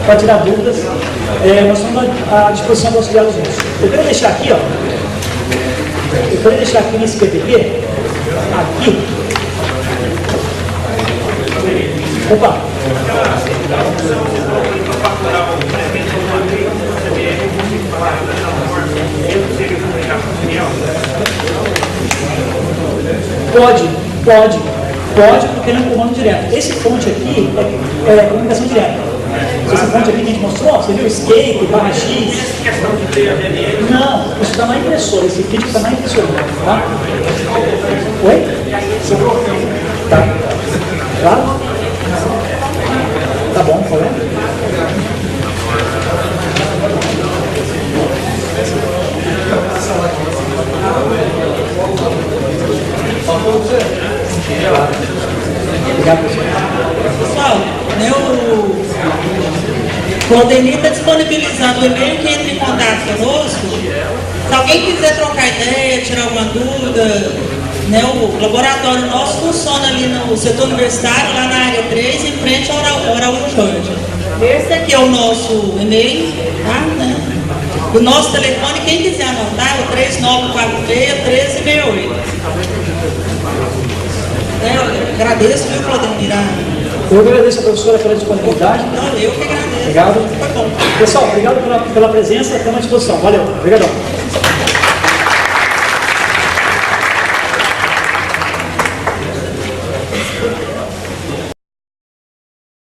para tirar dúvidas. Nós estamos à disposição para auxiliá-los nisso. Eu quero deixar aqui, ó. Eu quero deixar aqui nesse PPT, aqui. Opa! Pode, porque ele é um comando direto. Esse fonte aqui é comunicação direta. Esse fonte aqui que a gente mostrou, você viu? Escape, barra X. Não, isso está na impressora. Esse vídeo está na impressora. Tá? Oi? Tá. Claro? Tá bom, tá bom? Obrigado, pessoal. O Claudemir está disponibilizando o e-mail que entra em contato conosco. Se alguém quiser trocar ideia, tirar alguma dúvida, o laboratório nosso funciona ali no setor universitário, lá na área 3, em frente ao Araújo Jorge. Esse aqui é o nosso e-mail, tá? O nosso telefone, quem quiser anotar, é o 3946-1368. Eu agradeço, viu, Claudemir? Eu agradeço a professora pela disponibilidade. Não, eu que agradeço. Obrigado. Pessoal, obrigado pela presença, estamos à disposição. Valeu. Obrigadão.